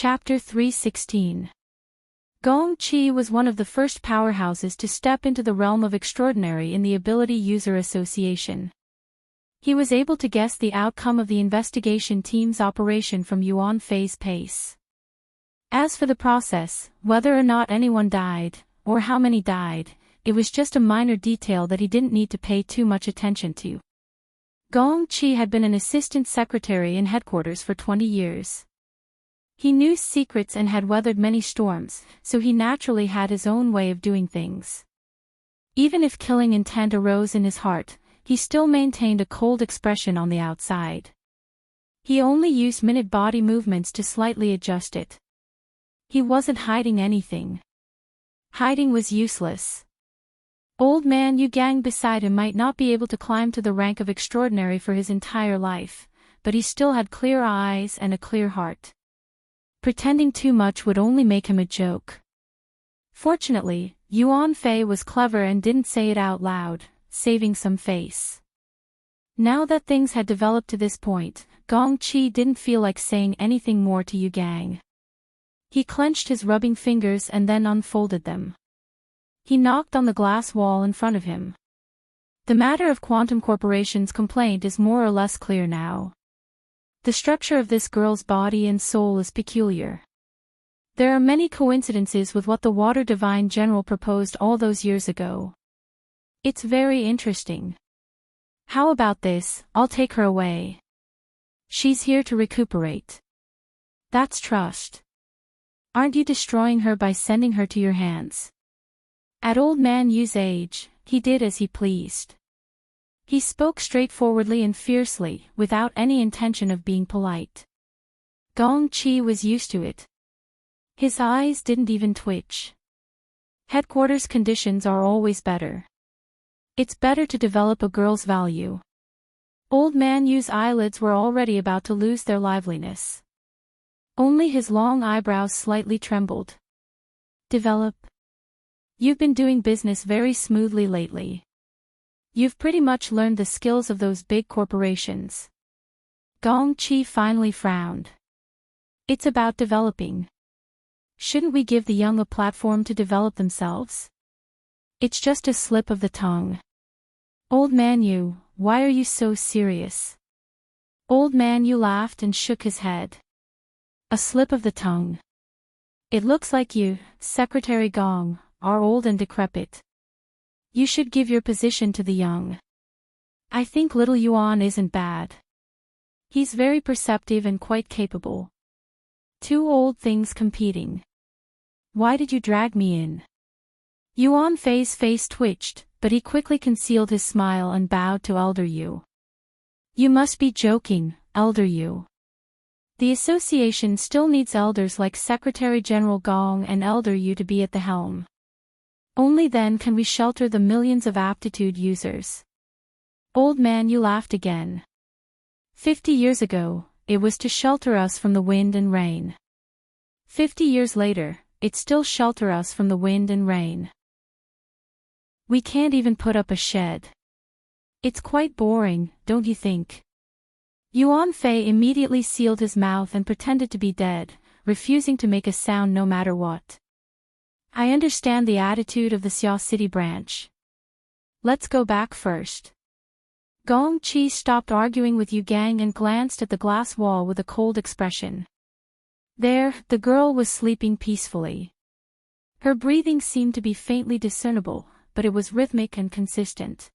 Chapter 316. Gong Chi was one of the first powerhouses to step into the realm of extraordinary in the Ability User Association. He was able to guess the outcome of the investigation team's operation from Yuan Fei's pace. As for the process, whether or not anyone died, or how many died, it was just a minor detail that he didn't need to pay too much attention to. Gong Chi had been an assistant secretary in headquarters for 20 years. He knew secrets and had weathered many storms, so he naturally had his own way of doing things. Even if killing intent arose in his heart, he still maintained a cold expression on the outside. He only used minute body movements to slightly adjust it. He wasn't hiding anything. Hiding was useless. Old man Yu Gang beside him might not be able to climb to the rank of extraordinary for his entire life, but he still had clear eyes and a clear heart. Pretending too much would only make him a joke. Fortunately, Yuan Fei was clever and didn't say it out loud, saving some face. Now that things had developed to this point, Gong Chi didn't feel like saying anything more to Yu Gang. He clenched his rubbing fingers and then unfolded them. He knocked on the glass wall in front of him. The matter of Quantum Corporation's complaint is more or less clear now. The structure of this girl's body and soul is peculiar. There are many coincidences with what the Water Divine General proposed all those years ago. It's very interesting. How about this? I'll take her away. She's here to recuperate. That's trust. Aren't you destroying her by sending her to your hands? At old man Yu's age, he did as he pleased. He spoke straightforwardly and fiercely, without any intention of being polite. Gong Chi was used to it. His eyes didn't even twitch. Headquarters conditions are always better. It's better to develop a girl's value. Old man Yu's eyelids were already about to lose their liveliness. Only his long eyebrows slightly trembled. Develop? You've been doing business very smoothly lately. You've pretty much learned the skills of those big corporations. Gong Chi finally frowned. It's about developing. Shouldn't we give the young a platform to develop themselves? It's just a slip of the tongue. Old man Yu, why are you so serious? Old man Yu laughed and shook his head. A slip of the tongue. It looks like you, Secretary Gong, are old and decrepit. You should give your position to the young. I think little Yuan isn't bad. He's very perceptive and quite capable. Two old things competing. Why did you drag me in? Yuan Fei's face twitched, but he quickly concealed his smile and bowed to Elder Yu. You must be joking, Elder Yu. The association still needs elders like Secretary General Gong and Elder Yu to be at the helm. Only then can we shelter the millions of aptitude users. Old man Yu laughed again. 50 years ago, it was to shelter us from the wind and rain. 50 years later, it still shelter us from the wind and rain. We can't even put up a shed. It's quite boring, don't you think? Yuan Fei immediately sealed his mouth and pretended to be dead, refusing to make a sound no matter what. I understand the attitude of the Xia City branch. Let's go back first. Gong Chi stopped arguing with Yu Gang and glanced at the glass wall with a cold expression. There, the girl was sleeping peacefully. Her breathing seemed to be faintly discernible, but it was rhythmic and consistent.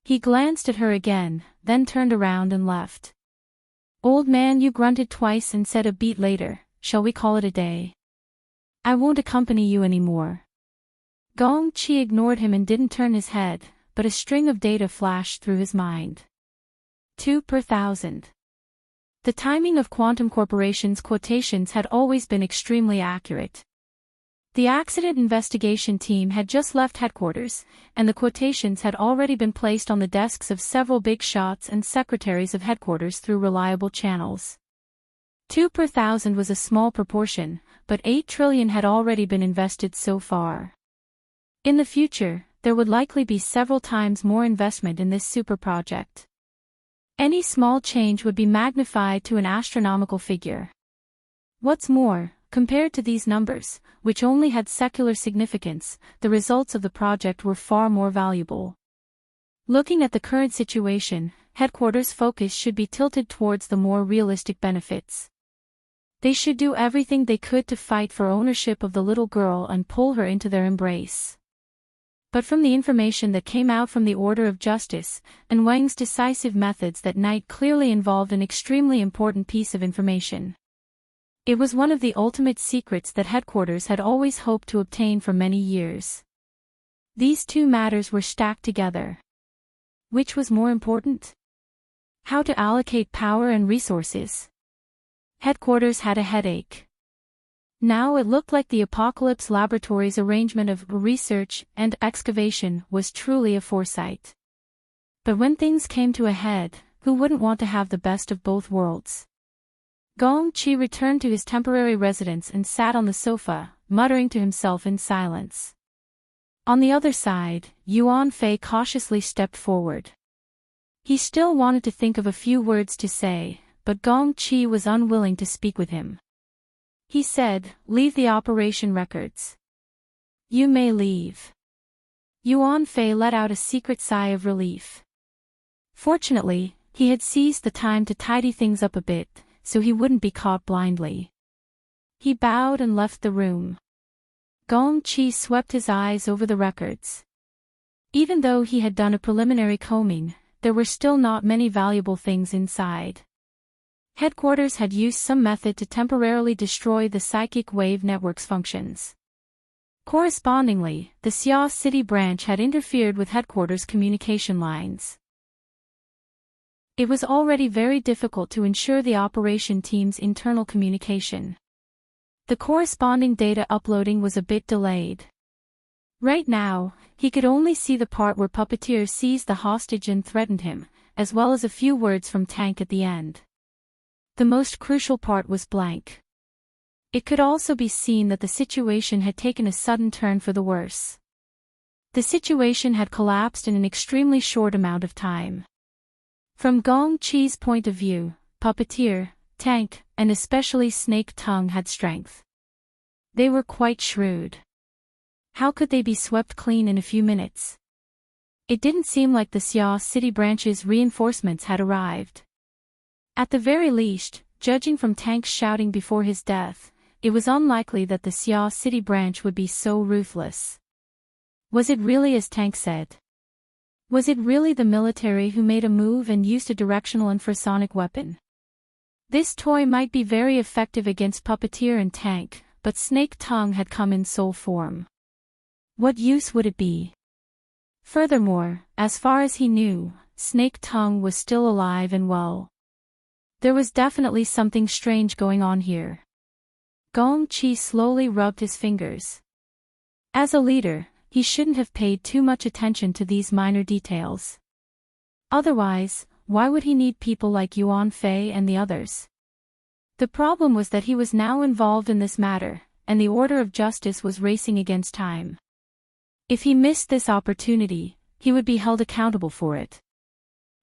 He glanced at her again, then turned around and left. Old man Yu grunted twice and said a beat later, shall we call it a day? I won't accompany you anymore. Gong Chi ignored him and didn't turn his head, but a string of data flashed through his mind. 2 per 1,000. The timing of Quantum Corporation's quotations had always been extremely accurate. The accident investigation team had just left headquarters, and the quotations had already been placed on the desks of several big shots and secretaries of headquarters through reliable channels. 2 per 1,000 was a small proportion, but 8 trillion had already been invested so far. In the future, there would likely be several times more investment in this super project. Any small change would be magnified to an astronomical figure. What's more, compared to these numbers, which only had secular significance, the results of the project were far more valuable. Looking at the current situation, headquarters' focus should be tilted towards the more realistic benefits. They should do everything they could to fight for ownership of the little girl and pull her into their embrace. But from the information that came out from the Order of Justice, and Wang's decisive methods that night clearly involved an extremely important piece of information. It was one of the ultimate secrets that headquarters had always hoped to obtain for many years. These two matters were stacked together. Which was more important? How to allocate power and resources. Headquarters had a headache. Now it looked like the Apocalypse Laboratory's arrangement of research and excavation was truly a foresight. But when things came to a head, who wouldn't want to have the best of both worlds? Gong Qi returned to his temporary residence and sat on the sofa, muttering to himself in silence. On the other side, Yuan Fei cautiously stepped forward. He still wanted to think of a few words to say, but Gong Qi was unwilling to speak with him. He said, "Leave the operation records." "You may leave." Yuan Fei let out a secret sigh of relief. Fortunately, he had seized the time to tidy things up a bit, so he wouldn't be caught blindly. He bowed and left the room. Gong Qi swept his eyes over the records. Even though he had done a preliminary combing, there were still not many valuable things inside. Headquarters had used some method to temporarily destroy the psychic wave network's functions. Correspondingly, the Xia City branch had interfered with headquarters' communication lines. It was already very difficult to ensure the operation team's internal communication. The corresponding data uploading was a bit delayed. Right now, he could only see the part where Puppeteer seized the hostage and threatened him, as well as a few words from Tank at the end. The most crucial part was blank. It could also be seen that the situation had taken a sudden turn for the worse. The situation had collapsed in an extremely short amount of time. From Gong Qi's point of view, Puppeteer, Tank, and especially Snake Tongue had strength. They were quite shrewd. How could they be swept clean in a few minutes? It didn't seem like the Xia City branch's reinforcements had arrived. At the very least, judging from Tank's shouting before his death, it was unlikely that the Xia City branch would be so ruthless. Was it really as Tank said? Was it really the military who made a move and used a directional infrasonic weapon? This toy might be very effective against Puppeteer and Tank, but Snake Tongue had come in soul form. What use would it be? Furthermore, as far as he knew, Snake Tongue was still alive and well. There was definitely something strange going on here. Gong Qi slowly rubbed his fingers. As a leader, he shouldn't have paid too much attention to these minor details. Otherwise, why would he need people like Yuan Fei and the others? The problem was that he was now involved in this matter, and the Order of Justice was racing against time. If he missed this opportunity, he would be held accountable for it.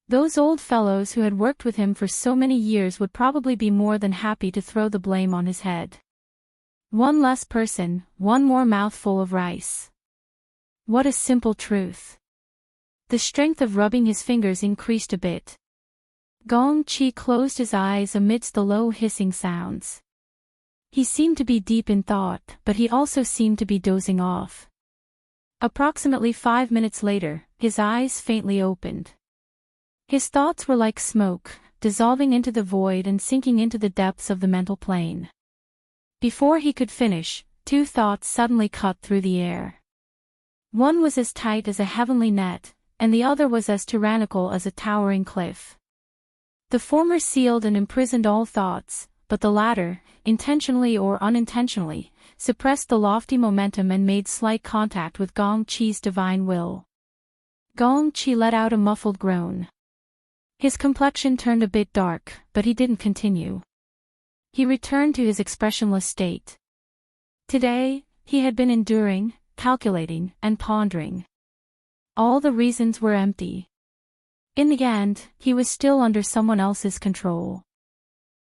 Those old fellows who had worked with him for so many years would probably be more than happy to throw the blame on his head. One less person, one more mouthful of rice. What a simple truth. The strength of rubbing his fingers increased a bit. Gong Qi closed his eyes amidst the low hissing sounds. He seemed to be deep in thought, but he also seemed to be dozing off. Approximately 5 minutes later, his eyes faintly opened. His thoughts were like smoke, dissolving into the void and sinking into the depths of the mental plane. Before he could finish, two thoughts suddenly cut through the air. One was as tight as a heavenly net, and the other was as tyrannical as a towering cliff. The former sealed and imprisoned all thoughts, but the latter, intentionally or unintentionally, suppressed the lofty momentum and made slight contact with Gong Qi's divine will. Gong Qi let out a muffled groan. His complexion turned a bit dark, but he didn't continue. He returned to his expressionless state. Today, he had been enduring, calculating, and pondering. All the reasons were empty. In the end, he was still under someone else's control.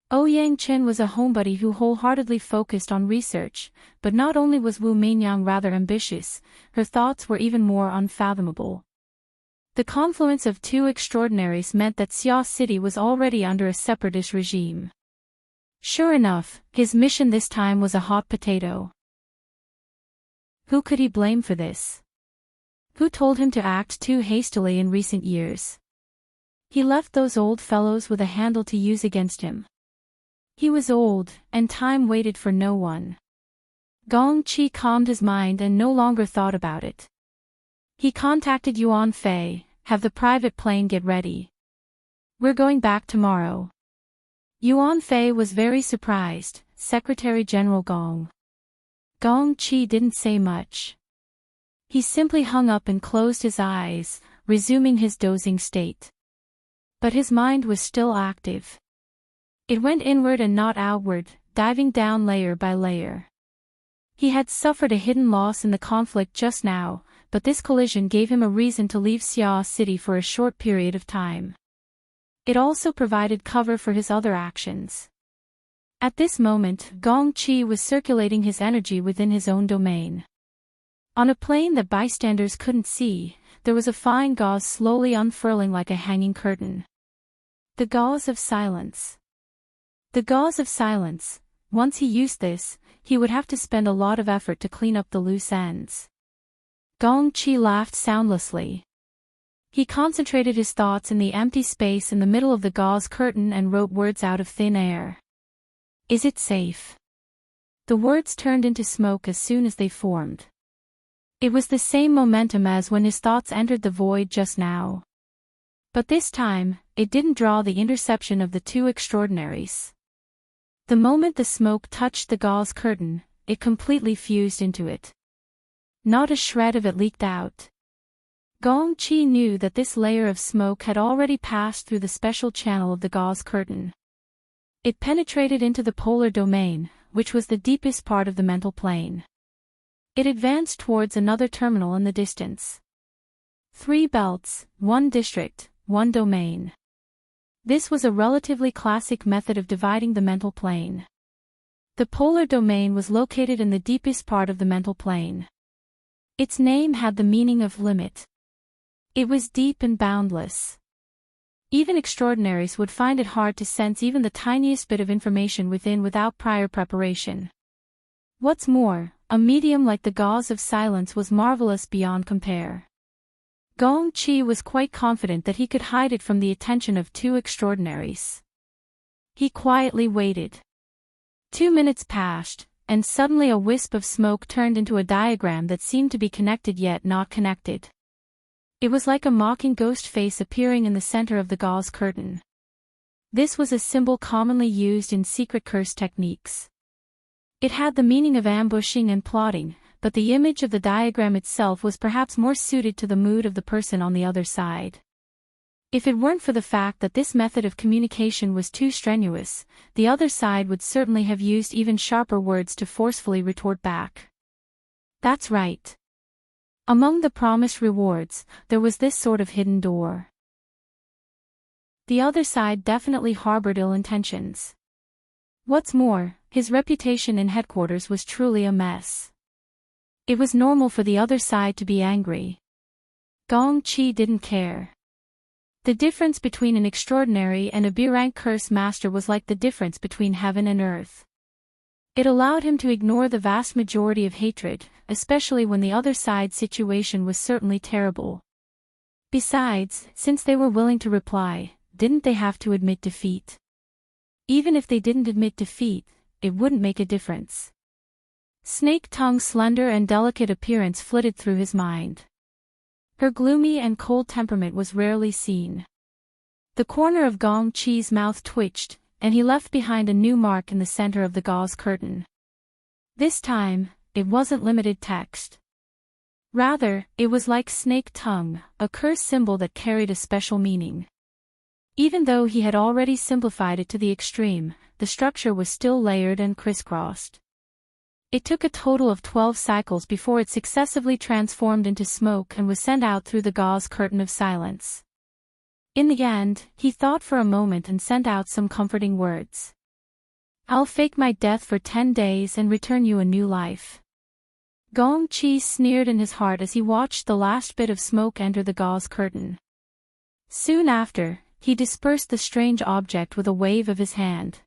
Ouyang Chen was a homebody who wholeheartedly focused on research, but not only was Wu Meinyang rather ambitious, her thoughts were even more unfathomable. The confluence of two extraordinaries meant that Xia City was already under a separatist regime. Sure enough, his mission this time was a hot potato. Who could he blame for this? Who told him to act too hastily in recent years? He left those old fellows with a handle to use against him. He was old, and time waited for no one. Gong Qi calmed his mind and no longer thought about it. He contacted Yuan Fei, "Have the private plane get ready. We're going back tomorrow." Yuan Fei was very surprised. Secretary General Gong. Gong Qi didn't say much. He simply hung up and closed his eyes, resuming his dozing state. But his mind was still active. It went inward and not outward, diving down layer by layer. He had suffered a hidden loss in the conflict just now, but this collision gave him a reason to leave Xia City for a short period of time. It also provided cover for his other actions. At this moment, Gong Qi was circulating his energy within his own domain. On a plane that bystanders couldn't see, there was a fine gauze slowly unfurling like a hanging curtain. The gauze of silence. The gauze of silence. Once he used this, he would have to spend a lot of effort to clean up the loose ends. Gong Qi laughed soundlessly. He concentrated his thoughts in the empty space in the middle of the gauze curtain and wrote words out of thin air. "Is it safe?" The words turned into smoke as soon as they formed. It was the same momentum as when his thoughts entered the void just now. But this time, it didn't draw the interception of the two extraordinaries. The moment the smoke touched the gauze curtain, it completely fused into it. Not a shred of it leaked out. Gong Qi knew that this layer of smoke had already passed through the special channel of the gauze curtain. It penetrated into the polar domain, which was the deepest part of the mental plane. It advanced towards another terminal in the distance. 3 belts, 1 district, 1 domain. This was a relatively classic method of dividing the mental plane. The polar domain was located in the deepest part of the mental plane. Its name had the meaning of limit. It was deep and boundless. Even extraordinaries would find it hard to sense even the tiniest bit of information within without prior preparation. What's more, a medium like the gauze of silence was marvelous beyond compare. Gong Qi was quite confident that he could hide it from the attention of two extraordinaries. He quietly waited. 2 minutes passed, and suddenly a wisp of smoke turned into a diagram that seemed to be connected yet not connected. It was like a mocking ghost face appearing in the center of the gauze curtain. This was a symbol commonly used in secret curse techniques. It had the meaning of ambushing and plotting, but the image of the diagram itself was perhaps more suited to the mood of the person on the other side. If it weren't for the fact that this method of communication was too strenuous, the other side would certainly have used even sharper words to forcefully retort back. That's right. Among the promised rewards, there was this sort of hidden door. The other side definitely harbored ill intentions. What's more, his reputation in headquarters was truly a mess. It was normal for the other side to be angry. Gong Qi didn't care. The difference between an extraordinary and a B-rank curse master was like the difference between heaven and earth. It allowed him to ignore the vast majority of hatred, especially when the other side's situation was certainly terrible. Besides, since they were willing to reply, didn't they have to admit defeat? Even if they didn't admit defeat, it wouldn't make a difference. Snake Tongue's slender and delicate appearance flitted through his mind. Her gloomy and cold temperament was rarely seen. The corner of Gong Qi's mouth twitched, and he left behind a new mark in the center of the gauze curtain. This time, it wasn't limited text. Rather, it was like Snake Tongue, a curse symbol that carried a special meaning. Even though he had already simplified it to the extreme, the structure was still layered and crisscrossed. It took a total of 12 cycles before it successively transformed into smoke and was sent out through the gauze curtain of silence. In the end, he thought for a moment and sent out some comforting words. I'll fake my death for 10 days and return you a new life. Gong Chi sneered in his heart as he watched the last bit of smoke enter the gauze curtain. Soon after, he dispersed the strange object with a wave of his hand.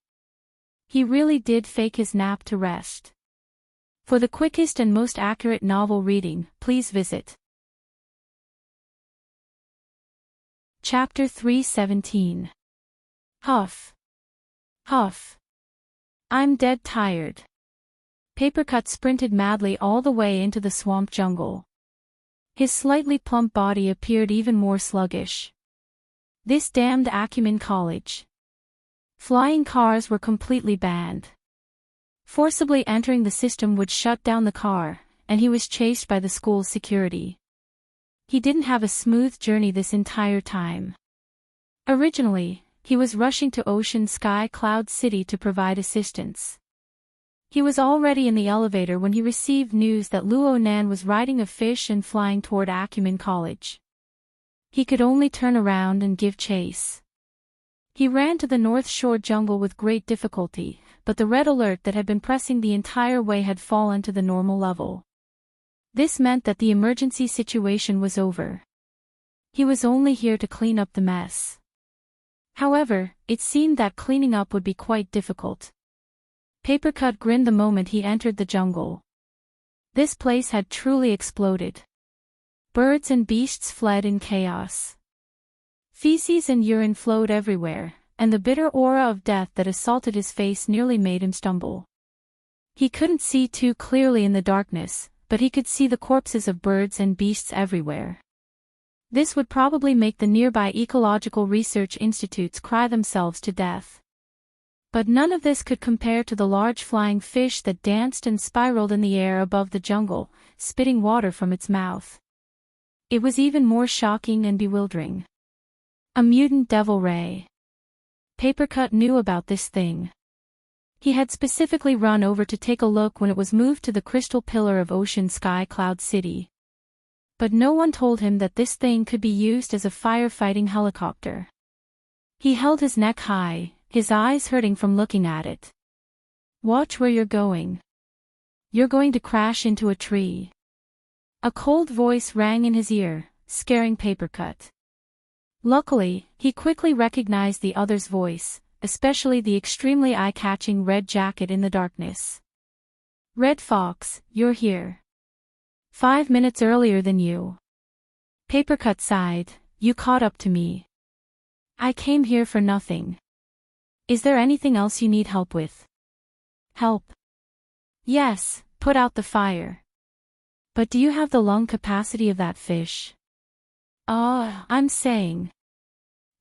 He really did fake his nap to rest. For the quickest and most accurate novel reading, please visit Chapter 317. Huff. Huff. I'm dead tired. Papercut sprinted madly all the way into the swamp jungle. His slightly plump body appeared even more sluggish. This damned Acumen College. Flying cars were completely banned. Forcibly entering the system would shut down the car, and he was chased by the school's security. He didn't have a smooth journey this entire time. Originally, he was rushing to Ocean Sky Cloud City to provide assistance. He was already in the elevator when he received news that Luo Nan was riding a fish and flying toward Acumen College. He could only turn around and give chase. He ran to the North Shore jungle with great difficulty, but the red alert that had been pressing the entire way had fallen to the normal level. This meant that the emergency situation was over. He was only here to clean up the mess. However, it seemed that cleaning up would be quite difficult. Papercut grinned the moment he entered the jungle. This place had truly exploded. Birds and beasts fled in chaos. Feces and urine flowed everywhere, and the bitter aura of death that assaulted his face nearly made him stumble. He couldn't see too clearly in the darkness, but he could see the corpses of birds and beasts everywhere. This would probably make the nearby ecological research institutes cry themselves to death. But none of this could compare to the large flying fish that danced and spiraled in the air above the jungle, spitting water from its mouth. It was even more shocking and bewildering. A mutant devil ray. Papercut knew about this thing. He had specifically run over to take a look when it was moved to the crystal pillar of Ocean Sky Cloud City. But no one told him that this thing could be used as a firefighting helicopter. He held his neck high, his eyes hurting from looking at it. Watch where you're going. You're going to crash into a tree. A cold voice rang in his ear, scaring Papercut. Luckily, he quickly recognized the other's voice, especially the extremely eye-catching red jacket in the darkness. Red Fox, you're here. 5 minutes earlier than you. Papercut sighed, you caught up to me. I came here for nothing. Is there anything else you need help with? Help? Yes, put out the fire. But do you have the lung capacity of that fish? I'm saying.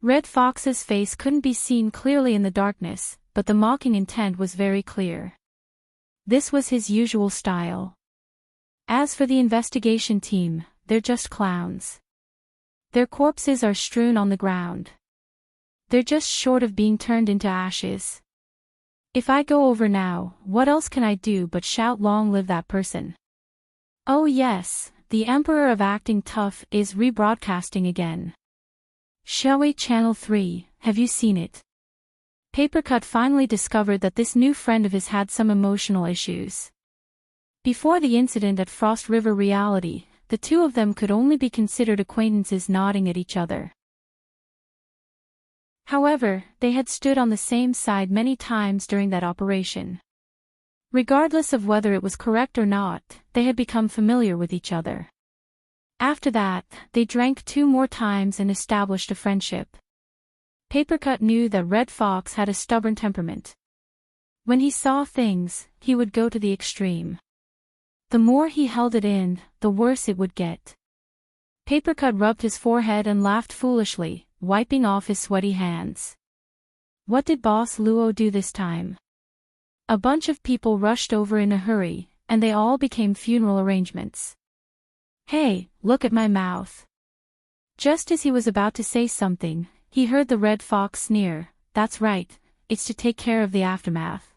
Red Fox's face couldn't be seen clearly in the darkness, but the mocking intent was very clear. This was his usual style. As for the investigation team, they're just clowns. Their corpses are strewn on the ground. They're just short of being turned into ashes. If I go over now, what else can I do but shout long live that person? Oh yes, the Emperor of Acting Tough is rebroadcasting again. Shoei Channel 3, have you seen it? Papercut finally discovered that this new friend of his had some emotional issues. Before the incident at Frost River Reality, the two of them could only be considered acquaintances nodding at each other. However, they had stood on the same side many times during that operation. Regardless of whether it was correct or not, they had become familiar with each other. After that, they drank 2 more times and established a friendship. Papercut knew that Red Fox had a stubborn temperament. When he saw things, he would go to the extreme. The more he held it in, the worse it would get. Papercut rubbed his forehead and laughed foolishly, wiping off his sweaty hands. What did Boss Luo do this time? A bunch of people rushed over in a hurry, and they all became funeral arrangements. Hey, look at my mouth. Just as he was about to say something, he heard the Red Fox sneer, that's right, it's to take care of the aftermath.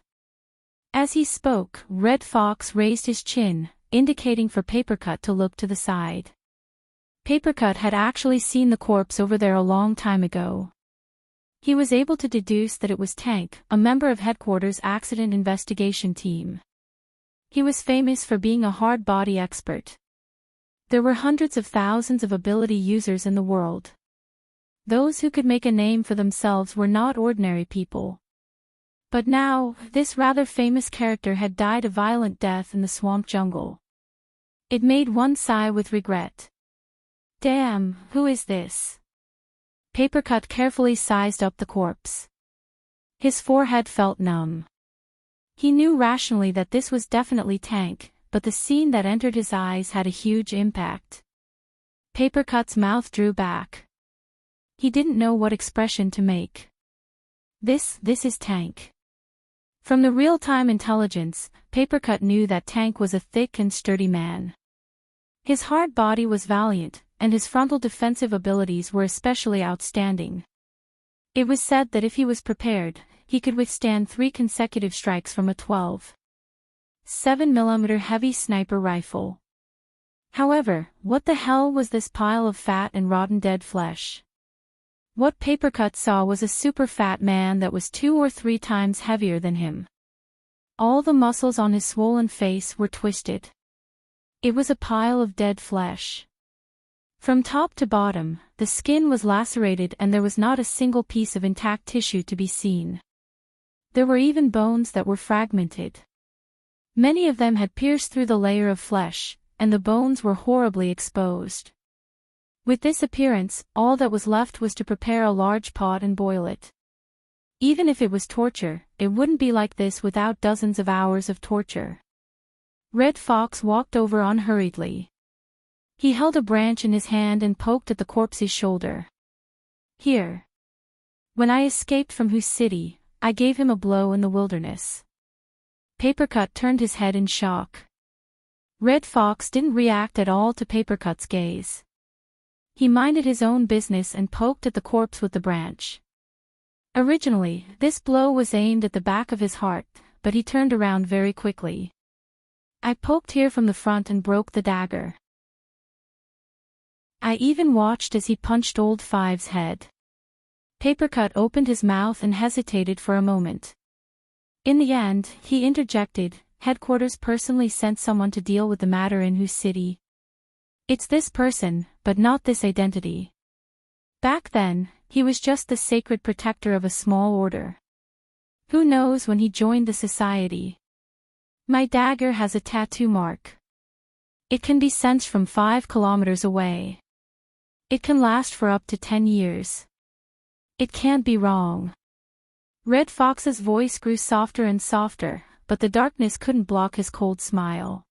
As he spoke, Red Fox raised his chin, indicating for Papercut to look to the side. Papercut had actually seen the corpse over there a long time ago. He was able to deduce that it was Tank, a member of Headquarters' accident investigation team. He was famous for being a hard body expert. There were hundreds of thousands of ability users in the world. Those who could make a name for themselves were not ordinary people. But now, this rather famous character had died a violent death in the swamp jungle. It made one sigh with regret. Damn, who is this? Papercut carefully sized up the corpse. His forehead felt numb. He knew rationally that this was definitely Tank, but the scene that entered his eyes had a huge impact. Papercut's mouth drew back. He didn't know what expression to make. This is Tank. From the real-time intelligence, Papercut knew that Tank was a thick and sturdy man. His hard body was valiant, and his frontal defensive abilities were especially outstanding. It was said that if he was prepared, he could withstand 3 consecutive strikes from a 12.7mm heavy sniper rifle. However, what the hell was this pile of fat and rotten dead flesh? What Papercut saw was a super fat man that was 2 or 3 times heavier than him. All the muscles on his swollen face were twisted. It was a pile of dead flesh. From top to bottom, the skin was lacerated and there was not a single piece of intact tissue to be seen. There were even bones that were fragmented. Many of them had pierced through the layer of flesh, and the bones were horribly exposed. With this appearance, all that was left was to prepare a large pot and boil it. Even if it was torture, it wouldn't be like this without dozens of hours of torture. Red Fox walked over unhurriedly. He held a branch in his hand and poked at the corpse's shoulder. Here. When I escaped from Whose City, I gave him a blow in the wilderness. Papercut turned his head in shock. Red Fox didn't react at all to Papercut's gaze. He minded his own business and poked at the corpse with the branch. Originally, this blow was aimed at the back of his heart, but he turned around very quickly. I poked here from the front and broke the dagger. I even watched as he punched Old Five's head. Papercut opened his mouth and hesitated for a moment. In the end, he interjected, Headquarters personally sent someone to deal with the matter in Whose City. It's this person, but not this identity. Back then, he was just the sacred protector of a small order. Who knows when he joined the society? My dagger has a tattoo mark. It can be sensed from 5 kilometers away. It can last for up to 10 years. It can't be wrong. Red Fox's voice grew softer and softer, but the darkness couldn't block his cold smile.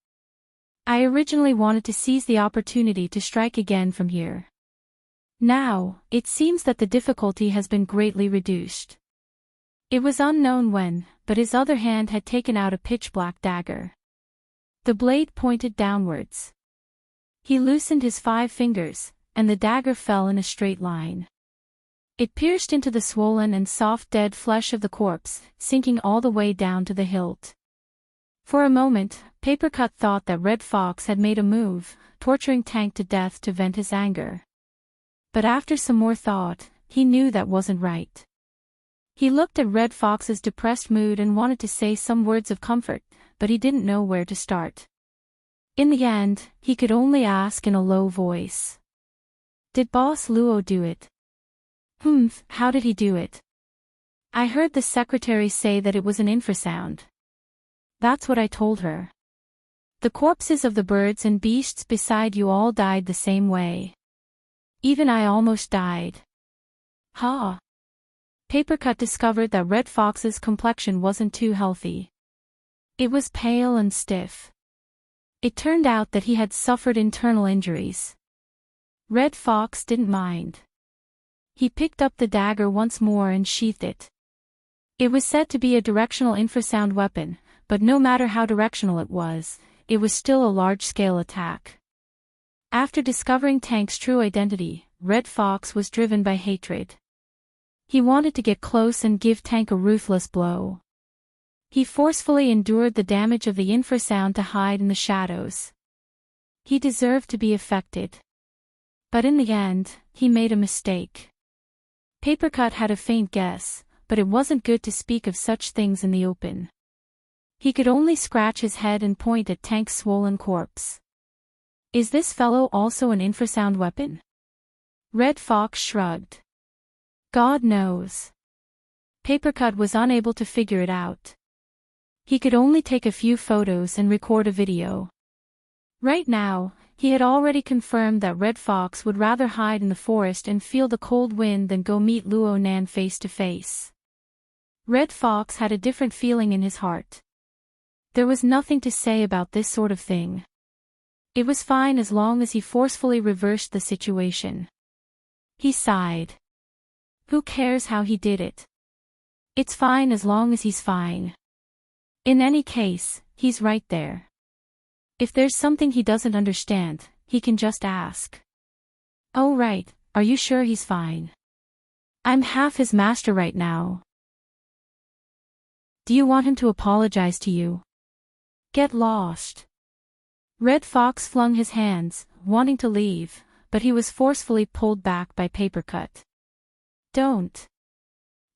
I originally wanted to seize the opportunity to strike again from here. Now, it seems that the difficulty has been greatly reduced. It was unknown when, but his other hand had taken out a pitch-black dagger. The blade pointed downwards. He loosened his 5 fingers, and the dagger fell in a straight line. It pierced into the swollen and soft dead flesh of the corpse, sinking all the way down to the hilt. For a moment, Papercut thought that Red Fox had made a move, torturing Tank to death to vent his anger. But after some more thought, he knew that wasn't right. He looked at Red Fox's depressed mood and wanted to say some words of comfort, but he didn't know where to start. In the end, he could only ask in a low voice. Did Boss Luo do it? How did he do it? I heard the secretary say that it was an infrasound. That's what I told her. The corpses of the birds and beasts beside you all died the same way. Even I almost died. Ha! Papercut discovered that Red Fox's complexion wasn't too healthy. It was pale and stiff. It turned out that he had suffered internal injuries. Red Fox didn't mind. He picked up the dagger once more and sheathed it. It was said to be a directional infrasound weapon, but no matter how directional it was still a large-scale attack. After discovering Tank's true identity, Red Fox was driven by hatred. He wanted to get close and give Tank a ruthless blow. He forcefully endured the damage of the infrasound to hide in the shadows. He deserved to be affected. But in the end, he made a mistake. Papercut had a faint guess, but it wasn't good to speak of such things in the open. He could only scratch his head and point at Tank's swollen corpse. Is this fellow also an infrasound weapon? Red Fox shrugged. God knows. Papercut was unable to figure it out. He could only take a few photos and record a video. Right now, he had already confirmed that Red Fox would rather hide in the forest and feel the cold wind than go meet Luo Nan face to face. Red Fox had a different feeling in his heart. There was nothing to say about this sort of thing. It was fine as long as he forcefully reversed the situation. He sighed. Who cares how he did it? It's fine as long as he's fine. In any case, he's right there. If there's something he doesn't understand, he can just ask. Oh right, are you sure he's fine? I'm half his master right now. Do you want him to apologize to you? Get lost. Red Fox flung his hands, wanting to leave, but he was forcefully pulled back by Papercut. Don't.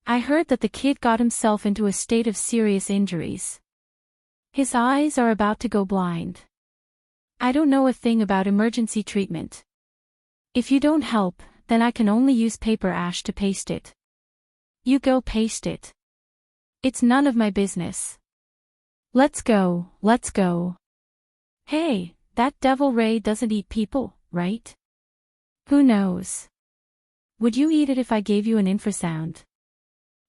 I heard that the kid got himself into a state of serious injuries. His eyes are about to go blind. I don't know a thing about emergency treatment. If you don't help, then I can only use paper ash to paste it. You go paste it. It's none of my business. Let's go, let's go. Hey, that devil ray doesn't eat people, right? Who knows? Would you eat it if I gave you an infrasound?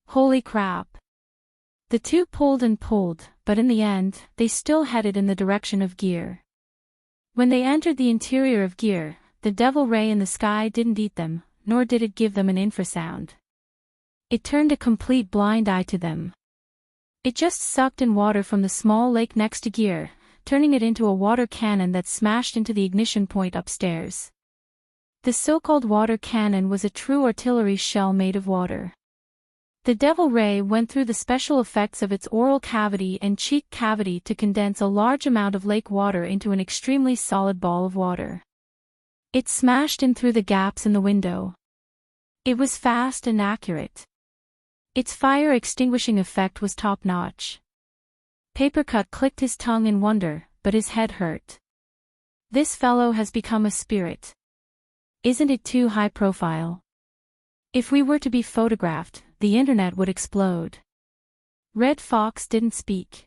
Holy crap. The two pulled and pulled, but in the end, they still headed in the direction of Gear. When they entered the interior of Gear, the devil ray in the sky didn't eat them, nor did it give them an infrasound. It turned a complete blind eye to them. It just sucked in water from the small lake next to Gear, turning it into a water cannon that smashed into the ignition point upstairs. The so-called water cannon was a true artillery shell made of water. The devil ray went through the special effects of its oral cavity and cheek cavity to condense a large amount of lake water into an extremely solid ball of water. It smashed in through the gaps in the window. It was fast and accurate. Its fire extinguishing effect was top-notch. Papercut clicked his tongue in wonder, but his head hurt. This fellow has become a spirit. Isn't it too high profile? If we were to be photographed, the internet would explode. Red Fox didn't speak.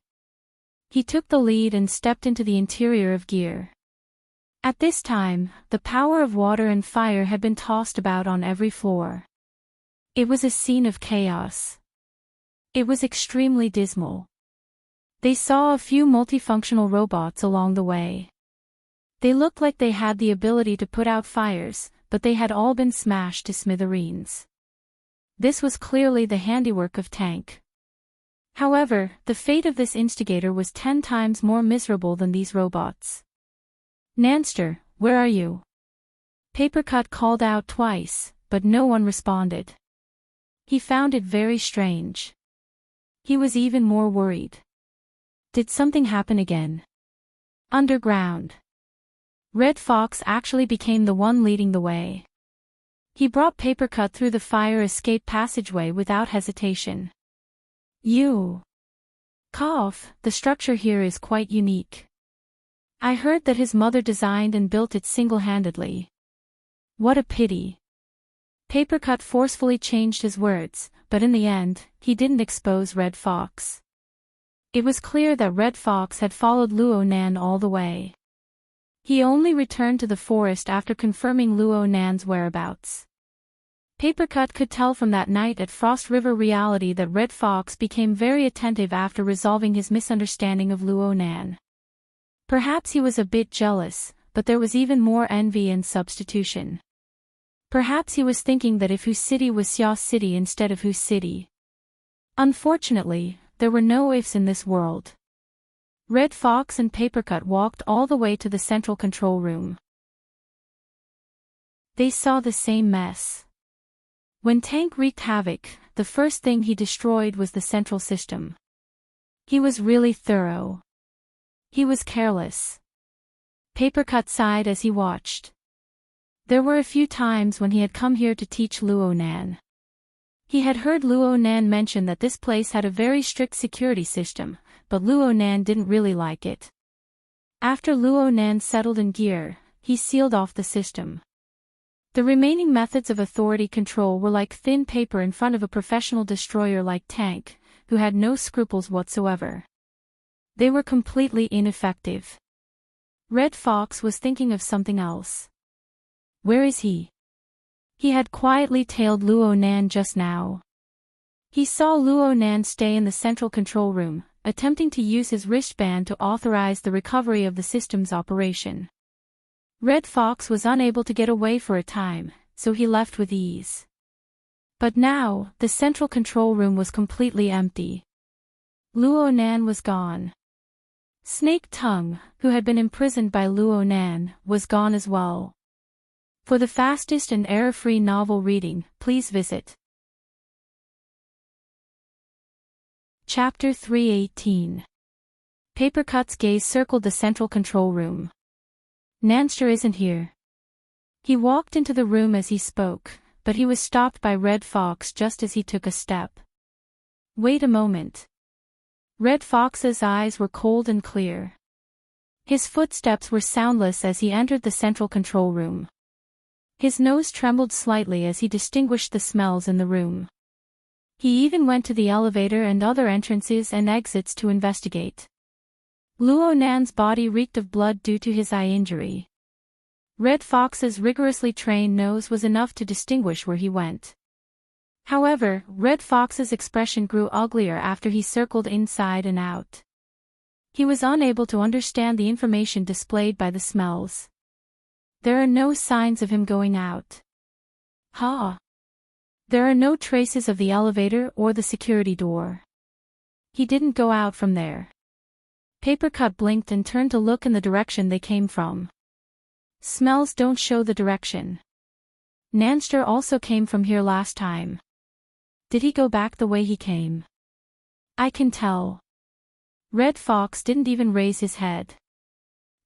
He took the lead and stepped into the interior of Gear. At this time, the power of water and fire had been tossed about on every floor. It was a scene of chaos. It was extremely dismal. They saw a few multifunctional robots along the way. They looked like they had the ability to put out fires, but they had all been smashed to smithereens. This was clearly the handiwork of Tank. However, the fate of this instigator was 10 times more miserable than these robots. Nanster, where are you? Papercut called out twice, but no one responded. He found it very strange. He was even more worried. Did something happen again? Underground. Red Fox actually became the one leading the way. He brought Papercut through the fire escape passageway without hesitation. You. Cough, the structure here is quite unique. I heard that his mother designed and built it single-handedly. What a pity. Papercut forcefully changed his words, but in the end, he didn't expose Red Fox. It was clear that Red Fox had followed Luo Nan all the way. He only returned to the forest after confirming Luo Nan's whereabouts. Papercut could tell from that night at Frost River Reality that Red Fox became very attentive after resolving his misunderstanding of Luo Nan. Perhaps he was a bit jealous, but there was even more envy and substitution. Perhaps he was thinking that if whose city was Xia City instead of whose city. Unfortunately, there were no ifs in this world. Red Fox and Papercut walked all the way to the central control room. They saw the same mess. When Tank wreaked havoc, the first thing he destroyed was the central system. He was really thorough. He was careless. Papercut sighed as he watched. There were a few times when he had come here to teach Luo Nan. He had heard Luo Nan mention that this place had a very strict security system, but Luo Nan didn't really like it. After Luo Nan settled in gear, he sealed off the system. The remaining methods of authority control were like thin paper in front of a professional destroyer like Tank, who had no scruples whatsoever. They were completely ineffective. Red Fox was thinking of something else. Where is he? He had quietly tailed Luo Nan just now. He saw Luo Nan stay in the central control room, attempting to use his wristband to authorize the recovery of the system's operation. Red Fox was unable to get away for a time, so he left with ease. But now, the central control room was completely empty. Luo Nan was gone. Snake Tongue, who had been imprisoned by Luo Nan, was gone as well. For the fastest and error-free novel reading, please visit Chapter 318. Papercut's gaze circled the central control room. Nanster isn't here. He walked into the room as he spoke, but he was stopped by Red Fox just as he took a step. Wait a moment. Red Fox's eyes were cold and clear. His footsteps were soundless as he entered the central control room. His nose trembled slightly as he distinguished the smells in the room. He even went to the elevator and other entrances and exits to investigate. Luo Nan's body reeked of blood due to his eye injury. Red Fox's rigorously trained nose was enough to distinguish where he went. However, Red Fox's expression grew uglier after he circled inside and out. He was unable to understand the information displayed by the smells. There are no signs of him going out. There are no traces of the elevator or the security door. He didn't go out from there. Papercut blinked and turned to look in the direction they came from. Smells don't show the direction. Nanster also came from here last time. Did he go back the way he came? I can tell. Red Fox didn't even raise his head.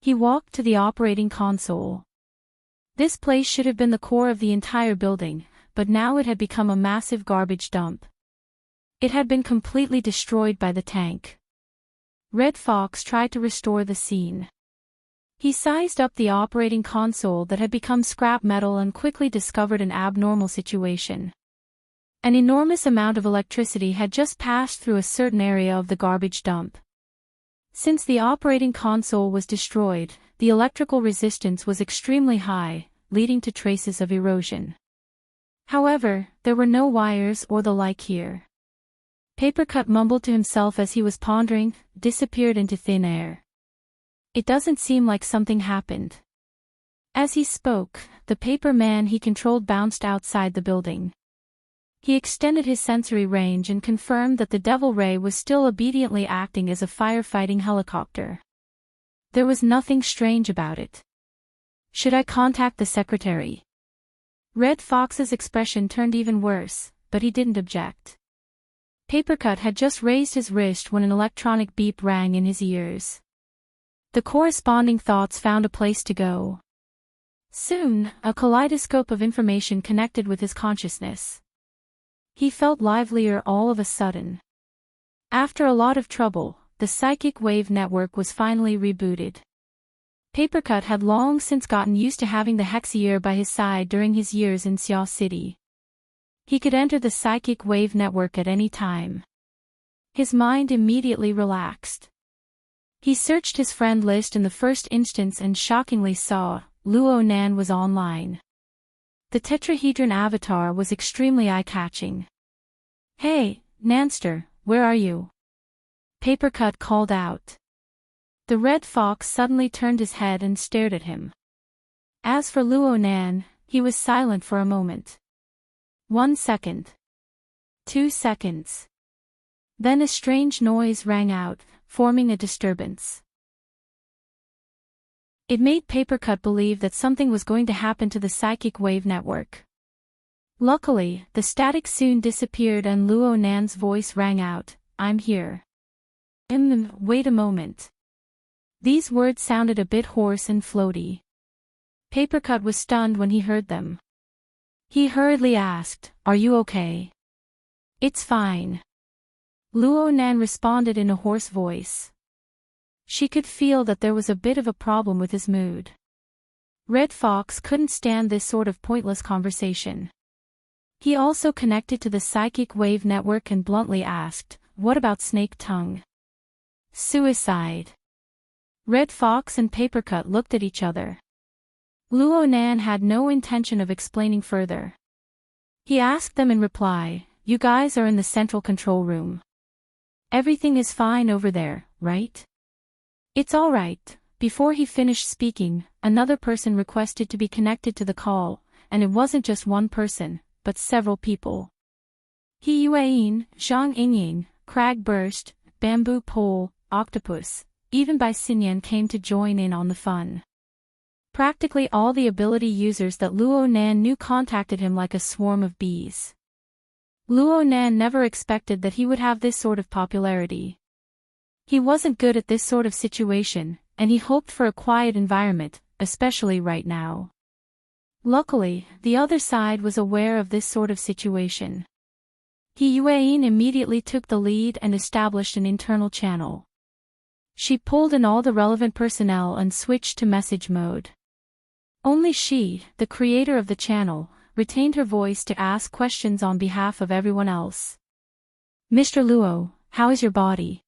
He walked to the operating console. This place should have been the core of the entire building, but now it had become a massive garbage dump. It had been completely destroyed by the tank. Red Fox tried to restore the scene. He sized up the operating console that had become scrap metal and quickly discovered an abnormal situation. An enormous amount of electricity had just passed through a certain area of the garbage dump. Since the operating console was destroyed, the electrical resistance was extremely high, leading to traces of erosion. However, there were no wires or the like here. Papercut mumbled to himself as he was pondering, disappeared into thin air. It doesn't seem like something happened. As he spoke, the paper man he controlled bounced outside the building. He extended his sensory range and confirmed that the Devil Ray was still obediently acting as a firefighting helicopter. There was nothing strange about it. Should I contact the secretary? Red Fox's expression turned even worse, but he didn't object. Papercut had just raised his wrist when an electronic beep rang in his ears. The corresponding thoughts found a place to go. Soon, a kaleidoscope of information connected with his consciousness. He felt livelier all of a sudden. After a lot of trouble, the psychic wave network was finally rebooted. Papercut had long since gotten used to having the Hexier by his side during his years in Xiao City. He could enter the psychic wave network at any time. His mind immediately relaxed. He searched his friend list in the first instance and shockingly saw, Luo Nan was online. The tetrahedron avatar was extremely eye-catching. Hey, Nanster, where are you? Papercut called out. The Red Fox suddenly turned his head and stared at him. As for Luo Nan, he was silent for a moment. 1 second. 2 seconds. Then a strange noise rang out, forming a disturbance. It made Papercut believe that something was going to happen to the psychic wave network. Luckily, the static soon disappeared and Luo Nan's voice rang out, I'm here. Wait a moment. These words sounded a bit hoarse and floaty. Papercut was stunned when he heard them. He hurriedly asked, are you okay? It's fine. Luo Nan responded in a hoarse voice. She could feel that there was a bit of a problem with his mood. Red Fox couldn't stand this sort of pointless conversation. He also connected to the psychic wave network and bluntly asked, "What about Snake Tongue?" "Suicide." Red Fox and Papercut looked at each other. Luo Nan had no intention of explaining further. He asked them in reply, "You guys are in the central control room. Everything is fine over there, right?" "It's all right." Before he finished speaking, another person requested to be connected to the call, and it wasn't just one person, but several people. He Yuan, Zhang Yingying, Crag Burst, Bamboo Pole, Octopus, even Bai Xinyan came to join in on the fun. Practically all the ability users that Luo Nan knew contacted him like a swarm of bees. Luo Nan never expected that he would have this sort of popularity. He wasn't good at this sort of situation, and he hoped for a quiet environment, especially right now. Luckily, the other side was aware of this sort of situation. He Yuan immediately took the lead and established an internal channel. She pulled in all the relevant personnel and switched to message mode. Only she, the creator of the channel, retained her voice to ask questions on behalf of everyone else. "Mr. Luo, how is your body?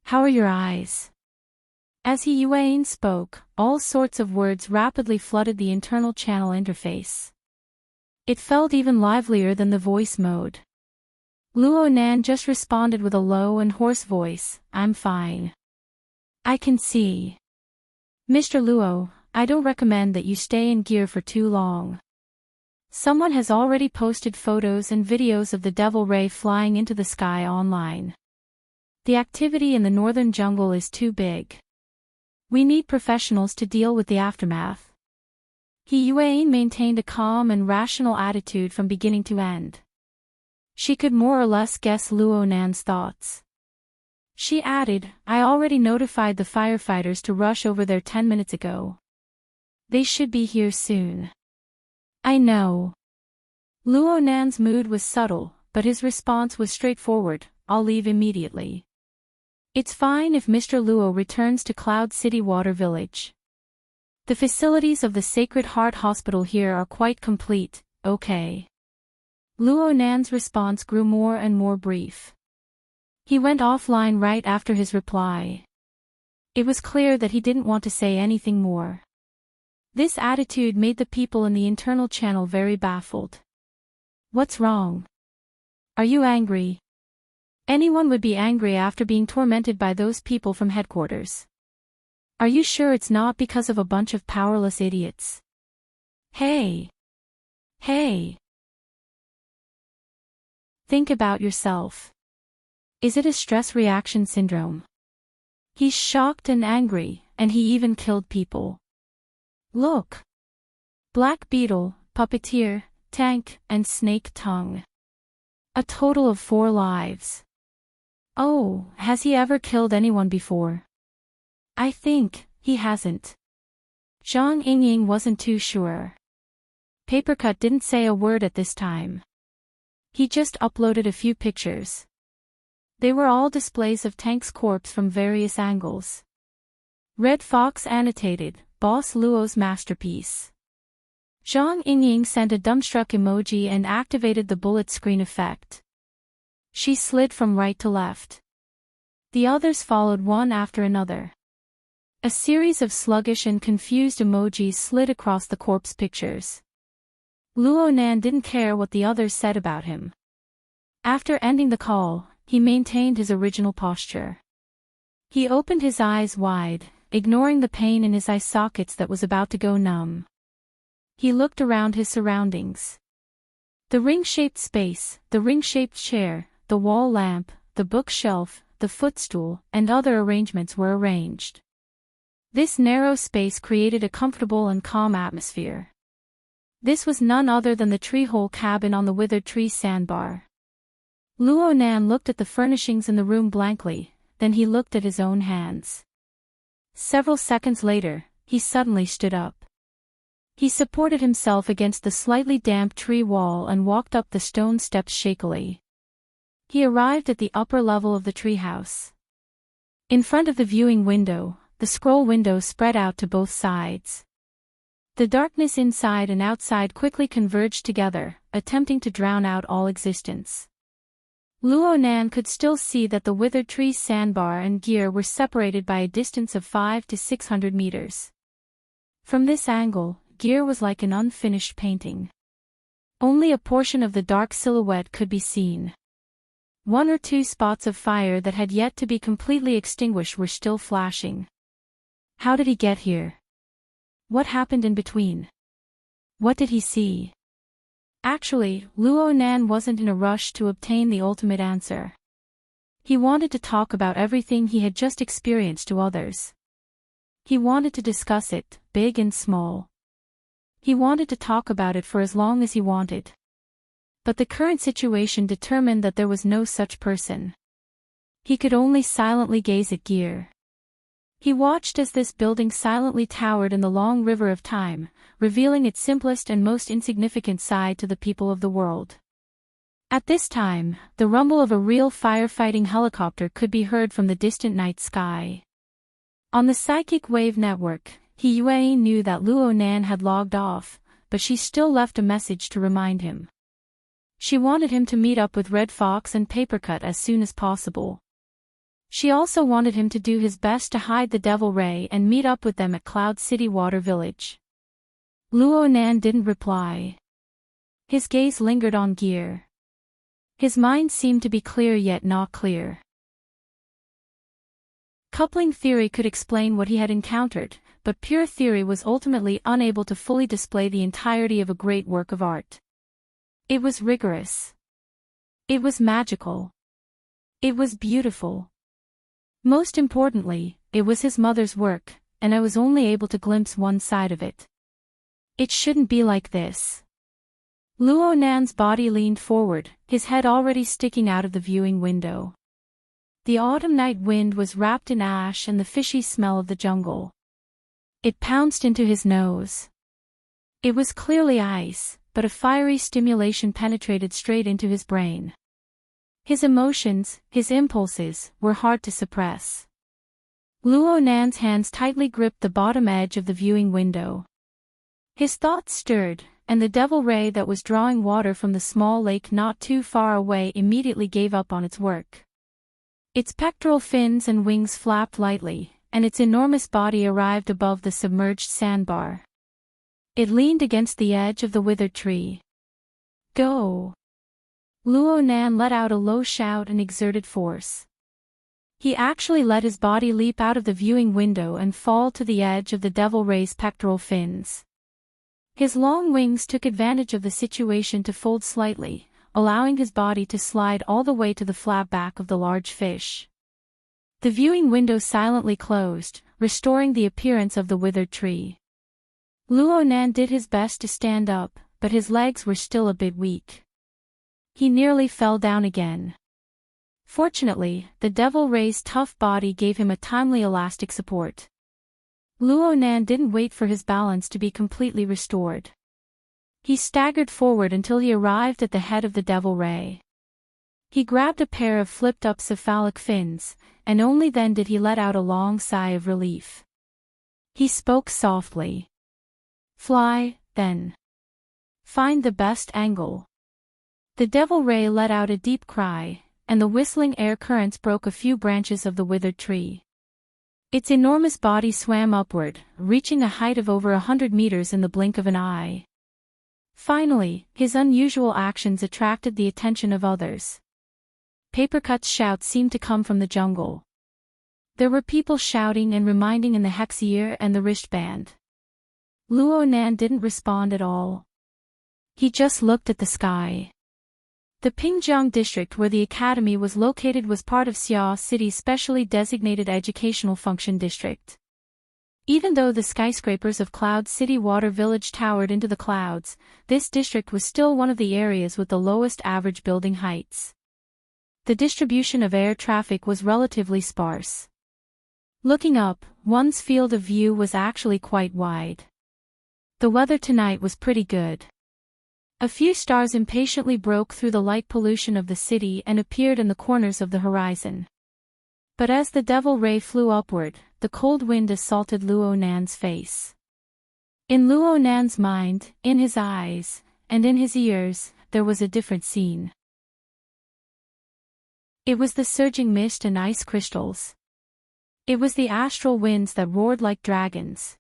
How are your eyes?" As he Yuan spoke, all sorts of words rapidly flooded the internal channel interface. It felt even livelier than the voice mode. Luo Nan just responded with a low and hoarse voice, "I'm fine. I can see. Mr. Luo, I don't recommend that you stay in gear for too long. Someone has already posted photos and videos of the Devil Ray flying into the sky online. The activity in the northern jungle is too big. We need professionals to deal with the aftermath." He Yuan maintained a calm and rational attitude from beginning to end. She could more or less guess Luo Nan's thoughts. She added, "I already notified the firefighters to rush over there 10 minutes ago. They should be here soon." "I know." Luo Nan's mood was subtle, but his response was straightforward, "I'll leave immediately. It's fine if Mr. Luo returns to Cloud City Water Village. The facilities of the Sacred Heart Hospital here are quite complete, okay?" Luo Nan's response grew more and more brief. He went offline right after his reply. It was clear that he didn't want to say anything more. This attitude made the people in the internal channel very baffled. "What's wrong? Are you angry?" Anyone would be angry after being tormented by those people from headquarters. "Are you sure it's not because of a bunch of powerless idiots?" Hey! Think about yourself. Is it a stress reaction syndrome? He's shocked and angry, and he even killed people. Look! Black Beetle, Puppeteer, Tank, and Snake Tongue. A total of 4 lives. Oh, has he ever killed anyone before? I think he hasn't. Zhang Yingying wasn't too sure. Papercut didn't say a word at this time. He just uploaded a few pictures. They were all displays of Tank's corpse from various angles. Red Fox annotated, "Boss Luo's masterpiece." Zhang Yingying sent a dumbstruck emoji and activated the bullet screen effect. She slid from right to left. The others followed one after another. A series of sluggish and confused emojis slid across the corpse pictures. Luo Nan didn't care what the others said about him. After ending the call, he maintained his original posture. He opened his eyes wide, ignoring the pain in his eye sockets that was about to go numb. He looked around his surroundings. The ring-shaped space, the ring-shaped chair, the wall lamp, the bookshelf, the footstool, and other arrangements were arranged. This narrow space created a comfortable and calm atmosphere. This was none other than the tree-hole cabin on the withered tree sandbar. Luo Nan looked at the furnishings in the room blankly, then he looked at his own hands. Several seconds later, he suddenly stood up. He supported himself against the slightly damp tree wall and walked up the stone steps shakily. He arrived at the upper level of the treehouse. In front of the viewing window, the scroll window spread out to both sides. The darkness inside and outside quickly converged together, attempting to drown out all existence. Luo Nan could still see that the withered tree's sandbar and gear were separated by a distance of 500 to 600 meters. From this angle, gear was like an unfinished painting. Only a portion of the dark silhouette could be seen. One or two spots of fire that had yet to be completely extinguished were still flashing. How did he get here? What happened in between? What did he see? Actually, Luo Nan wasn't in a rush to obtain the ultimate answer. He wanted to talk about everything he had just experienced to others. He wanted to discuss it, big and small. He wanted to talk about it for as long as he wanted. But the current situation determined that there was no such person. He could only silently gaze at gear. He watched as this building silently towered in the long river of time, revealing its simplest and most insignificant side to the people of the world. At this time, the rumble of a real firefighting helicopter could be heard from the distant night sky. On the psychic wave network, Yue knew that Luo Nan had logged off, but she still left a message to remind him. She wanted him to meet up with Red Fox and Papercut as soon as possible. She also wanted him to do his best to hide the Devil Ray and meet up with them at Cloud City Water Village. Luo Nan didn't reply. His gaze lingered on gear. His mind seemed to be clear yet not clear. Coupling theory could explain what he had encountered, but pure theory was ultimately unable to fully display the entirety of a great work of art. It was rigorous. It was magical. It was beautiful. Most importantly, it was his mother's work, and I was only able to glimpse one side of it. It shouldn't be like this. Luo Nan's body leaned forward, his head already sticking out of the viewing window. The autumn night wind was wrapped in ash and the fishy smell of the jungle. It pounced into his nose. It was clearly ice, but a fiery stimulation penetrated straight into his brain. His emotions, his impulses, were hard to suppress. Luo Nan's hands tightly gripped the bottom edge of the viewing window. His thoughts stirred, and the Devil Ray that was drawing water from the small lake not too far away immediately gave up on its work. Its pectoral fins and wings flapped lightly, and its enormous body arrived above the submerged sandbar. It leaned against the edge of the withered tree. Go! Luo Nan let out a low shout and exerted force. He actually let his body leap out of the viewing window and fall to the edge of the Devil Ray's pectoral fins. His long wings took advantage of the situation to fold slightly, allowing his body to slide all the way to the flat back of the large fish. The viewing window silently closed, restoring the appearance of the withered tree. Luo Nan did his best to stand up, but his legs were still a bit weak. He nearly fell down again. Fortunately, the Devil Ray's tough body gave him a timely elastic support. Luo Nan didn't wait for his balance to be completely restored. He staggered forward until he arrived at the head of the Devil Ray. He grabbed a pair of flipped-up cephalic fins, and only then did he let out a long sigh of relief. He spoke softly. "Fly, then. Find the best angle." The Devil Ray let out a deep cry, and the whistling air currents broke a few branches of the withered tree. Its enormous body swam upward, reaching a height of over 100 meters in the blink of an eye. Finally, his unusual actions attracted the attention of others. Papercut's shouts seemed to come from the jungle. There were people shouting and reminding in the hexier and the wristband. Luo Nan didn't respond at all. He just looked at the sky. The Pingjiang district where the academy was located was part of Xia City's specially designated educational function district. Even though the skyscrapers of Cloud City Water Village towered into the clouds, this district was still one of the areas with the lowest average building heights. The distribution of air traffic was relatively sparse. Looking up, one's field of view was actually quite wide. The weather tonight was pretty good. A few stars impatiently broke through the light pollution of the city and appeared in the corners of the horizon. But as the devil ray flew upward, the cold wind assaulted Luo Nan's face. In Luo Nan's mind, in his eyes, and in his ears, there was a different scene. It was the surging mist and ice crystals. It was the astral winds that roared like dragons.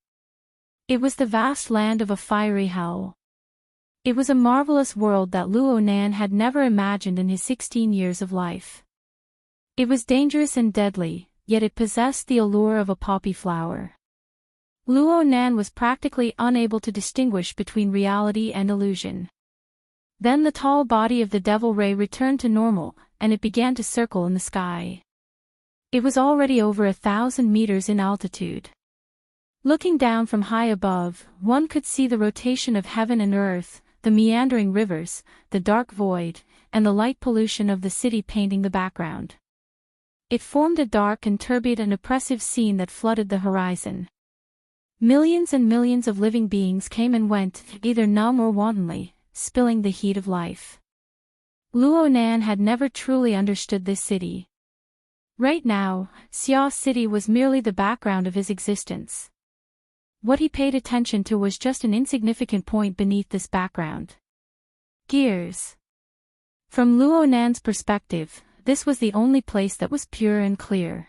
It was the vast land of a fiery hell. It was a marvelous world that Luo Nan had never imagined in his 16 years of life. It was dangerous and deadly, yet it possessed the allure of a poppy flower. Luo Nan was practically unable to distinguish between reality and illusion. Then the tall body of the devil ray returned to normal, and it began to circle in the sky. It was already over 1,000 meters in altitude. Looking down from high above, one could see the rotation of heaven and earth, the meandering rivers, the dark void, and the light pollution of the city painting the background. It formed a dark and turbid and oppressive scene that flooded the horizon. Millions and millions of living beings came and went, either numb or wantonly, spilling the heat of life. Luo Nan had never truly understood this city. Right now, Xia City was merely the background of his existence. What he paid attention to was just an insignificant point beneath this background. Gears. From Luo Nan's perspective, this was the only place that was pure and clear.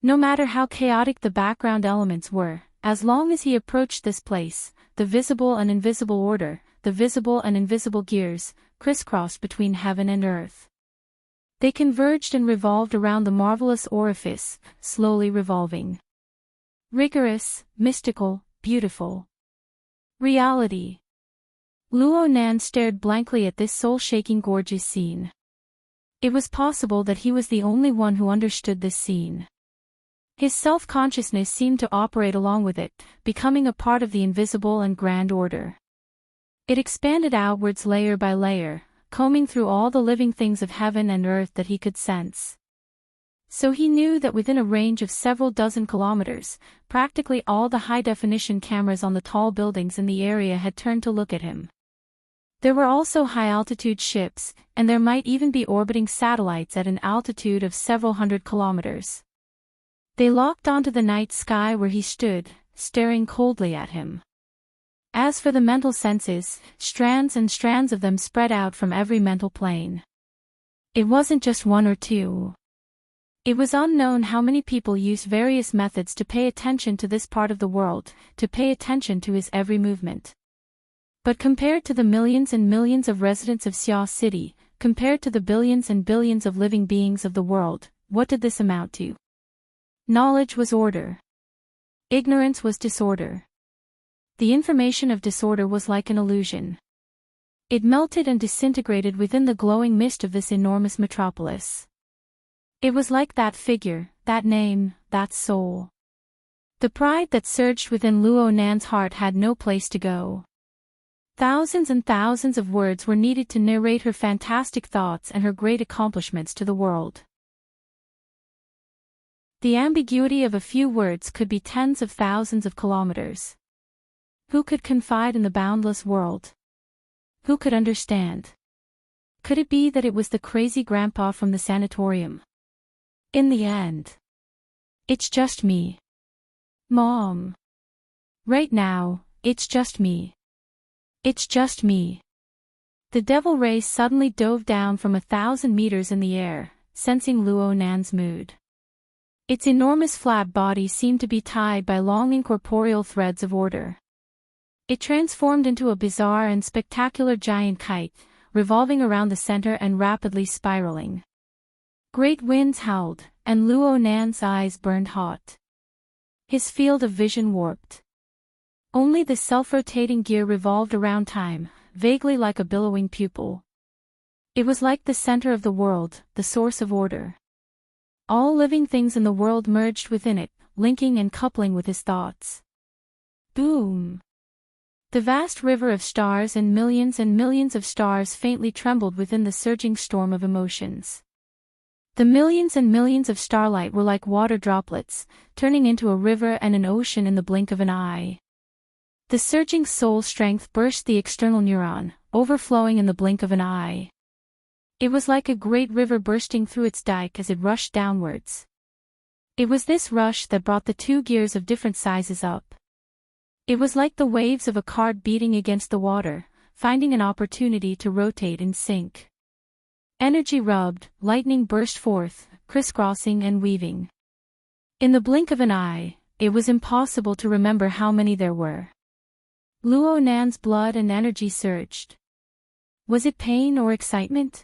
No matter how chaotic the background elements were, as long as he approached this place, the visible and invisible order, the visible and invisible gears, crisscrossed between heaven and earth. They converged and revolved around the marvelous orifice, slowly revolving. Rigorous, mystical, beautiful. Reality. Luo Nan stared blankly at this soul-shaking gorgeous scene. It was possible that he was the only one who understood this scene. His self-consciousness seemed to operate along with it, becoming a part of the invisible and grand order. It expanded outwards layer by layer, combing through all the living things of heaven and earth that he could sense. So he knew that within a range of several dozen kilometers, practically all the high-definition cameras on the tall buildings in the area had turned to look at him. There were also high-altitude ships, and there might even be orbiting satellites at an altitude of several hundred kilometers. They locked onto the night sky where he stood, staring coldly at him. As for the mental senses, strands and strands of them spread out from every mental plane. It wasn't just one or two. It was unknown how many people used various methods to pay attention to this part of the world, to pay attention to his every movement. But compared to the millions and millions of residents of Xia City, compared to the billions and billions of living beings of the world, what did this amount to? Knowledge was order. Ignorance was disorder. The information of disorder was like an illusion. It melted and disintegrated within the glowing mist of this enormous metropolis. It was like that figure, that name, that soul. The pride that surged within Luo Nan's heart had no place to go. Thousands and thousands of words were needed to narrate her fantastic thoughts and her great accomplishments to the world. The ambiguity of a few words could be tens of thousands of kilometers. Who could confide in the boundless world? Who could understand? Could it be that it was the crazy grandpa from the sanatorium? In the end. It's just me. Mom. Right now, it's just me. It's just me. The devil ray suddenly dove down from 1,000 meters in the air, sensing Luo Nan's mood. Its enormous flat body seemed to be tied by long incorporeal threads of order. It transformed into a bizarre and spectacular giant kite, revolving around the center and rapidly spiraling. Great winds howled, and Luo Nan's eyes burned hot. His field of vision warped. Only the self-rotating gear revolved around time, vaguely like a billowing pupil. It was like the center of the world, the source of order. All living things in the world merged within it, linking and coupling with his thoughts. Boom! The vast river of stars and millions of stars faintly trembled within the surging storm of emotions. The millions and millions of starlight were like water droplets, turning into a river and an ocean in the blink of an eye. The surging soul strength burst the external neuron, overflowing in the blink of an eye. It was like a great river bursting through its dike as it rushed downwards. It was this rush that brought the two gears of different sizes up. It was like the waves of a cart beating against the water, finding an opportunity to rotate and sink. Energy rubbed, lightning burst forth, crisscrossing and weaving. In the blink of an eye, it was impossible to remember how many there were. Luo Nan's blood and energy surged. Was it pain or excitement?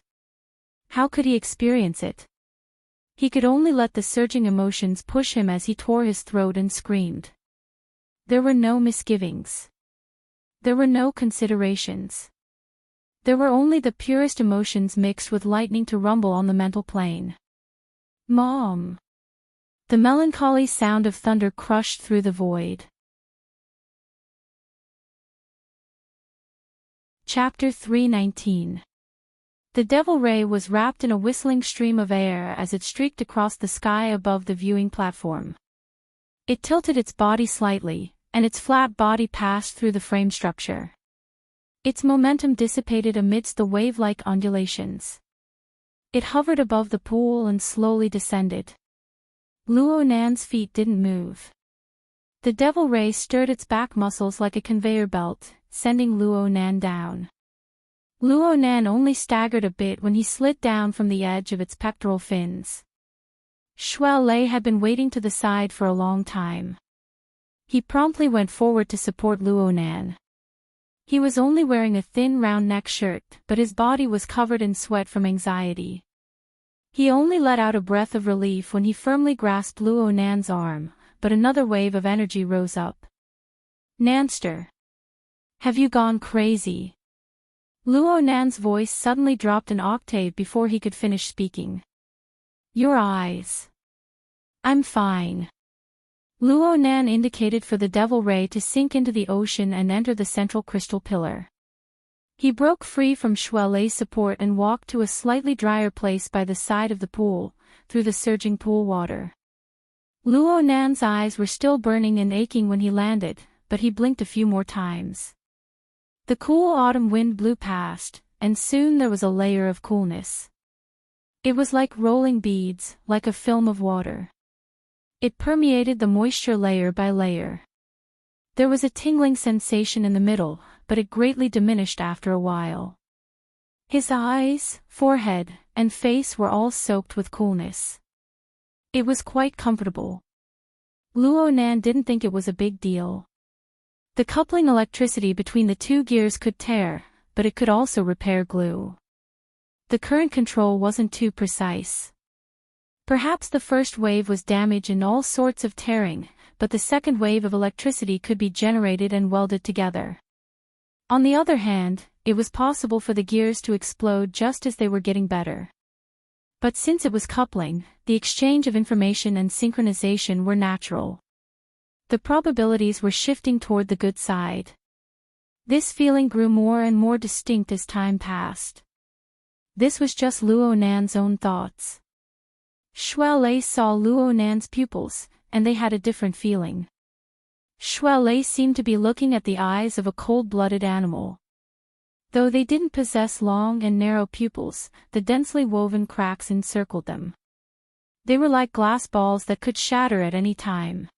How could he experience it? He could only let the surging emotions push him as he tore his throat and screamed. There were no misgivings. There were no considerations. There were only the purest emotions mixed with lightning to rumble on the mental plane. Mom! The melancholy sound of thunder crushed through the void. Chapter 319. The devil ray was wrapped in a whistling stream of air as it streaked across the sky above the viewing platform. It tilted its body slightly, and its flat body passed through the frame structure. Its momentum dissipated amidst the wave-like undulations. It hovered above the pool and slowly descended. Luo Nan's feet didn't move. The devil ray stirred its back muscles like a conveyor belt, sending Luo Nan down. Luo Nan only staggered a bit when he slid down from the edge of its pectoral fins. Shuai Lei had been waiting to the side for a long time. He promptly went forward to support Luo Nan. He was only wearing a thin round neck shirt, but his body was covered in sweat from anxiety. He only let out a breath of relief when he firmly grasped Luo Nan's arm, but another wave of energy rose up. Nanster! Have you gone crazy? Luo Nan's voice suddenly dropped an octave before he could finish speaking. Your eyes. I'm fine. Luo Nan indicated for the devil ray to sink into the ocean and enter the central crystal pillar. He broke free from Shuai Lei's support and walked to a slightly drier place by the side of the pool, through the surging pool water. Luo Nan's eyes were still burning and aching when he landed, but he blinked a few more times. The cool autumn wind blew past, and soon there was a layer of coolness. It was like rolling beads, like a film of water. It permeated the moisture layer by layer. There was a tingling sensation in the middle, but it greatly diminished after a while. His eyes, forehead, and face were all soaked with coolness. It was quite comfortable. Luo Nan didn't think it was a big deal. The coupling electricity between the two gears could tear, but it could also repair glue. The current control wasn't too precise. Perhaps the first wave was damage and all sorts of tearing, but the second wave of electricity could be generated and welded together. On the other hand, it was possible for the gears to explode just as they were getting better. But since it was coupling, the exchange of information and synchronization were natural. The probabilities were shifting toward the good side. This feeling grew more and more distinct as time passed. This was just Luo Nan's own thoughts. Shuai Lei saw Luo Nan's pupils, and they had a different feeling. Shuai Lei seemed to be looking at the eyes of a cold-blooded animal. Though they didn't possess long and narrow pupils, the densely woven cracks encircled them. They were like glass balls that could shatter at any time.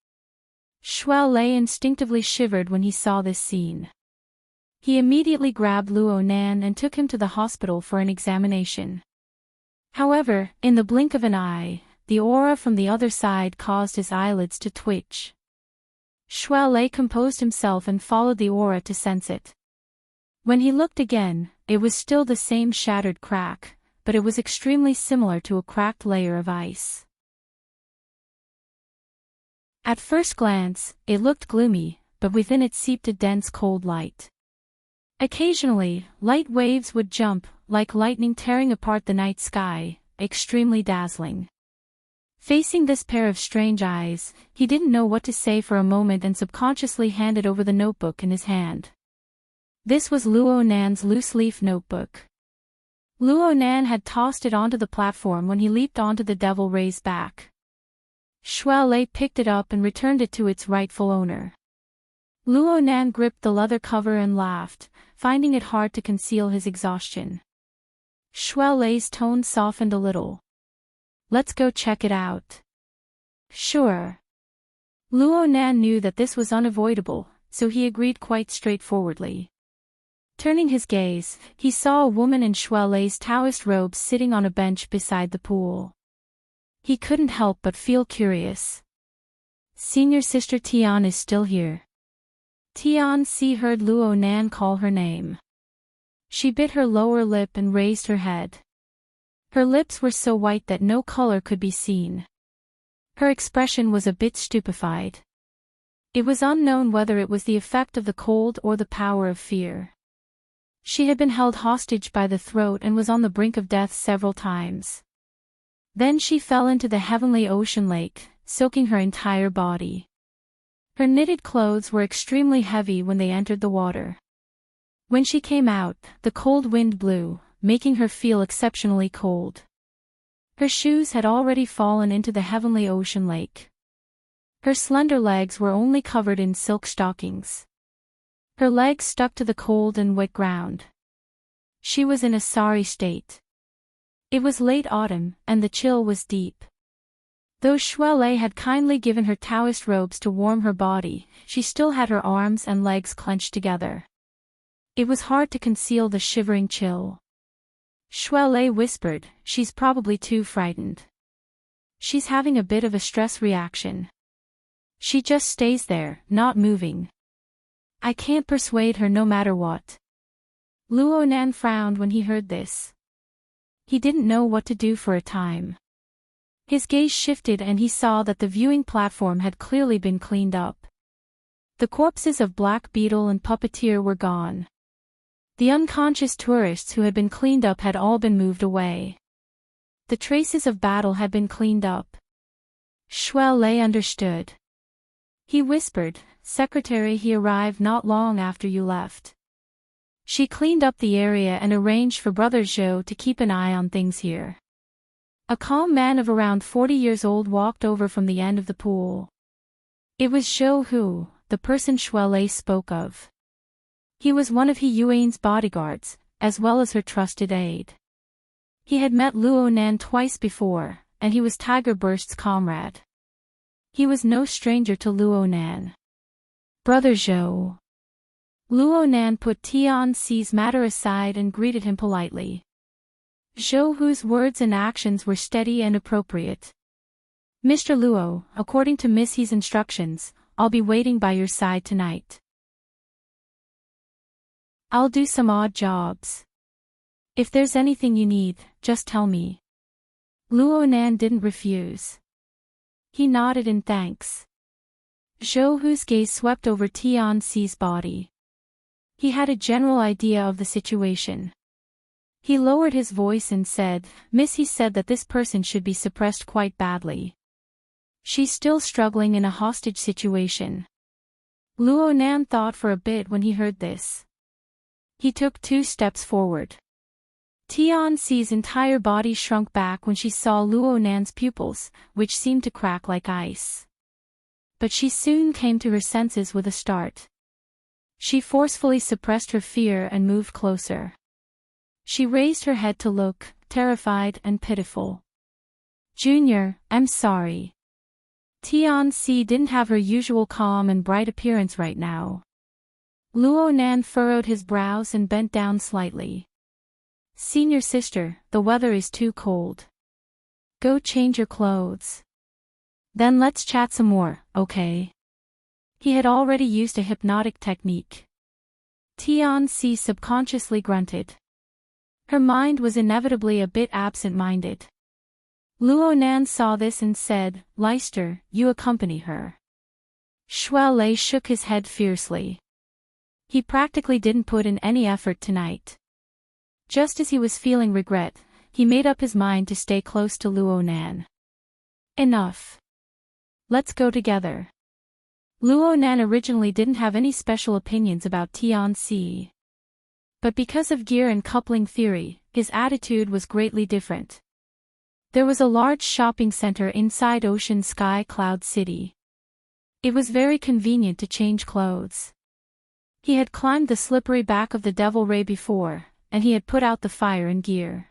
Shuai Lei instinctively shivered when he saw this scene. He immediately grabbed Luo Nan and took him to the hospital for an examination. However, in the blink of an eye, the aura from the other side caused his eyelids to twitch. Shuai Lei composed himself and followed the aura to sense it. When he looked again, it was still the same shattered crack, but it was extremely similar to a cracked layer of ice. At first glance, it looked gloomy, but within it seeped a dense cold light. Occasionally, light waves would jump, like lightning tearing apart the night sky, extremely dazzling. Facing this pair of strange eyes, he didn't know what to say for a moment and subconsciously handed over the notebook in his hand. This was Luo Nan's loose-leaf notebook. Luo Nan had tossed it onto the platform when he leaped onto the devil ray's back. Shuai Lei picked it up and returned it to its rightful owner. Luo Nan gripped the leather cover and laughed, finding it hard to conceal his exhaustion. Shui Lei's tone softened a little. Let's go check it out. Sure. Luo Nan knew that this was unavoidable, so he agreed quite straightforwardly. Turning his gaze, he saw a woman in Shui Lei's Taoist robes sitting on a bench beside the pool. He couldn't help but feel curious. Senior Sister Tian is still here. Tian Si heard Luo Nan call her name. She bit her lower lip and raised her head. Her lips were so white that no color could be seen. Her expression was a bit stupefied. It was unknown whether it was the effect of the cold or the power of fear. She had been held hostage by the throat and was on the brink of death several times. Then she fell into the heavenly ocean lake, soaking her entire body. Her knitted clothes were extremely heavy when they entered the water. When she came out, the cold wind blew, making her feel exceptionally cold. Her shoes had already fallen into the heavenly ocean lake. Her slender legs were only covered in silk stockings. Her legs stuck to the cold and wet ground. She was in a sorry state. It was late autumn, and the chill was deep. Though Shui Lei had kindly given her Taoist robes to warm her body, she still had her arms and legs clenched together. It was hard to conceal the shivering chill. Shui Lei whispered, "She's probably too frightened. She's having a bit of a stress reaction. She just stays there, not moving. I can't persuade her no matter what." Luo Nan frowned when he heard this. He didn't know what to do for a time. His gaze shifted and he saw that the viewing platform had clearly been cleaned up. The corpses of Black Beetle and Puppeteer were gone. The unconscious tourists who had been cleaned up had all been moved away. The traces of battle had been cleaned up. Shui Lei understood. He whispered, "Secretary, he arrived not long after you left. She cleaned up the area and arranged for Brother Zhou to keep an eye on things here." A calm man of around 40 years old walked over from the end of the pool. It was Zhou Hu, the person Shui Lei spoke of. He was one of He Yuan's bodyguards, as well as her trusted aide. He had met Luo Nan twice before, and he was Tiger Burst's comrade. He was no stranger to Luo Nan. "Brother Zhou." Luo Nan put Tian Si's matter aside and greeted him politely. Zhou Hu's words and actions were steady and appropriate. "Mr. Luo, according to Miss He's instructions, I'll be waiting by your side tonight. I'll do some odd jobs. If there's anything you need, just tell me." Luo Nan didn't refuse. He nodded in thanks. Zhou Hu's gaze swept over Tian Si's body. He had a general idea of the situation. He lowered his voice and said, "Miss He said that this person should be suppressed quite badly. She's still struggling in a hostage situation." Luo Nan thought for a bit when he heard this. He took 2 steps forward. Tian Si's entire body shrunk back when she saw Luo Nan's pupils, which seemed to crack like ice. But she soon came to her senses with a start. She forcefully suppressed her fear and moved closer. She raised her head to look, terrified and pitiful. "Junior, I'm sorry." Tian Si didn't have her usual calm and bright appearance right now. Luo Nan furrowed his brows and bent down slightly. "Senior sister, the weather is too cold. Go change your clothes. Then let's chat some more, okay?" He had already used a hypnotic technique. Tian Si subconsciously grunted. Her mind was inevitably a bit absent-minded. Luo Nan saw this and said, "Leister, you accompany her." Shui Lei shook his head fiercely. He practically didn't put in any effort tonight. Just as he was feeling regret, he made up his mind to stay close to Luo Nan. "Enough. Let's go together." Luo Nan originally didn't have any special opinions about Tian Si. But because of gear and coupling theory, his attitude was greatly different. There was a large shopping center inside Ocean Sky Cloud City. It was very convenient to change clothes. He had climbed the slippery back of the Devil Ray before, and he had put out the fire in gear.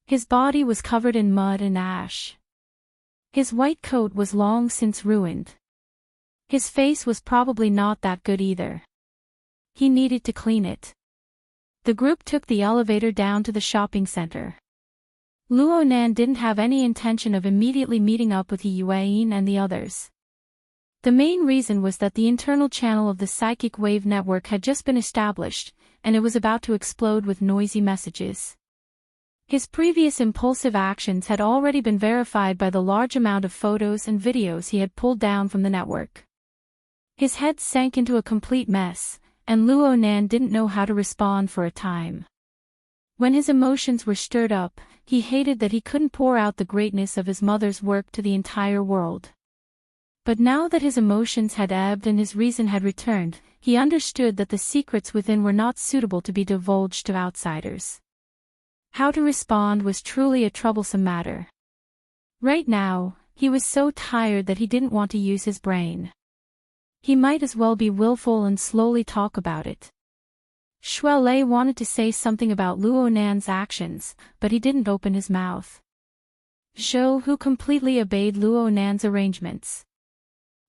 His body was covered in mud and ash. His white coat was long since ruined. His face was probably not that good either. He needed to clean it. The group took the elevator down to the shopping center. Luo Nan didn't have any intention of immediately meeting up with He Yuan and the others. The main reason was that the internal channel of the psychic wave network had just been established, and it was about to explode with noisy messages. His previous impulsive actions had already been verified by the large amount of photos and videos he had pulled down from the network. His head sank into a complete mess, and Luo Nan didn't know how to respond for a time. When his emotions were stirred up, he hated that he couldn't pour out the greatness of his mother's work to the entire world. But now that his emotions had ebbed and his reason had returned, he understood that the secrets within were not suitable to be divulged to outsiders. How to respond was truly a troublesome matter. Right now, he was so tired that he didn't want to use his brain. He might as well be willful and slowly talk about it. Shui Lei wanted to say something about Luo Nan's actions, but he didn't open his mouth. Zhou Hu completely obeyed Luo Nan's arrangements.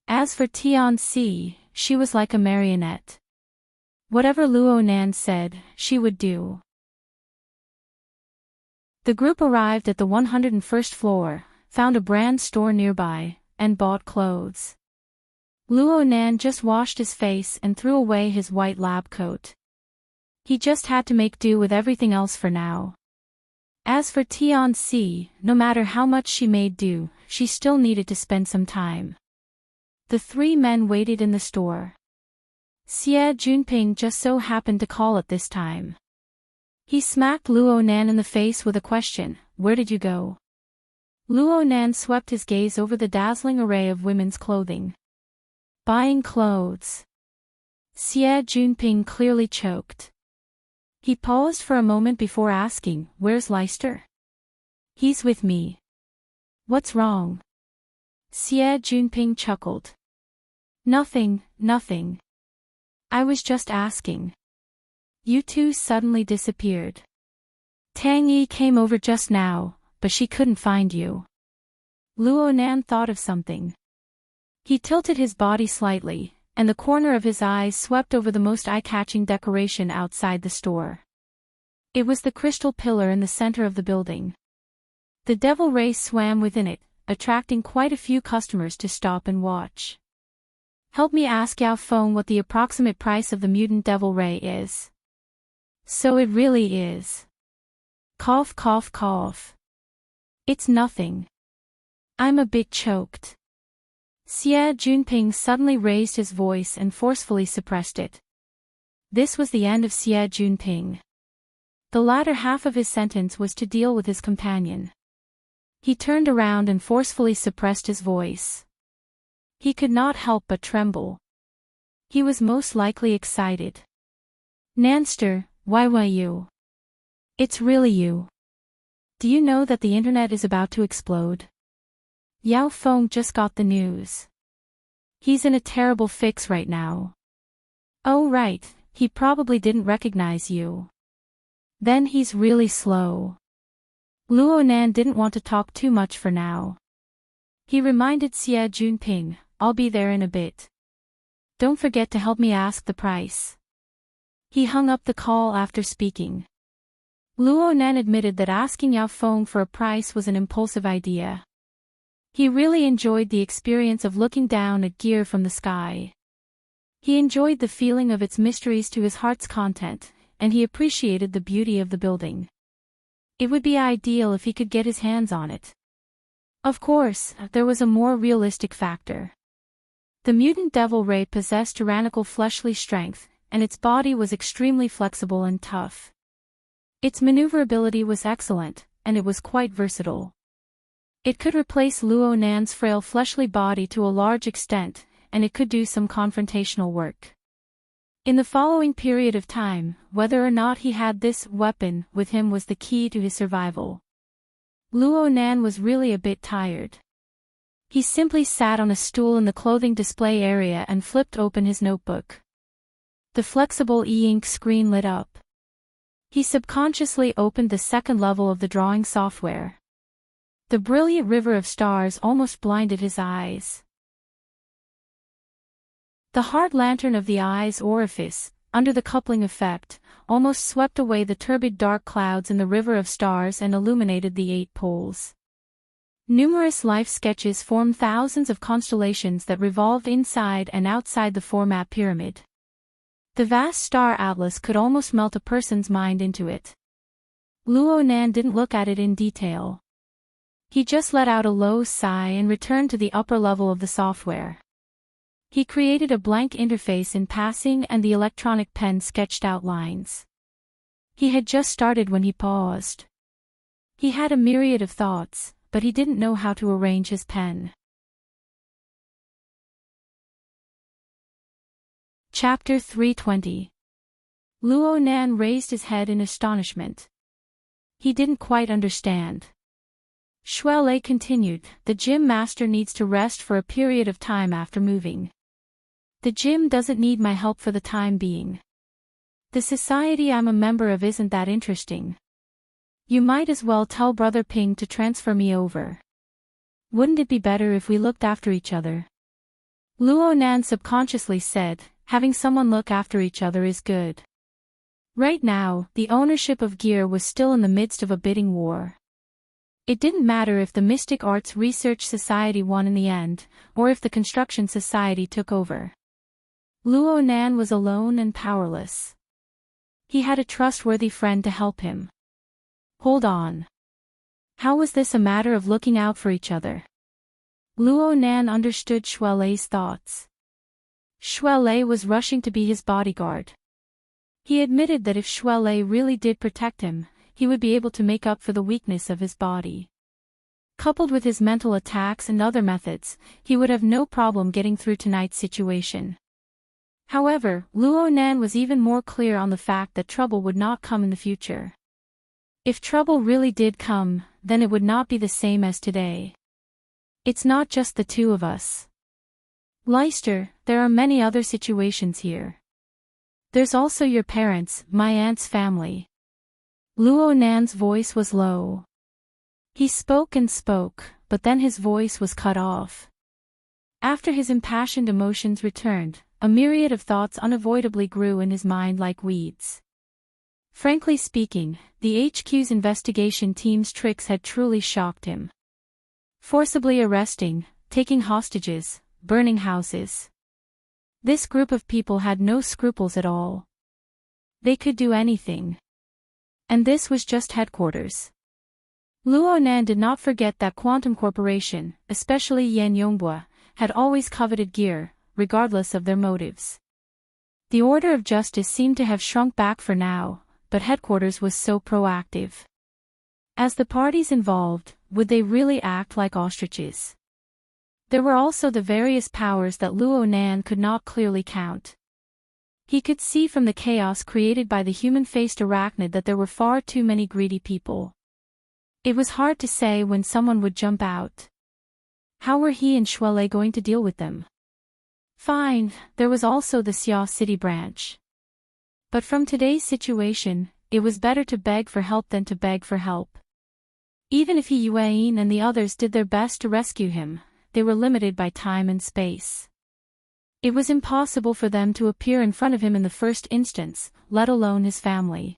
As for Tianxi, she was like a marionette. Whatever Luo Nan said, she would do. The group arrived at the 101st floor, found a brand store nearby, and bought clothes. Luo Nan just washed his face and threw away his white lab coat. He just had to make do with everything else for now. As for Tianxi, no matter how much she made do, she still needed to spend some time. The three men waited in the store. Xie Junping just so happened to call at this time. He smacked Luo Nan in the face with a question, "Where did you go?" Luo Nan swept his gaze over the dazzling array of women's clothing. Buying clothes. Xie Junping clearly choked. He paused for a moment before asking, "Where's Leister?" "He's with me." "What's wrong?" Xie Junping chuckled. Nothing. I was just asking." You two suddenly disappeared. Tang Yi came over just now, but she couldn't find you. Luo Nan thought of something. He tilted his body slightly, and the corner of his eyes swept over the most eye-catching decoration outside the store. It was the crystal pillar in the center of the building. The Devil Ray swam within it, attracting quite a few customers to stop and watch. "Help me ask Yao Feng what the approximate price of the mutant Devil Ray is." "So it really is." Cough. "It's nothing. I'm a bit choked." Xie Junping suddenly raised his voice and forcefully suppressed it. This was the end of Xie Junping. The latter half of his sentence was to deal with his companion. He turned around and forcefully suppressed his voice. He could not help but tremble. He was most likely excited. "Nanster, why you? It's really you. Do you know that the internet is about to explode? Yao Feng just got the news. He's in a terrible fix right now." "Oh right, he probably didn't recognize you. Then he's really slow." Luo Nan didn't want to talk too much for now. He reminded Xie Junping, "I'll be there in a bit. Don't forget to help me ask the price." He hung up the call after speaking. Luo Nan admitted that asking Yao Feng for a price was an impulsive idea. He really enjoyed the experience of looking down at gear from the sky. He enjoyed the feeling of its mysteries to his heart's content, and he appreciated the beauty of the building. It would be ideal if he could get his hands on it. Of course, there was a more realistic factor. The mutant Devil Ray possessed tyrannical fleshly strength, and its body was extremely flexible and tough. Its maneuverability was excellent, and it was quite versatile. It could replace Luo Nan's frail fleshly body to a large extent, and it could do some confrontational work. In the following period of time, whether or not he had this weapon with him was the key to his survival. Luo Nan was really a bit tired. He simply sat on a stool in the clothing display area and flipped open his notebook. The flexible e-ink screen lit up. He subconsciously opened the second level of the drawing software. The brilliant river of stars almost blinded his eyes. The hard lantern of the eye's orifice, under the coupling effect, almost swept away the turbid dark clouds in the river of stars and illuminated the 8 poles. Numerous life sketches formed thousands of constellations that revolved inside and outside the format pyramid. The vast star atlas could almost melt a person's mind into it. Luo Nan didn't look at it in detail. He just let out a low sigh and returned to the upper level of the software. He created a blank interface in passing and the electronic pen sketched out lines. He had just started when he paused. He had a myriad of thoughts, but he didn't know how to arrange his pen. Chapter 320. Luo Nan raised his head in astonishment. He didn't quite understand. Xue Lei continued, "The gym master needs to rest for a period of time after moving. The gym doesn't need my help for the time being. The society I'm a member of isn't that interesting. You might as well tell Brother Ping to transfer me over. Wouldn't it be better if we looked after each other?" Luo Nan subconsciously said, having someone look after each other is good. Right now, the ownership of gear was still in the midst of a bidding war. It didn't matter if the Mystic Arts Research Society won in the end, or if the Construction Society took over. Luo Nan was alone and powerless. He had a trustworthy friend to help him. Hold on. How was this a matter of looking out for each other? Luo Nan understood Xue Lei's thoughts. Xue Lei was rushing to be his bodyguard. He admitted that if Xue Lei really did protect him, he would be able to make up for the weakness of his body. Coupled with his mental attacks and other methods, he would have no problem getting through tonight's situation. However, Luo Nan was even more clear on the fact that trouble would not come in the future. If trouble really did come, then it would not be the same as today. It's not just the two of us. Leicester, there are many other situations here. There's also your parents, my aunt's family. Luo Nan's voice was low. He spoke and spoke, but then his voice was cut off. After his impassioned emotions returned, a myriad of thoughts unavoidably grew in his mind like weeds. Frankly speaking, the HQ's investigation team's tricks had truly shocked him. Forcibly arresting, taking hostages, burning houses. This group of people had no scruples at all. They could do anything. And this was just headquarters. Luo Nan did not forget that Quantum Corporation, especially Yan Yongbua, had always coveted gear, regardless of their motives. The order of justice seemed to have shrunk back for now, but headquarters was so proactive. As the parties involved, would they really act like ostriches? There were also the various powers that Luo Nan could not clearly count. He could see from the chaos created by the human-faced arachnid that there were far too many greedy people. It was hard to say when someone would jump out. How were he and Xue Lei going to deal with them? Fine, there was also the Xia City branch. But from today's situation, it was better to beg for help than to beg for help. Even if He Yuan and the others did their best to rescue him, they were limited by time and space. It was impossible for them to appear in front of him in the first instance, let alone his family.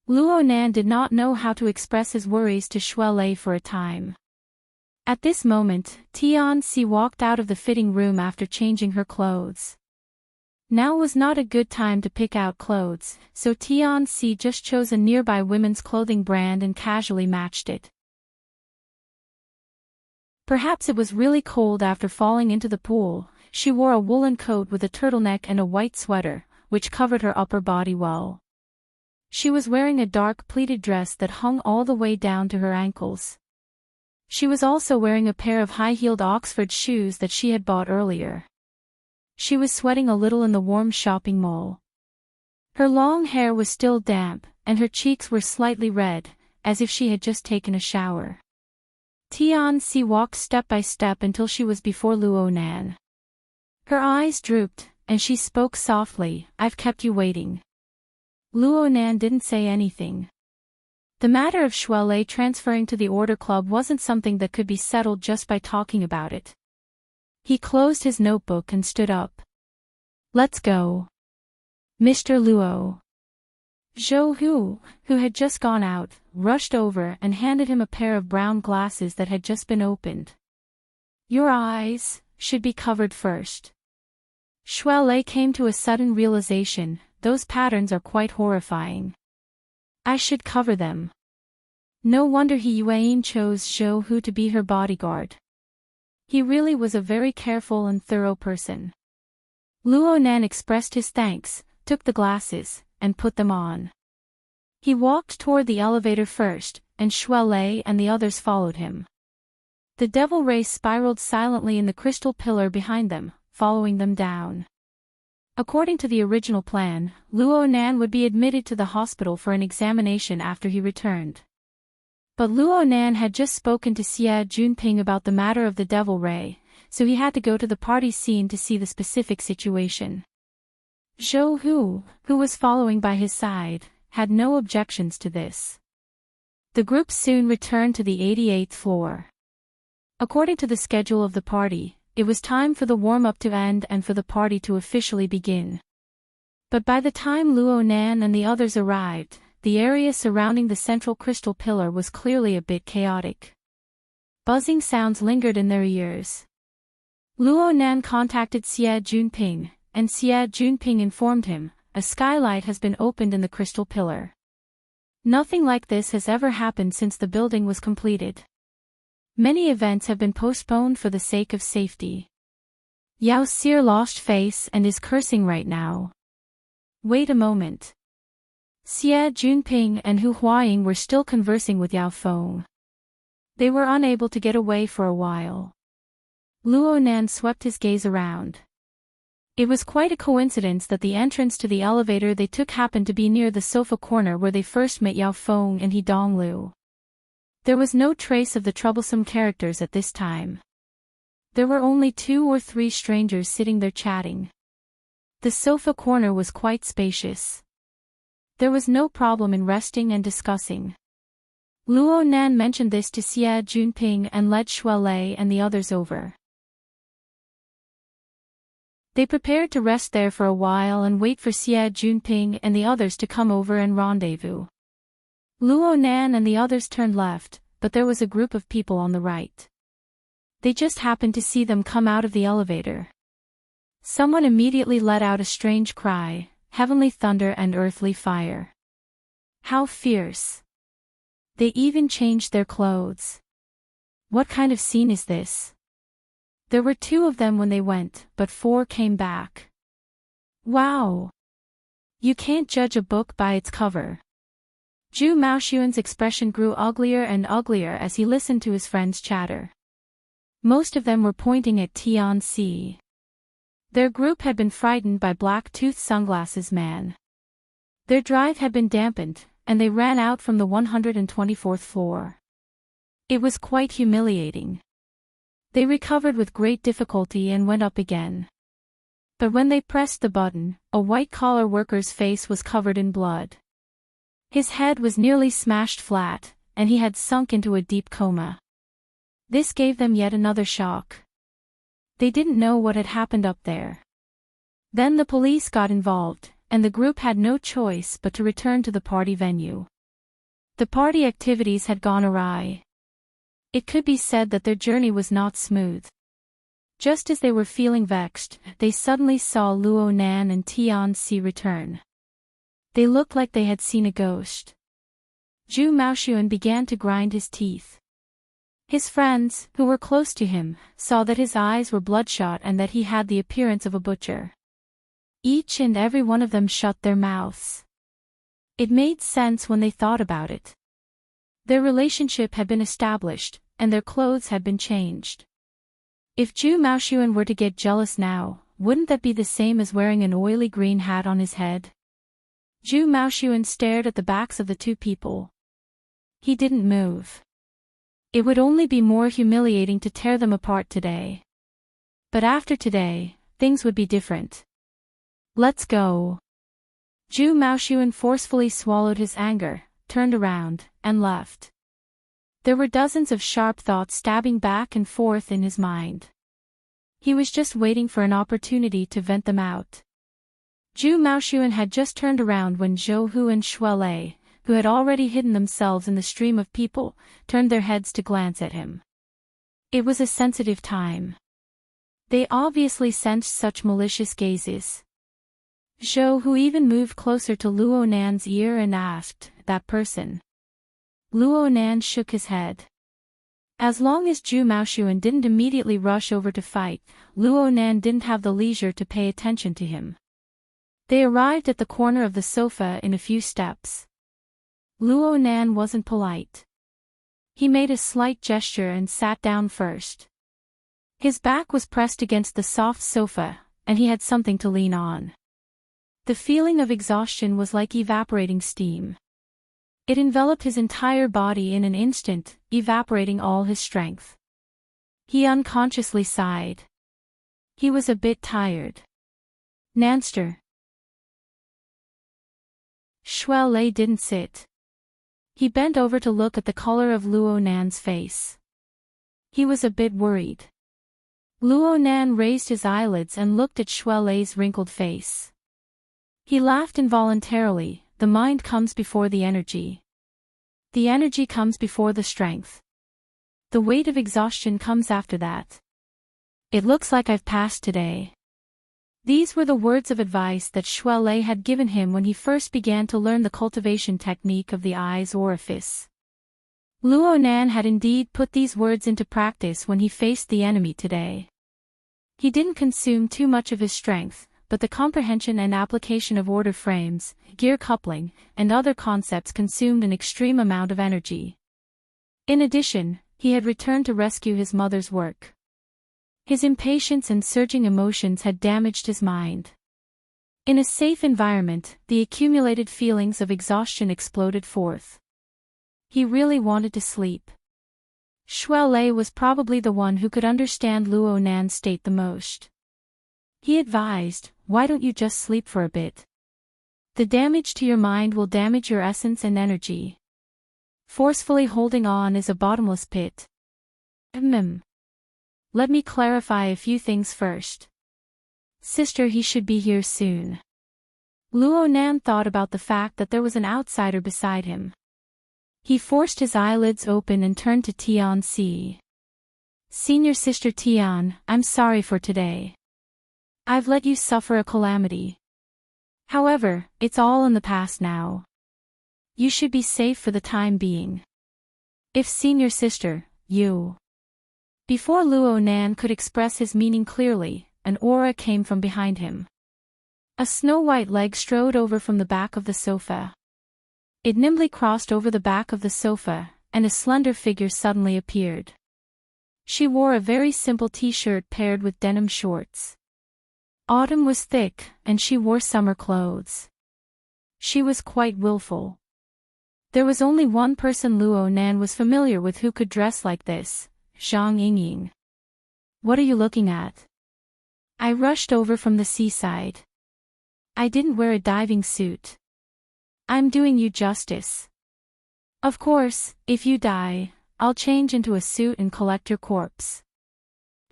Luo Nan did not know how to express his worries to Xue Lei for a time. At this moment, Tianxi walked out of the fitting room after changing her clothes. Now was not a good time to pick out clothes, so Tianxi just chose a nearby women's clothing brand and casually matched it. Perhaps it was really cold after falling into the pool. She wore a woolen coat with a turtleneck and a white sweater, which covered her upper body well. She was wearing a dark pleated dress that hung all the way down to her ankles. She was also wearing a pair of high-heeled Oxford shoes that she had bought earlier. She was sweating a little in the warm shopping mall. Her long hair was still damp, and her cheeks were slightly red, as if she had just taken a shower. Tianxi walked step by step until she was before Luo Nan. Her eyes drooped, and she spoke softly, "I've kept you waiting." Luo Nan didn't say anything. The matter of Shuelei transferring to the Order Club wasn't something that could be settled just by talking about it. He closed his notebook and stood up. "Let's go." Mr. Luo. Zhou Hu, who had just gone out, rushed over and handed him a pair of brown glasses that had just been opened. "Your eyes should be covered first." Shuelei came to a sudden realization, those patterns are quite horrifying. I should cover them. No wonder Yuan chose Zhou Hu to be her bodyguard. He really was a very careful and thorough person. Luo Nan expressed his thanks, took the glasses, and put them on. He walked toward the elevator first, and Shuelei and the others followed him. The devil ray spiraled silently in the crystal pillar behind them, following them down. According to the original plan, Luo Nan would be admitted to the hospital for an examination after he returned. But Luo Nan had just spoken to Xie Junping about the matter of the devil ray, so he had to go to the party scene to see the specific situation. Zhou Hu, who was following by his side, had no objections to this. The group soon returned to the 88th floor. According to the schedule of the party, it was time for the warm-up to end and for the party to officially begin. But by the time Luo Nan and the others arrived, the area surrounding the central crystal pillar was clearly a bit chaotic. Buzzing sounds lingered in their ears. Luo Nan contacted Xie Junping, and Xie Junping informed him, "A skylight has been opened in the crystal pillar. Nothing like this has ever happened since the building was completed. Many events have been postponed for the sake of safety." Yao Xir lost face and is cursing right now. Wait a moment. Xie Junping and Hu Huaying were still conversing with Yao Feng. They were unable to get away for a while. Luo Nan swept his gaze around. It was quite a coincidence that the entrance to the elevator they took happened to be near the sofa corner where they first met Yao Feng and He Donglu. There was no trace of the troublesome characters at this time. There were only 2 or 3 strangers sitting there chatting. The sofa corner was quite spacious. There was no problem in resting and discussing. Luo Nan mentioned this to Xie Junping and led Shuelei and the others over. They prepared to rest there for a while and wait for Xie Junping and the others to come over and rendezvous. Luo Nan and the others turned left, but there was a group of people on the right. They just happened to see them come out of the elevator. Someone immediately let out a strange cry, "Heavenly thunder and earthly fire." How fierce. They even changed their clothes. What kind of scene is this? There were 2 of them when they went, but 4 came back. Wow! You can't judge a book by its cover. Zhu Maoxuan's expression grew uglier and uglier as he listened to his friends chatter. Most of them were pointing at Tianxi. Their group had been frightened by Black-Toothed Sunglasses Man. Their drive had been dampened, and they ran out from the 124th floor. It was quite humiliating. They recovered with great difficulty and went up again. But when they pressed the button, a white-collar worker's face was covered in blood. His head was nearly smashed flat, and he had sunk into a deep coma. This gave them yet another shock. They didn't know what had happened up there. Then the police got involved, and the group had no choice but to return to the party venue. The party activities had gone awry. It could be said that their journey was not smooth. Just as they were feeling vexed, they suddenly saw Luo Nan and Tianxi return. They looked like they had seen a ghost. Zhu Maoxuan began to grind his teeth. His friends, who were close to him, saw that his eyes were bloodshot and that he had the appearance of a butcher. Each and every one of them shut their mouths. It made sense when they thought about it. Their relationship had been established, and their clothes had been changed. If Zhu Maoxuan were to get jealous now, wouldn't that be the same as wearing an oily green hat on his head? Zhu Maoxuan stared at the backs of the 2 people. He didn't move. It would only be more humiliating to tear them apart today. But after today, things would be different. Let's go. Zhu Maoxuan forcefully swallowed his anger, turned around, and left. There were dozens of sharp thoughts stabbing back and forth in his mind. He was just waiting for an opportunity to vent them out. Zhu Maoxuan had just turned around when Zhou Hu and Xue Lei, who had already hidden themselves in the stream of people, turned their heads to glance at him. It was a sensitive time. They obviously sensed such malicious gazes. Zhou Hu even moved closer to Luo Nan's ear and asked, "That person?" Luo Nan shook his head. As long as Zhu Maoxuan didn't immediately rush over to fight, Luo Nan didn't have the leisure to pay attention to him. They arrived at the corner of the sofa in a few steps. Luo Nan wasn't polite. He made a slight gesture and sat down first. His back was pressed against the soft sofa, and he had something to lean on. The feeling of exhaustion was like evaporating steam. It enveloped his entire body in an instant, evaporating all his strength. He unconsciously sighed. He was a bit tired. Nanster. Xue Lei didn't sit. He bent over to look at the color of Luo Nan's face. He was a bit worried. Luo Nan raised his eyelids and looked at Xue Lei's wrinkled face. He laughed involuntarily. The mind comes before the energy. The energy comes before the strength. The weight of exhaustion comes after that. It looks like I've passed today. These were the words of advice that Xue Lei had given him when he first began to learn the cultivation technique of the eye's orifice. Luo Nan had indeed put these words into practice when he faced the enemy today. He didn't consume too much of his strength, but the comprehension and application of order frames, gear coupling, and other concepts consumed an extreme amount of energy. In addition, he had returned to rescue his mother's work. His impatience and surging emotions had damaged his mind. In a safe environment, the accumulated feelings of exhaustion exploded forth. He really wanted to sleep. Xue Lei was probably the one who could understand Luo Nan's state the most. He advised, "Why don't you just sleep for a bit? The damage to your mind will damage your essence and energy. Forcefully holding on is a bottomless pit." Let me clarify a few things first. Sister, he should be here soon. Luo Nan thought about the fact that there was an outsider beside him. He forced his eyelids open and turned to Tian Si. "Senior Sister Tian, I'm sorry for today. I've let you suffer a calamity. However, it's all in the past now. You should be safe for the time being. If Senior Sister, you..." Before Luo Nan could express his meaning clearly, an aura came from behind him. A snow-white leg strode over from the back of the sofa. It nimbly crossed over the back of the sofa, and a slender figure suddenly appeared. She wore a very simple t-shirt paired with denim shorts. Autumn was thick, and she wore summer clothes. She was quite willful. There was only one person Luo Nan was familiar with who could dress like this, Zhang Yingying. "What are you looking at?" "I rushed over from the seaside. I didn't wear a diving suit. I'm doing you justice. Of course, if you die, I'll change into a suit and collect your corpse."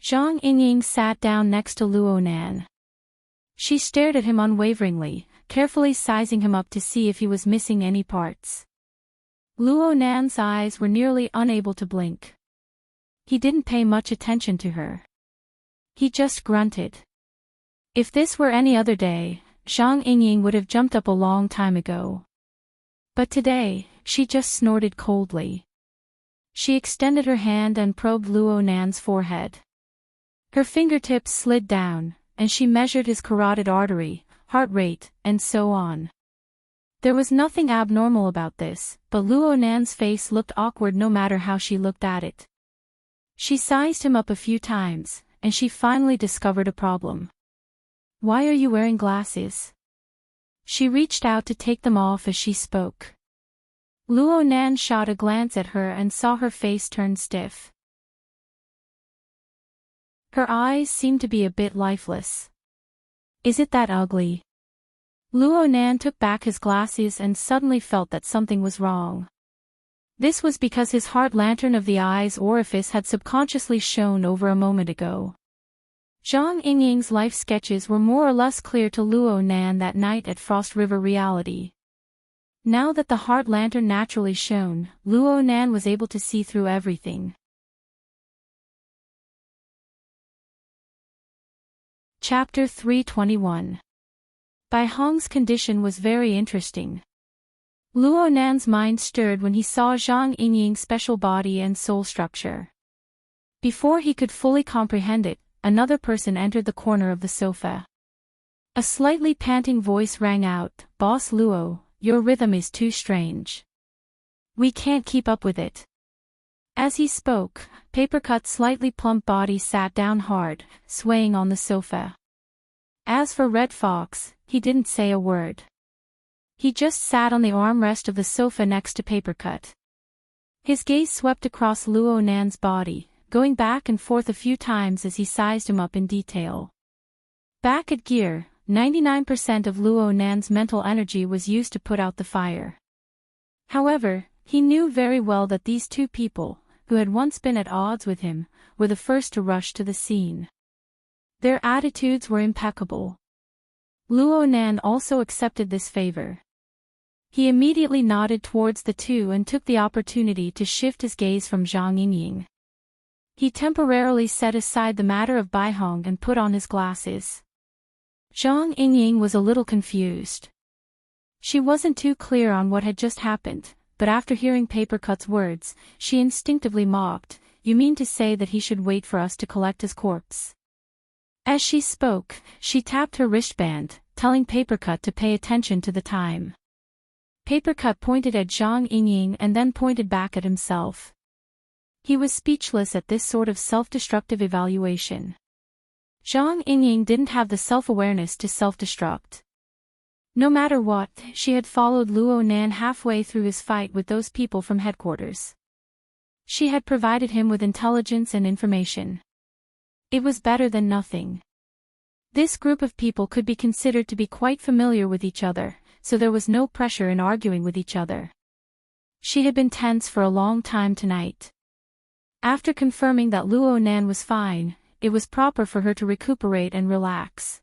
Zhang Yingying sat down next to Luo Nan. She stared at him unwaveringly, carefully sizing him up to see if he was missing any parts. Luo Nan's eyes were nearly unable to blink. He didn't pay much attention to her. He just grunted. If this were any other day, Zhang Yingying would have jumped up a long time ago. But today, she just snorted coldly. She extended her hand and probed Luo Nan's forehead. Her fingertips slid down, and she measured his carotid artery, heart rate, and so on. There was nothing abnormal about this, but Luo Nan's face looked awkward no matter how she looked at it. She sized him up a few times, and she finally discovered a problem. "Why are you wearing glasses?" She reached out to take them off as she spoke. Luo Nan shot a glance at her and saw her face turn stiff. Her eyes seemed to be a bit lifeless. "Is it that ugly?" Luo Nan took back his glasses and suddenly felt that something was wrong. This was because his heart lantern of the eye's orifice had subconsciously shone over a moment ago. Zhang Yingying's life sketches were more or less clear to Luo Nan that night at Frost River Reality. Now that the heart lantern naturally shone, Luo Nan was able to see through everything. Chapter 321. Bai Hong's condition was very interesting. Luo Nan's mind stirred when he saw Zhang Yingying's special body and soul structure. Before he could fully comprehend it, another person entered the corner of the sofa. A slightly panting voice rang out, "Boss Luo, your rhythm is too strange. We can't keep up with it." As he spoke, Papercut's slightly plump body sat down hard, swaying on the sofa. As for Red Fox, he didn't say a word. He just sat on the armrest of the sofa next to Papercut. His gaze swept across Luo Nan's body, going back and forth a few times as he sized him up in detail. Back at Gear, 99% of Luo Nan's mental energy was used to put out the fire. However, he knew very well that these two people, who had once been at odds with him, were the first to rush to the scene. Their attitudes were impeccable. Luo Nan also accepted this favor. He immediately nodded towards the two and took the opportunity to shift his gaze from Zhang Yingying. He temporarily set aside the matter of Bai Hong and put on his glasses. Zhang Yingying was a little confused. She wasn't too clear on what had just happened, but after hearing Papercut's words, she instinctively mocked, "You mean to say that he should wait for us to collect his corpse?" As she spoke, she tapped her wristband, telling Papercut to pay attention to the time. Papercut pointed at Zhang Yingying and then pointed back at himself. He was speechless at this sort of self-destructive evaluation. Zhang Yingying didn't have the self-awareness to self-destruct. No matter what, she had followed Luo Nan halfway through his fight with those people from headquarters. She had provided him with intelligence and information. It was better than nothing. This group of people could be considered to be quite familiar with each other, so there was no pressure in arguing with each other. She had been tense for a long time tonight. After confirming that Luo Nan was fine, it was proper for her to recuperate and relax.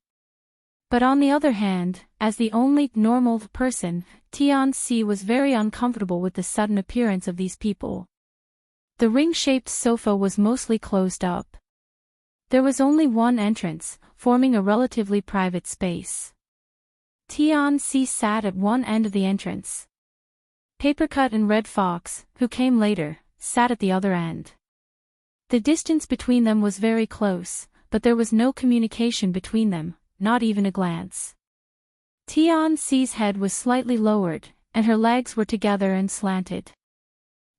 But on the other hand, as the only normal person, Tianxi was very uncomfortable with the sudden appearance of these people. The ring-shaped sofa was mostly closed up. There was only one entrance, forming a relatively private space. Tianxi sat at one end of the entrance. Papercut and Red Fox, who came later, sat at the other end. The distance between them was very close, but there was no communication between them, not even a glance. Tianxi's head was slightly lowered, and her legs were together and slanted.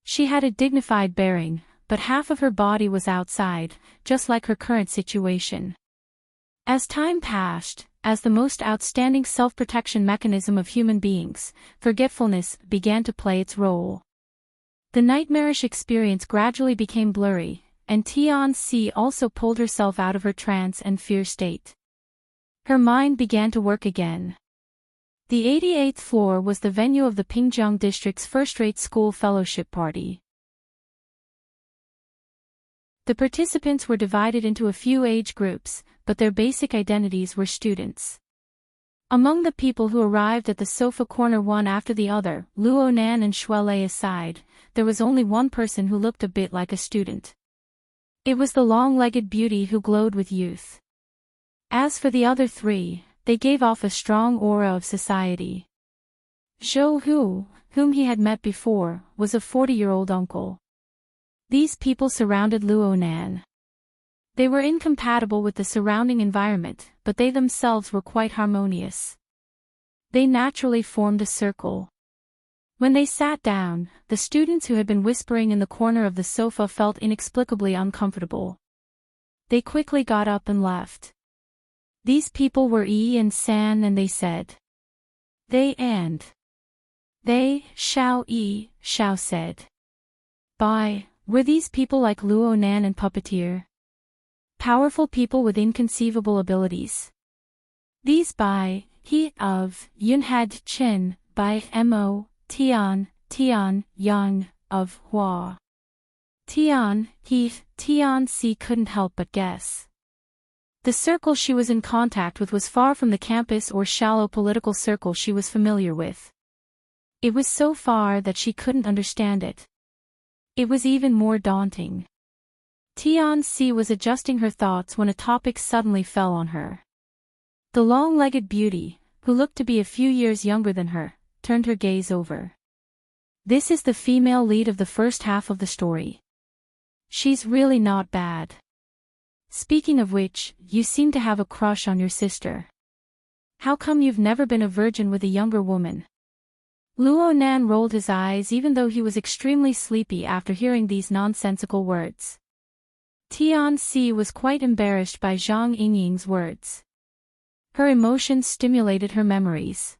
She had a dignified bearing, but half of her body was outside, just like her current situation. As time passed, as the most outstanding self-protection mechanism of human beings, forgetfulness began to play its role. The nightmarish experience gradually became blurry, and Tianxi also pulled herself out of her trance and fear state. Her mind began to work again. The 88th floor was the venue of the Pingjiang district's first-rate school fellowship party. The participants were divided into a few age groups, but their basic identities were students. Among the people who arrived at the sofa corner one after the other, Luo Nan and Shuelei aside, there was only one person who looked a bit like a student. It was the long-legged beauty who glowed with youth. As for the other three, they gave off a strong aura of society. Zhou Hu, whom he had met before, was a 40-year-old uncle. These people surrounded Luo Nan. They were incompatible with the surrounding environment, but they themselves were quite harmonious. They naturally formed a circle. When they sat down, the students who had been whispering in the corner of the sofa felt inexplicably uncomfortable. They quickly got up and left. These people were Yi and San, and they said. They, Xiao Yi, Xiao said. Bai, were these people like Luo Nan and Puppeteer? Powerful people with inconceivable abilities. These Bai, He of Yun had Chin by Mo Tian Yang of Hua. Tian Si couldn't help but guess. The circle she was in contact with was far from the campus or shallow political circle she was familiar with. It was so far that she couldn't understand it. It was even more daunting. Tian Si was adjusting her thoughts when a topic suddenly fell on her. The long-legged beauty, who looked to be a few years younger than her, turned her gaze over. This is the female lead of the first half of the story. She's really not bad. Speaking of which, you seem to have a crush on your sister. How come you've never been a virgin with a younger woman? Luo Nan rolled his eyes even though he was extremely sleepy after hearing these nonsensical words. Tian Si was quite embarrassed by Zhang Yingying's words. Her emotions stimulated her memories.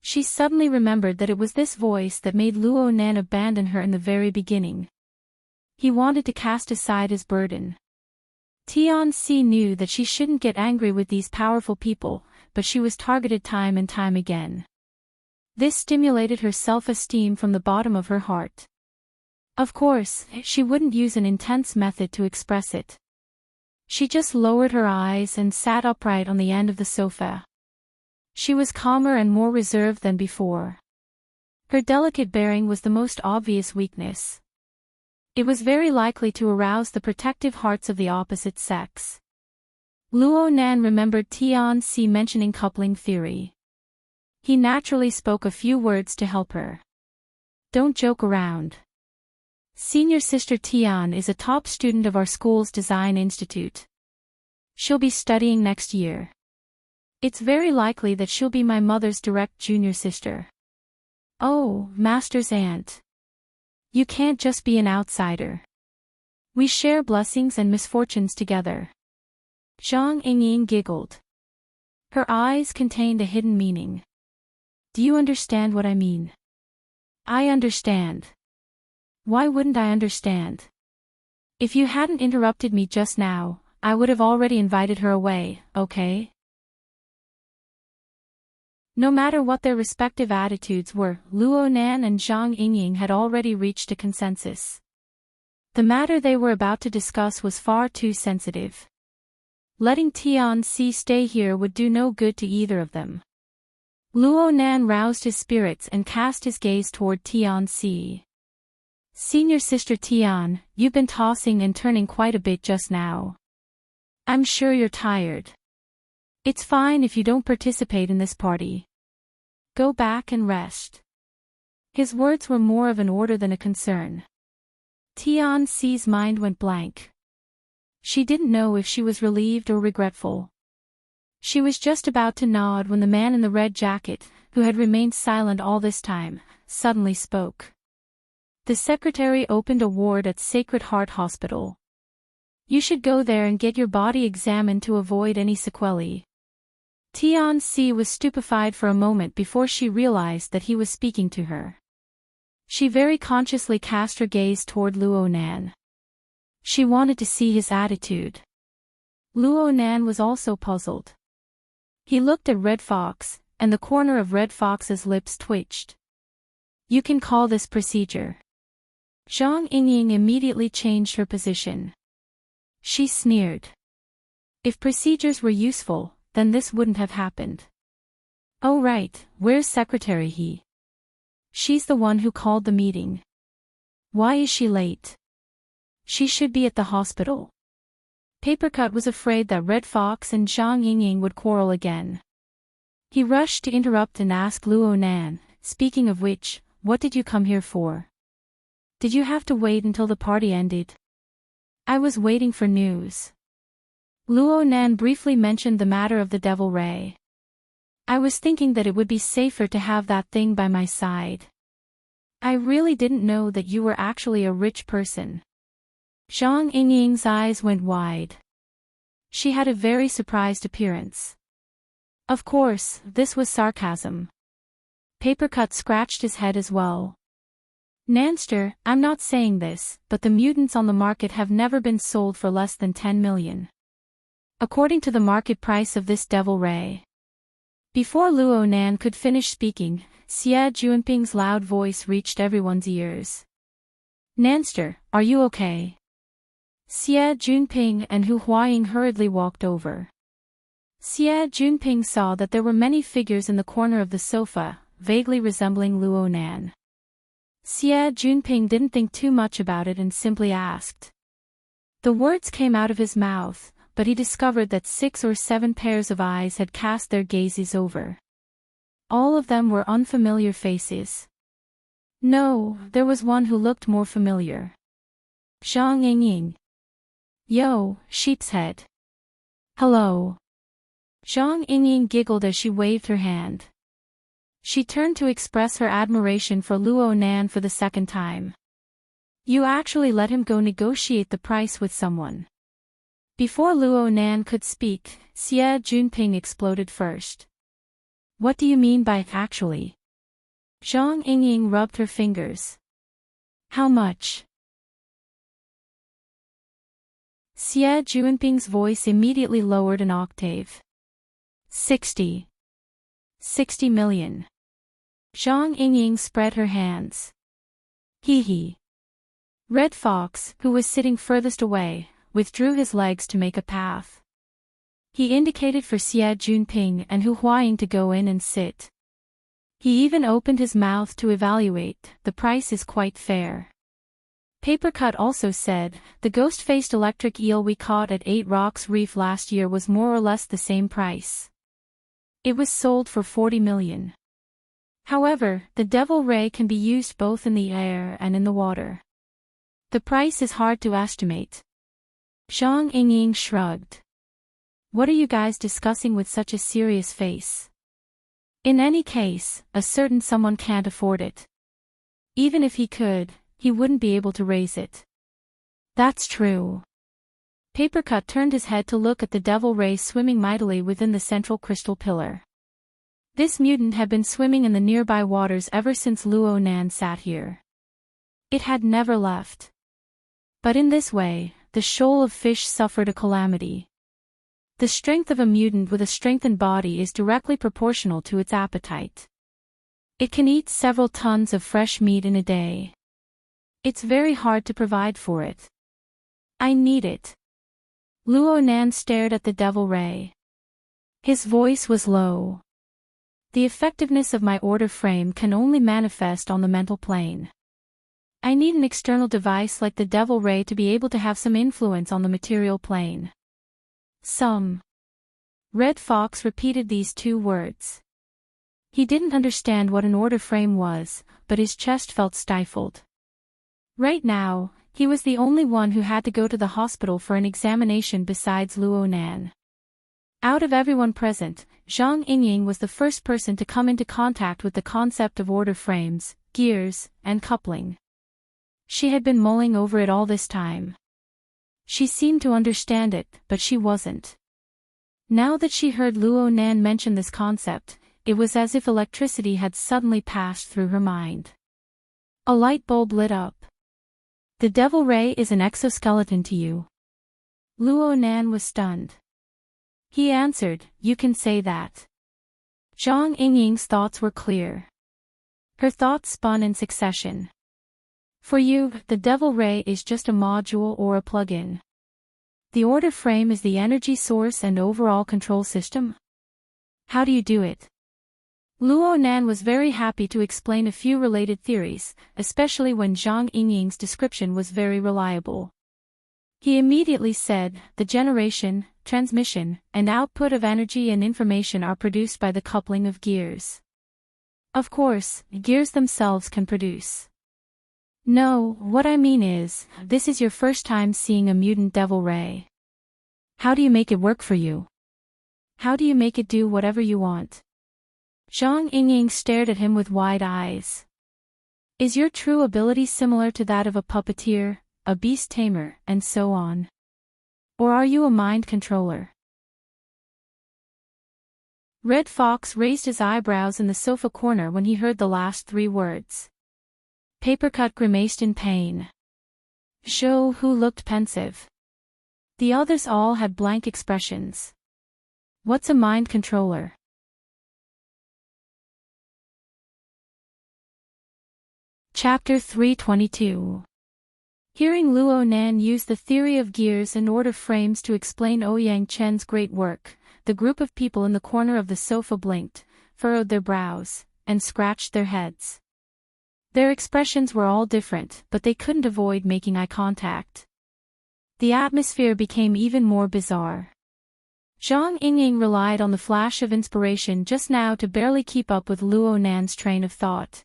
She suddenly remembered that it was this voice that made Luo Nan abandon her in the very beginning. He wanted to cast aside his burden. Tian Si knew that she shouldn't get angry with these powerful people, but she was targeted time and time again. This stimulated her self-esteem from the bottom of her heart. Of course, she wouldn't use an intense method to express it. She just lowered her eyes and sat upright on the end of the sofa. She was calmer and more reserved than before. Her delicate bearing was the most obvious weakness. It was very likely to arouse the protective hearts of the opposite sex. Luo Nan remembered Tian Si mentioning coupling theory. He naturally spoke a few words to help her. Don't joke around. Senior sister Tian is a top student of our school's design institute. She'll be studying next year. It's very likely that she'll be my mother's direct junior sister. Oh, master's aunt. You can't just be an outsider. We share blessings and misfortunes together. Zhang Yingying giggled. Her eyes contained a hidden meaning. Do you understand what I mean? I understand. Why wouldn't I understand? If you hadn't interrupted me just now, I would have already invited her away, okay? No matter what their respective attitudes were, Luo Nan and Zhang Yingying had already reached a consensus. The matter they were about to discuss was far too sensitive. Letting Tian Si stay here would do no good to either of them. Luo Nan roused his spirits and cast his gaze toward Tian Si. Senior sister Tian, you've been tossing and turning quite a bit just now. I'm sure you're tired. It's fine if you don't participate in this party. Go back and rest. His words were more of an order than a concern. Tian Si's mind went blank. She didn't know if she was relieved or regretful. She was just about to nod when the man in the red jacket, who had remained silent all this time, suddenly spoke. The secretary opened a ward at Sacred Heart Hospital. You should go there and get your body examined to avoid any sequelae. Tian Si was stupefied for a moment before she realized that he was speaking to her. She very consciously cast her gaze toward Luo Nan. She wanted to see his attitude. Luo Nan was also puzzled. He looked at Red Fox, and the corner of Red Fox's lips twitched. You can call this procedure. Zhang Yingying immediately changed her position. She sneered. If procedures were useful, then this wouldn't have happened. Oh right, where's Secretary He? She's the one who called the meeting. Why is she late? She should be at the hospital. Papercut was afraid that Red Fox and Zhang Yingying would quarrel again. He rushed to interrupt and ask Luo Nan, speaking of which, what did you come here for? Did you have to wait until the party ended? I was waiting for news. Luo Nan briefly mentioned the matter of the Devil Ray. I was thinking that it would be safer to have that thing by my side. I really didn't know that you were actually a rich person. Zhang Yingying's eyes went wide. She had a very surprised appearance. Of course, this was sarcasm. Papercut scratched his head as well. Nanster, I'm not saying this, but the mutants on the market have never been sold for less than 10 million. According to the market price of this Devil Ray. Before Luo Nan could finish speaking, Xie Juanping's loud voice reached everyone's ears. Nanster, are you okay? Xie Junping and Hu Huaying hurriedly walked over. Xie Junping saw that there were many figures in the corner of the sofa, vaguely resembling Luo Nan. Xie Junping didn't think too much about it and simply asked. The words came out of his mouth, but he discovered that 6 or 7 pairs of eyes had cast their gazes over. All of them were unfamiliar faces. No, there was one who looked more familiar. Zhang Yingying. Yo, sheep's head. Hello. Zhang Yingying giggled as she waved her hand. She turned to express her admiration for Luo Nan for the second time. You actually let him go negotiate the price with someone. Before Luo Nan could speak, Xie Junping exploded first. What do you mean by actually? Zhang Yingying rubbed her fingers. How much? Xie Junping's voice immediately lowered an octave. 60 million. Zhang Yingying spread her hands. Hee hee. Red Fox, who was sitting furthest away, withdrew his legs to make a path. He indicated for Xie Junping and Hu Huaying to go in and sit. He even opened his mouth to evaluate. The price is quite fair. Papercut also said, the ghost-faced electric eel we caught at 8 Rocks Reef last year was more or less the same price. It was sold for 40 million. However, the devil ray can be used both in the air and in the water. The price is hard to estimate. Zhang Yingying shrugged. What are you guys discussing with such a serious face? In any case, a certain someone can't afford it. Even if he could, he wouldn't be able to raise it. That's true. Papercut turned his head to look at the devil ray swimming mightily within the central crystal pillar. This mutant had been swimming in the nearby waters ever since Luo Nan sat here. It had never left. But in this way, the shoal of fish suffered a calamity. The strength of a mutant with a strengthened body is directly proportional to its appetite. It can eat several tons of fresh meat in a day. It's very hard to provide for it. I need it. Luo Nan stared at the devil ray. His voice was low. The effectiveness of my order frame can only manifest on the mental plane. I need an external device like the devil ray to be able to have some influence on the material plane. Some. Red Fox repeated these 2 words. He didn't understand what an order frame was, but his chest felt stifled. Right now, he was the only one who had to go to the hospital for an examination besides Luo Nan. Out of everyone present, Zhang Yingying was the first person to come into contact with the concept of order frames, gears, and coupling. She had been mulling over it all this time. She seemed to understand it, but she wasn't. Now that she heard Luo Nan mention this concept, it was as if electricity had suddenly passed through her mind. A light bulb lit up. The devil ray is an exoskeleton to you. Luo Nan was stunned. He answered, you can say that. Zhang Yingying's thoughts were clear. Her thoughts spun in succession. For you, the devil ray is just a module or a plug-in. The order frame is the energy source and overall control system. How do you do it? Luo Nan was very happy to explain a few related theories, especially when Zhang Yingying's description was very reliable. He immediately said, the generation, transmission, and output of energy and information are produced by the coupling of gears. Of course, gears themselves can produce. No, what I mean is, this is your first time seeing a mutant devil ray. How do you make it work for you? How do you make it do whatever you want? Zhang Yingying stared at him with wide eyes. Is your true ability similar to that of a puppeteer, a beast tamer, and so on? Or are you a mind controller? Red Fox raised his eyebrows in the sofa corner when he heard the last 3 words. Papercut grimaced in pain. Zhou Hu looked pensive. The others all had blank expressions. What's a mind controller? Chapter 322. Hearing Luo Nan use the theory of gears and order frames to explain Ouyang Chen's great work, the group of people in the corner of the sofa blinked, furrowed their brows, and scratched their heads. Their expressions were all different, but they couldn't avoid making eye contact. The atmosphere became even more bizarre. Zhang Yingying relied on the flash of inspiration just now to barely keep up with Luo Nan's train of thought.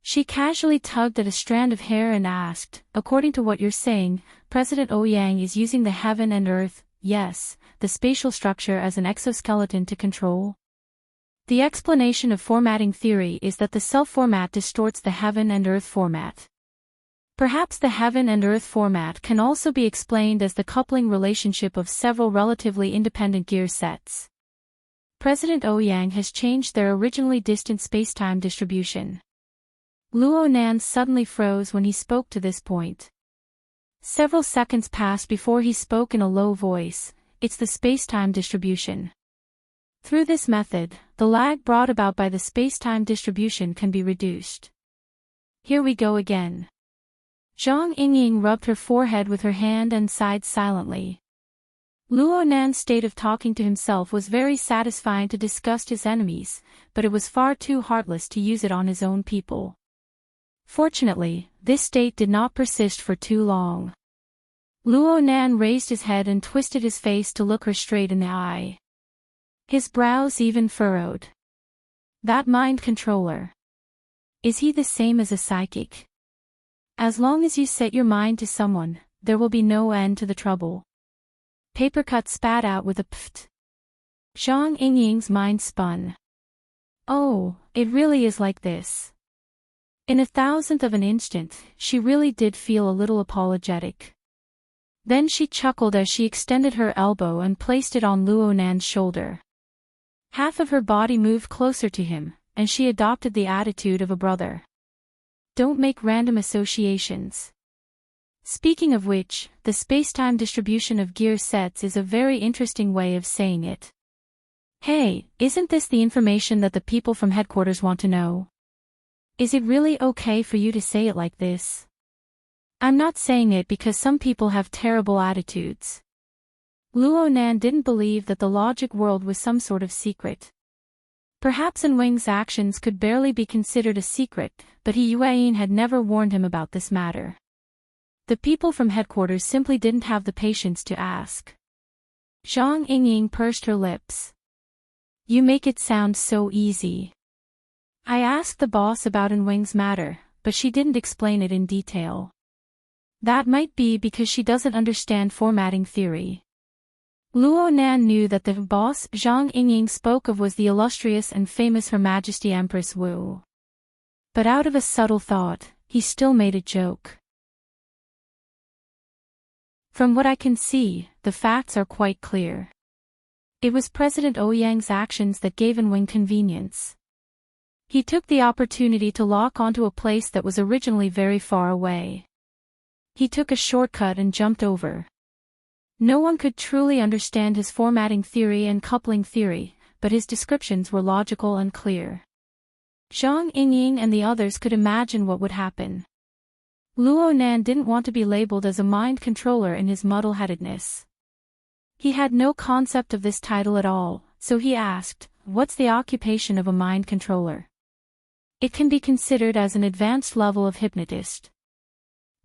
She casually tugged at a strand of hair and asked, "According to what you're saying, President Ouyang is using the heaven and earth, yes, the spatial structure as an exoskeleton to control?" The explanation of formatting theory is that the self-format distorts the heaven and earth format. Perhaps the heaven and earth format can also be explained as the coupling relationship of several relatively independent gear sets. President Ouyang has changed their originally distant spacetime distribution. Luo Nan suddenly froze when he spoke to this point. Several seconds passed before he spoke in a low voice. "It's the spacetime distribution. Through this method, the lag brought about by the spacetime distribution can be reduced." "Here we go again." Zhang Yingying rubbed her forehead with her hand and sighed silently. Luo Nan's state of talking to himself was very satisfying to disgust his enemies, but it was far too heartless to use it on his own people. Fortunately, this state did not persist for too long. Luo Nan raised his head and twisted his face to look her straight in the eye. His brows even furrowed. "That mind controller. Is he the same as a psychic? As long as you set your mind to someone, there will be no end to the trouble." Papercut spat out with a pft. Zhang Yingying's mind spun. "Oh, it really is like this." In a thousandth of an instant, she really did feel a little apologetic. Then she chuckled as she extended her elbow and placed it on Luo Nan's shoulder. Half of her body moved closer to him, and she adopted the attitude of a brother. "Don't make random associations. Speaking of which, the spacetime distribution of gear sets is a very interesting way of saying it. Hey, isn't this the information that the people from headquarters want to know? Is it really okay for you to say it like this? I'm not saying it because some people have terrible attitudes." Luo Nan didn't believe that the logic world was some sort of secret. Perhaps Enwing's actions could barely be considered a secret, but Yuan had never warned him about this matter. The people from headquarters simply didn't have the patience to ask. Zhang Yingying pursed her lips. "You make it sound so easy. I asked the boss about Enwing's matter, but she didn't explain it in detail. That might be because she doesn't understand formatting theory." Luo Nan knew that the boss Zhang Yingying spoke of was the illustrious and famous Her Majesty Empress Wu. But out of a subtle thought, he still made a joke. "From what I can see, the facts are quite clear. It was President Ouyang's actions that gave Enwing convenience. He took the opportunity to lock onto a place that was originally very far away. He took a shortcut and jumped over. No one could truly understand his formatting theory and coupling theory, but his descriptions were logical and clear. Zhang Yingying and the others could imagine what would happen. Luo Nan didn't want to be labeled as a mind controller in his muddle-headedness. He had no concept of this title at all, so he asked, "What's the occupation of a mind controller?" "It can be considered as an advanced level of hypnotist.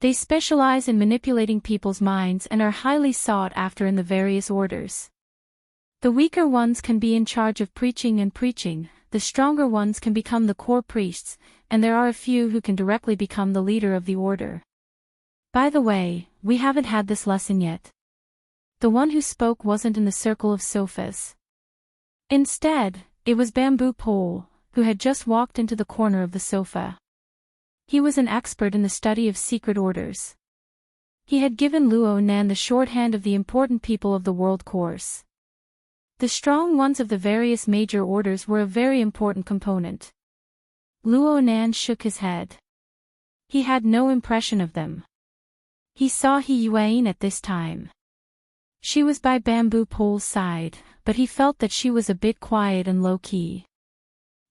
They specialize in manipulating people's minds and are highly sought after in the various orders. The weaker ones can be in charge of preaching, the stronger ones can become the core priests, and there are a few who can directly become the leader of the order. By the way, we haven't had this lesson yet." The one who spoke wasn't in the circle of sofas. Instead, it was Bamboo Pole, who had just walked into the corner of the sofa. He was an expert in the study of secret orders. He had given Luo Nan the shorthand of the important people of the world course. The strong ones of the various major orders were a very important component. Luo Nan shook his head. He had no impression of them. He saw Yuan at this time. She was by Bamboo Pole's side, but he felt that she was a bit quiet and low-key.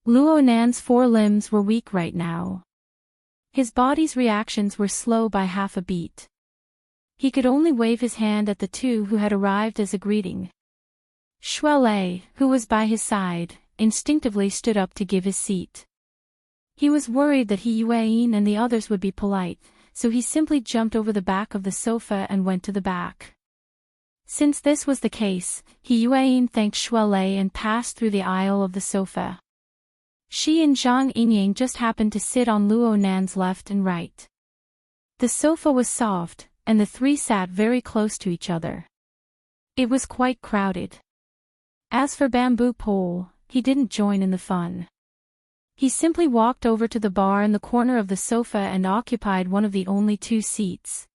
Luo Nan's 4 limbs were weak right now. His body's reactions were slow by half a beat. He could only wave his hand at the two who had arrived as a greeting. Shuelei, who was by his side, instinctively stood up to give his seat. He was worried that He Yuan and the others would be polite, so he simply jumped over the back of the sofa and went to the back. Since this was the case, He Yuan thanked Shuelei and passed through the aisle of the sofa. She and Zhang Yingying just happened to sit on Luo Nan's left and right. The sofa was soft, and the three sat very close to each other. It was quite crowded. As for Bamboo Pole, he didn't join in the fun. He simply walked over to the bar in the corner of the sofa and occupied one of the only two seats.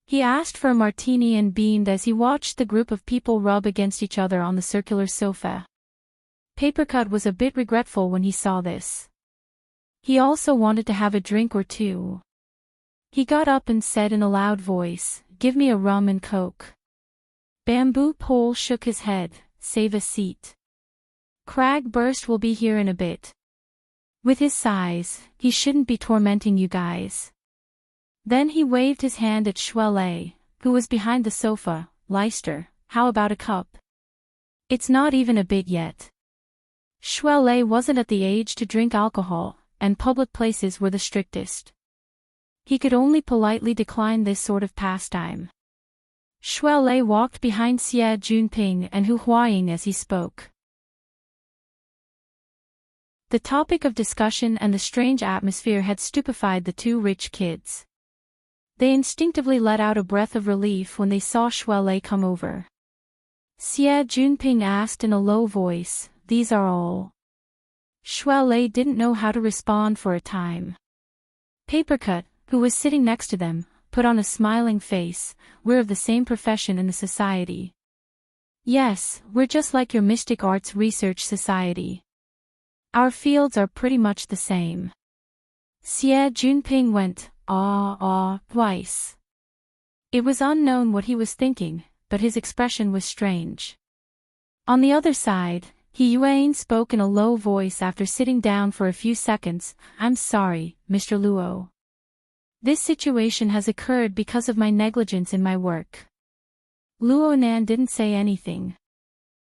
He asked for a martini and beamed as he watched the group of people rub against each other on the circular sofa. Papercut was a bit regretful when he saw this. He also wanted to have a drink or two. He got up and said in a loud voice, "Give me a rum and coke." Bamboo Pole shook his head, "Save a seat. Cragburst will be here in a bit. With his size, he shouldn't be tormenting you guys." Then he waved his hand at Shuelei, who was behind the sofa. "Leister, how about a cup? It's not even a bit yet." Shuelei wasn't at the age to drink alcohol, and public places were the strictest. He could only politely decline this sort of pastime. Shuelei walked behind Xie Junping and Hu Huaying as he spoke. The topic of discussion and the strange atmosphere had stupefied the two rich kids. They instinctively let out a breath of relief when they saw Shuelei come over. Xie Junping asked in a low voice, "These are all?" Shuelei didn't know how to respond for a time. Papercut, who was sitting next to them, put on a smiling face, "We're of the same profession in the society." "Yes, we're just like your Mystic Arts Research Society. Our fields are pretty much the same." Xie Junping went, twice. It was unknown what he was thinking, but his expression was strange. On the other side, He Yuan spoke in a low voice after sitting down for a few seconds, "I'm sorry, Mr. Luo. This situation has occurred because of my negligence in my work." Luo Nan didn't say anything.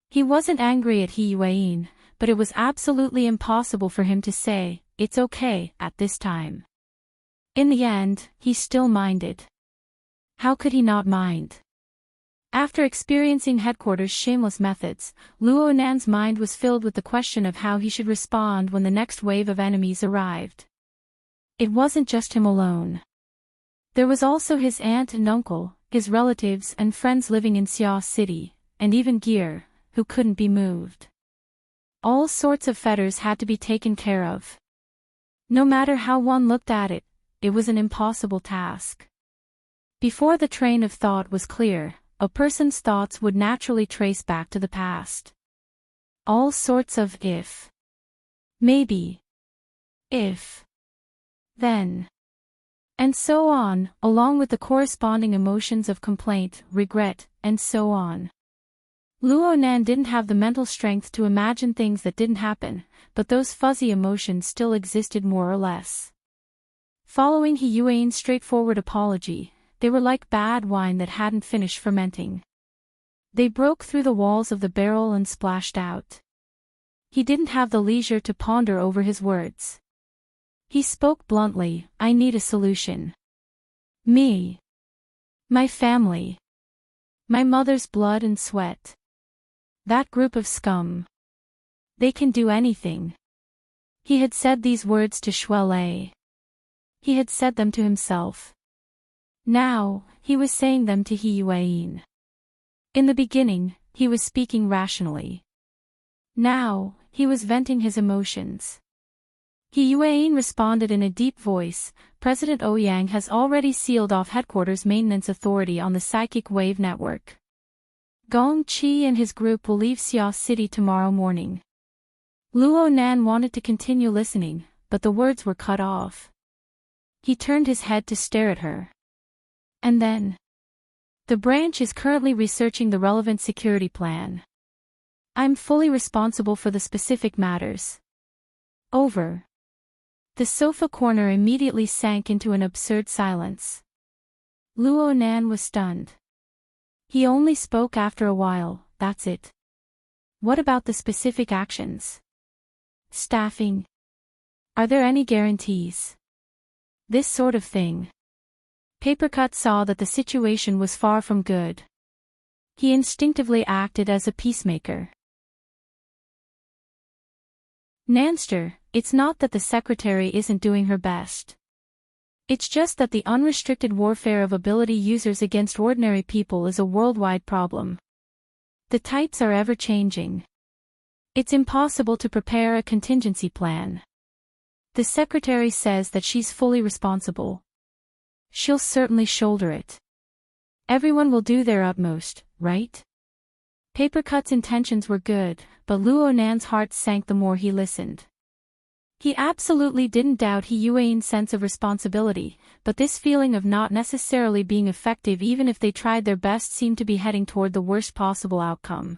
He wasn't angry at He Yuan, but it was absolutely impossible for him to say, "It's okay," at this time. In the end, he still minded. How could he not mind? After experiencing headquarters' shameless methods, Luo Nan's mind was filled with the question of how he should respond when the next wave of enemies arrived. It wasn't just him alone. There was also his aunt and uncle, his relatives and friends living in Xia City, and even Gear, who couldn't be moved. All sorts of fetters had to be taken care of. No matter how one looked at it, it was an impossible task. Before the train of thought was clear, a person's thoughts would naturally trace back to the past. All sorts of if, maybe, if, then, and so on, along with the corresponding emotions of complaint, regret, and so on. Luo Nan didn't have the mental strength to imagine things that didn't happen, but those fuzzy emotions still existed more or less. Following He Yuan's straightforward apology, they were like bad wine that hadn't finished fermenting. They broke through the walls of the barrel and splashed out. He didn't have the leisure to ponder over his words. He spoke bluntly, "I need a solution. Me. My family. My mother's blood and sweat. That group of scum. They can do anything." He had said these words to Shuelei. He had said them to himself. Now, he was saying them to He Yuan. In the beginning, he was speaking rationally. Now, he was venting his emotions. He Yuan responded in a deep voice, "President Ouyang has already sealed off headquarters maintenance authority on the psychic wave network. Gong Qi and his group will leave Xia City tomorrow morning." Luo Nan wanted to continue listening, but the words were cut off. He turned his head to stare at her. And then, "The branch is currently researching the relevant security plan. I'm fully responsible for the specific matters. Over." The sofa corner immediately sank into an absurd silence. Luo Nan was stunned. He only spoke after a while, "That's it. What about the specific actions? Staffing? Are there any guarantees? This sort of thing." Papercut saw that the situation was far from good. He instinctively acted as a peacemaker. "Nanster, it's not that the secretary isn't doing her best. It's just that the unrestricted warfare of ability users against ordinary people is a worldwide problem. The types are ever-changing. It's impossible to prepare a contingency plan. The secretary says that she's fully responsible. She'll certainly shoulder it. Everyone will do their utmost, right?" Papercut's intentions were good, but Luo Nan's heart sank the more he listened. He absolutely didn't doubt Yuan's sense of responsibility, but this feeling of not necessarily being effective even if they tried their best seemed to be heading toward the worst possible outcome.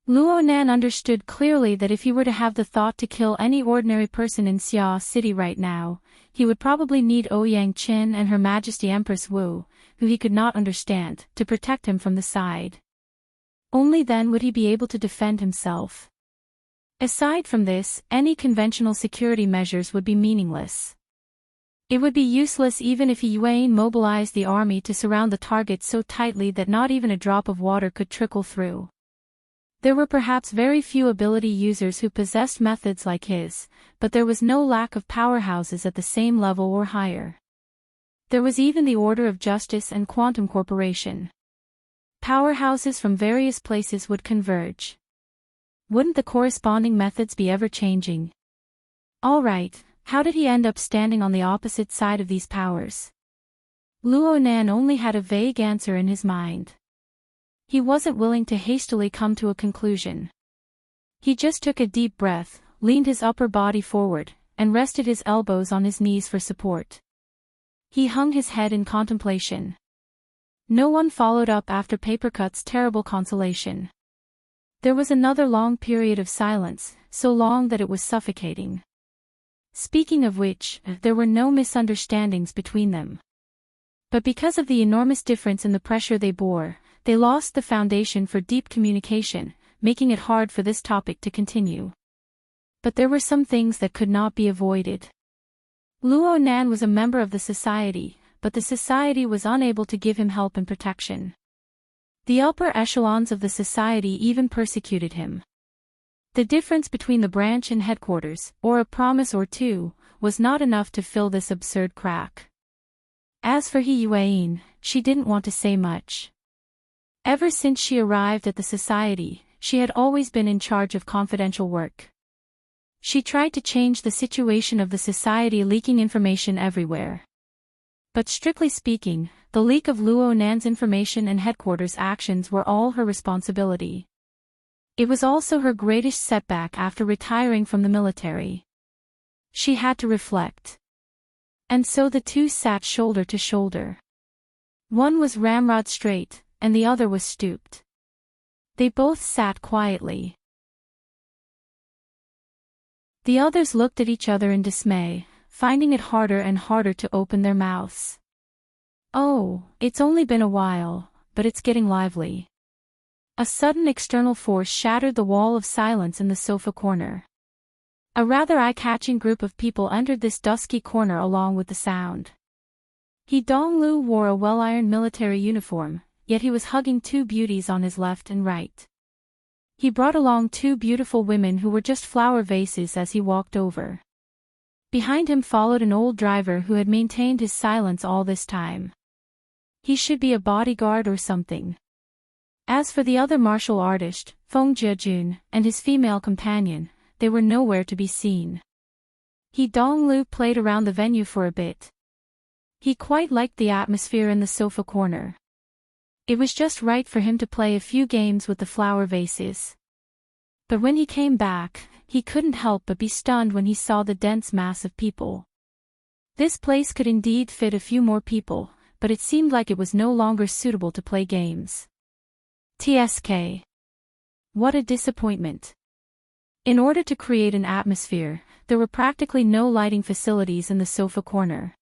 Luo Nan understood clearly that if he were to have the thought to kill any ordinary person in Xia City right now, he would probably need Ouyang Qin and Her Majesty Empress Wu, who he could not understand, to protect him from the side. Only then would he be able to defend himself. Aside from this, any conventional security measures would be meaningless. It would be useless even if Yuan mobilized the army to surround the target so tightly that not even a drop of water could trickle through. There were perhaps very few ability users who possessed methods like his, but there was no lack of powerhouses at the same level or higher. There was even the Order of Justice and Quantum Corporation. Powerhouses from various places would converge. Wouldn't the corresponding methods be ever-changing? All right, how did he end up standing on the opposite side of these powers? Luo Nan only had a vague answer in his mind. He wasn't willing to hastily come to a conclusion. He just took a deep breath, leaned his upper body forward, and rested his elbows on his knees for support. He hung his head in contemplation. No one followed up after Papercut's terrible consolation. There was another long period of silence, so long that it was suffocating. Speaking of which, there were no misunderstandings between them. But because of the enormous difference in the pressure they bore, they lost the foundation for deep communication, making it hard for this topic to continue. But there were some things that could not be avoided. Luo Nan was a member of the society, but the society was unable to give him help and protection. The upper echelons of the society even persecuted him. The difference between the branch and headquarters, or a promise or two, was not enough to fill this absurd crack. As for Yuan, she didn't want to say much. Ever since she arrived at the society, she had always been in charge of confidential work. She tried to change the situation of the society, leaking information everywhere. But strictly speaking, the leak of Luo Nan's information and headquarters actions were all her responsibility. It was also her greatest setback after retiring from the military. She had to reflect. And so the two sat shoulder to shoulder. One was ramrod straight, and the other was stooped. They both sat quietly. The others looked at each other in dismay, finding it harder and harder to open their mouths. "Oh, it's only been a while, but it's getting lively." A sudden external force shattered the wall of silence in the sofa corner. A rather eye-catching group of people entered this dusky corner along with the sound. He Donglu wore a well-ironed military uniform, yet he was hugging two beauties on his left and right. He brought along two beautiful women who were just flower vases as he walked over. Behind him followed an old driver who had maintained his silence all this time. He should be a bodyguard or something. As for the other martial artist, Feng Jiejun, and his female companion, they were nowhere to be seen. He Donglu played around the venue for a bit. He quite liked the atmosphere in the sofa corner. It was just right for him to play a few games with the flower vases. But when he came back, he couldn't help but be stunned when he saw the dense mass of people. This place could indeed fit a few more people, but it seemed like it was no longer suitable to play games. TSK. What a disappointment. In order to create an atmosphere, there were practically no lighting facilities in the sofa corner.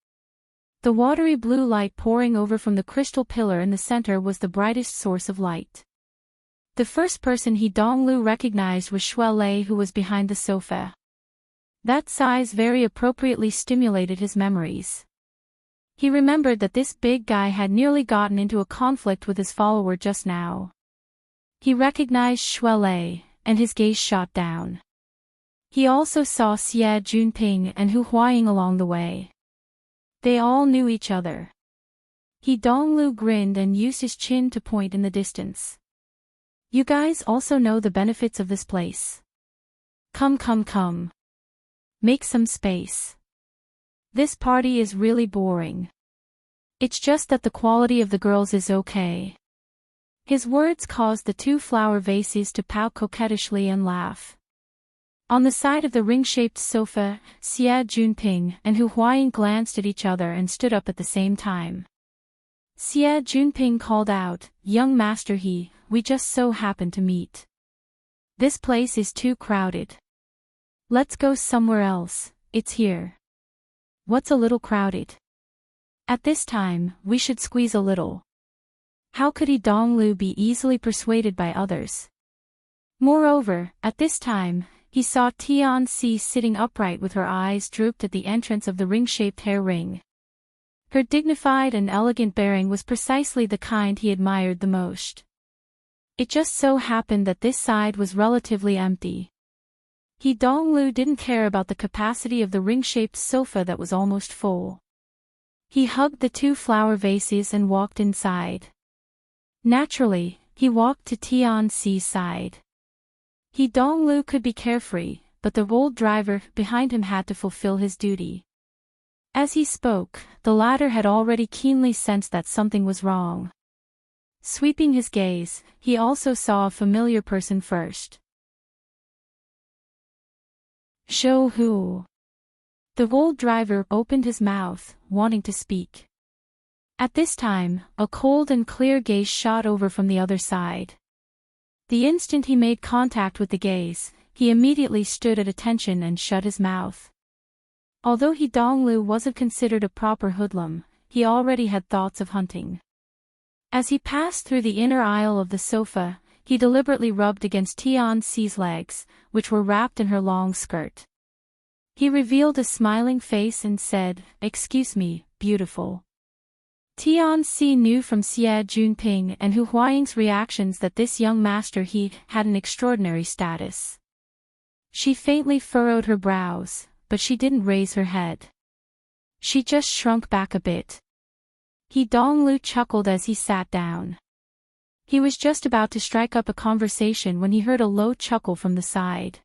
The watery blue light pouring over from the crystal pillar in the center was the brightest source of light. The first person He Donglu recognized was Shui Lei, who was behind the sofa. That size very appropriately stimulated his memories. He remembered that this big guy had nearly gotten into a conflict with his follower just now. He recognized Shui Lei, and his gaze shot down. He also saw Xie Junping and Hu Huaying along the way. They all knew each other. He Donglu grinned and used his chin to point in the distance. You guys also know the benefits of this place. Come. Make some space. This party is really boring. It's just that the quality of the girls is okay. His words caused the two flower vases to pout coquettishly and laugh. On the side of the ring-shaped sofa, Xie Junping and Hu Huaying glanced at each other and stood up at the same time. Xie Junping called out, "Young Master He, we just so happened to meet. This place is too crowded. Let's go somewhere else, it's here." "What's a little crowded? At this time, we should squeeze a little." How could He Donglu be easily persuaded by others? Moreover, at this time, he saw Tianxi sitting upright with her eyes drooped at the entrance of the ring-shaped hair ring. Her dignified and elegant bearing was precisely the kind he admired the most. It just so happened that this side was relatively empty. He Donglu didn't care about the capacity of the ring-shaped sofa that was almost full. He hugged the two flower vases and walked inside. Naturally, he walked to Tianxi's side. He Donglu could be carefree, but the old driver behind him had to fulfill his duty. As he spoke, the latter had already keenly sensed that something was wrong. Sweeping his gaze, he also saw a familiar person first. "Shou Hu." The old driver opened his mouth, wanting to speak. At this time, a cold and clear gaze shot over from the other side. The instant he made contact with the gaze, he immediately stood at attention and shut his mouth. Although He Donglu wasn't considered a proper hoodlum, he already had thoughts of hunting. As he passed through the inner aisle of the sofa, he deliberately rubbed against Tianxi's legs, which were wrapped in her long skirt. He revealed a smiling face and said, "Excuse me, beautiful." Tianxi knew from Xie Junping and Hu Huaying's reactions that this young master He had an extraordinary status. She faintly furrowed her brows, but she didn't raise her head. She just shrunk back a bit. He Donglu chuckled as he sat down. He was just about to strike up a conversation when he heard a low chuckle from the side.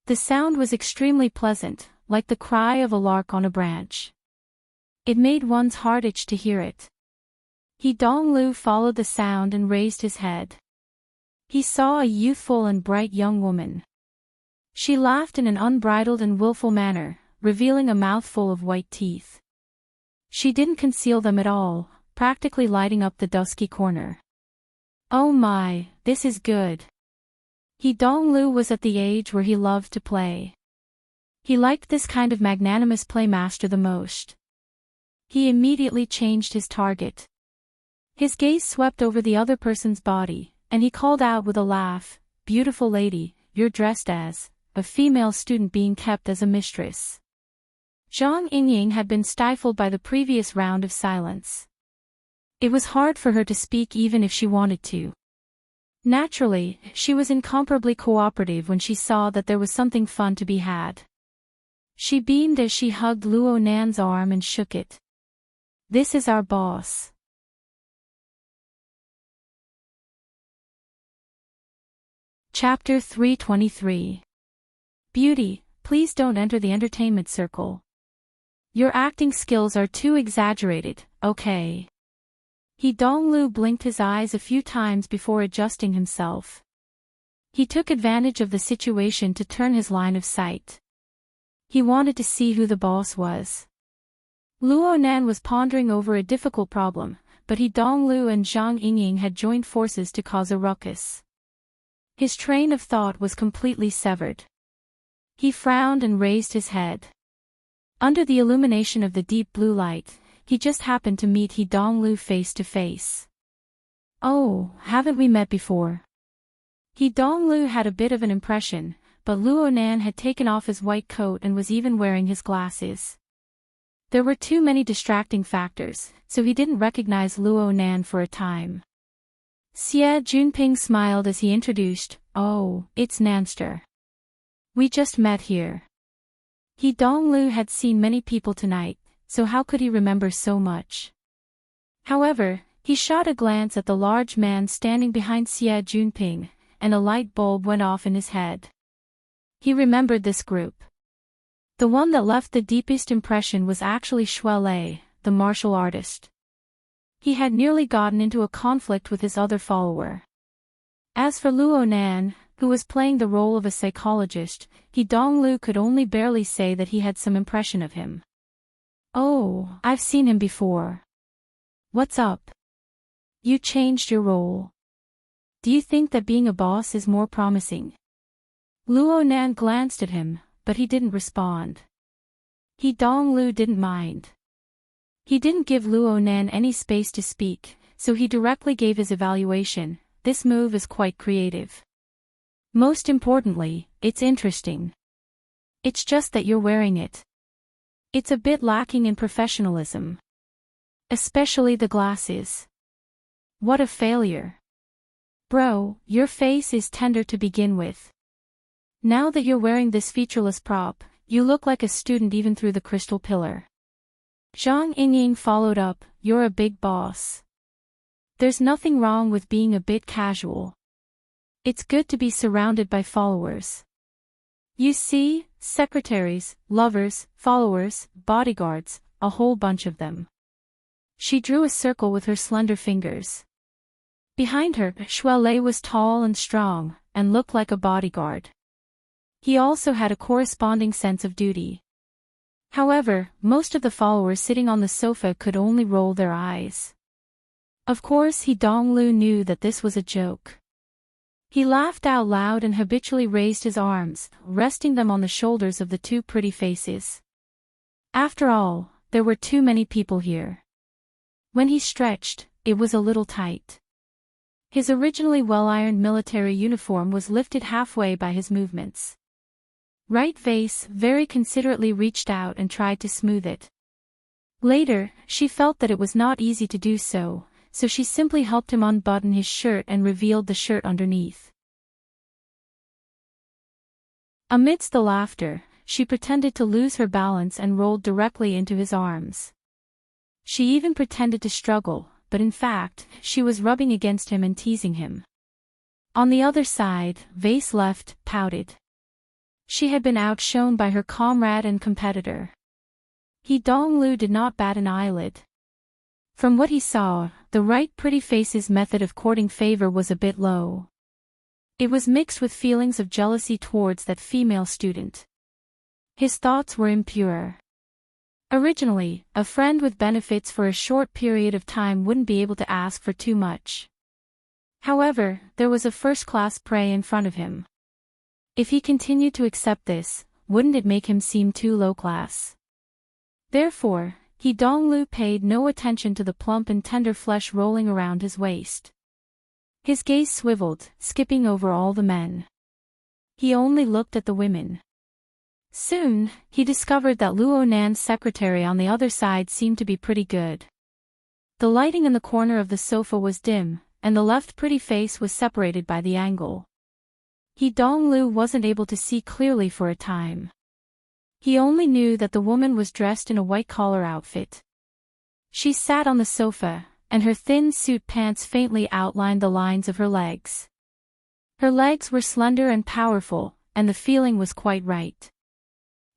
The sound was extremely pleasant, like the cry of a lark on a branch. It made one's heart itch to hear it. He Donglu followed the sound and raised his head. He saw a youthful and bright young woman. She laughed in an unbridled and willful manner, revealing a mouthful of white teeth. She didn't conceal them at all, practically lighting up the dusky corner. "Oh my, this is good." He Donglu was at the age where he loved to play. He liked this kind of magnanimous playmaster the most. He immediately changed his target. His gaze swept over the other person's body, and he called out with a laugh, "Beautiful lady, you're dressed as a female student being kept as a mistress." Zhang Yingying had been stifled by the previous round of silence. It was hard for her to speak even if she wanted to. Naturally, she was incomparably cooperative when she saw that there was something fun to be had. She beamed as she hugged Luo Nan's arm and shook it. "This is our boss." Chapter 323. Beauty, please don't enter the entertainment circle. Your acting skills are too exaggerated, okay? He Donglu blinked his eyes a few times before adjusting himself. He took advantage of the situation to turn his line of sight. He wanted to see who the boss was. Luo Nan was pondering over a difficult problem, but He Donglu and Zhang Yingying had joined forces to cause a ruckus. His train of thought was completely severed. He frowned and raised his head. Under the illumination of the deep blue light, he just happened to meet He Donglu face to face. "Oh, haven't we met before?" He Donglu had a bit of an impression, but Luo Nan had taken off his white coat and was even wearing his glasses. There were too many distracting factors, so he didn't recognize Luo Nan for a time. Xie Junping smiled as he introduced, "Oh, it's Nanster. We just met here." He Donglu had seen many people tonight, so how could he remember so much? However, he shot a glance at the large man standing behind Xie Junping, and a light bulb went off in his head. He remembered this group. The one that left the deepest impression was actually Xue Lei, the martial artist. He had nearly gotten into a conflict with his other follower. As for Luo Nan, who was playing the role of a psychologist, He Donglu could only barely say that he had some impression of him. "Oh, I've seen him before. What's up? You changed your role. Do you think that being a boss is more promising?" Luo Nan glanced at him, but he didn't respond. He Donglu didn't mind. He didn't give Luo Nan any space to speak, so he directly gave his evaluation. "This move is quite creative. Most importantly, it's interesting. It's just that you're wearing it. It's a bit lacking in professionalism. Especially the glasses. What a failure. Bro, your face is tender to begin with. Now that you're wearing this featureless prop, you look like a student even through the crystal pillar." Zhang Yingying followed up, "You're a big boss. There's nothing wrong with being a bit casual. It's good to be surrounded by followers. You see, secretaries, lovers, followers, bodyguards, a whole bunch of them." She drew a circle with her slender fingers. Behind her, Xue Lei was tall and strong, and looked like a bodyguard. He also had a corresponding sense of duty. However, most of the followers sitting on the sofa could only roll their eyes. Of course, He Donglu knew that this was a joke. He laughed out loud and habitually raised his arms, resting them on the shoulders of the two pretty faces. After all, there were too many people here. When he stretched, it was a little tight. His originally well-ironed military uniform was lifted halfway by his movements. Right face very considerately reached out and tried to smooth it. Later, she felt that it was not easy to do so, so she simply helped him unbutton his shirt and revealed the shirt underneath. Amidst the laughter, she pretended to lose her balance and rolled directly into his arms. She even pretended to struggle, but in fact, she was rubbing against him and teasing him. On the other side, Vase left, pouted. She had been outshone by her comrade and competitor. He Donglu did not bat an eyelid. From what he saw, the right pretty face's method of courting favor was a bit low. It was mixed with feelings of jealousy towards that female student. His thoughts were impure. Originally, a friend with benefits for a short period of time wouldn't be able to ask for too much. However, there was a first-class prey in front of him. If he continued to accept this, wouldn't it make him seem too low-class? Therefore, He Donglu paid no attention to the plump and tender flesh rolling around his waist. His gaze swiveled, skipping over all the men. He only looked at the women. Soon, he discovered that Luo Nan's secretary on the other side seemed to be pretty good. The lighting in the corner of the sofa was dim, and the left pretty face was separated by the angle. He Donglu wasn't able to see clearly for a time. He only knew that the woman was dressed in a white-collar outfit. She sat on the sofa, and her thin suit pants faintly outlined the lines of her legs. Her legs were slender and powerful, and the feeling was quite right.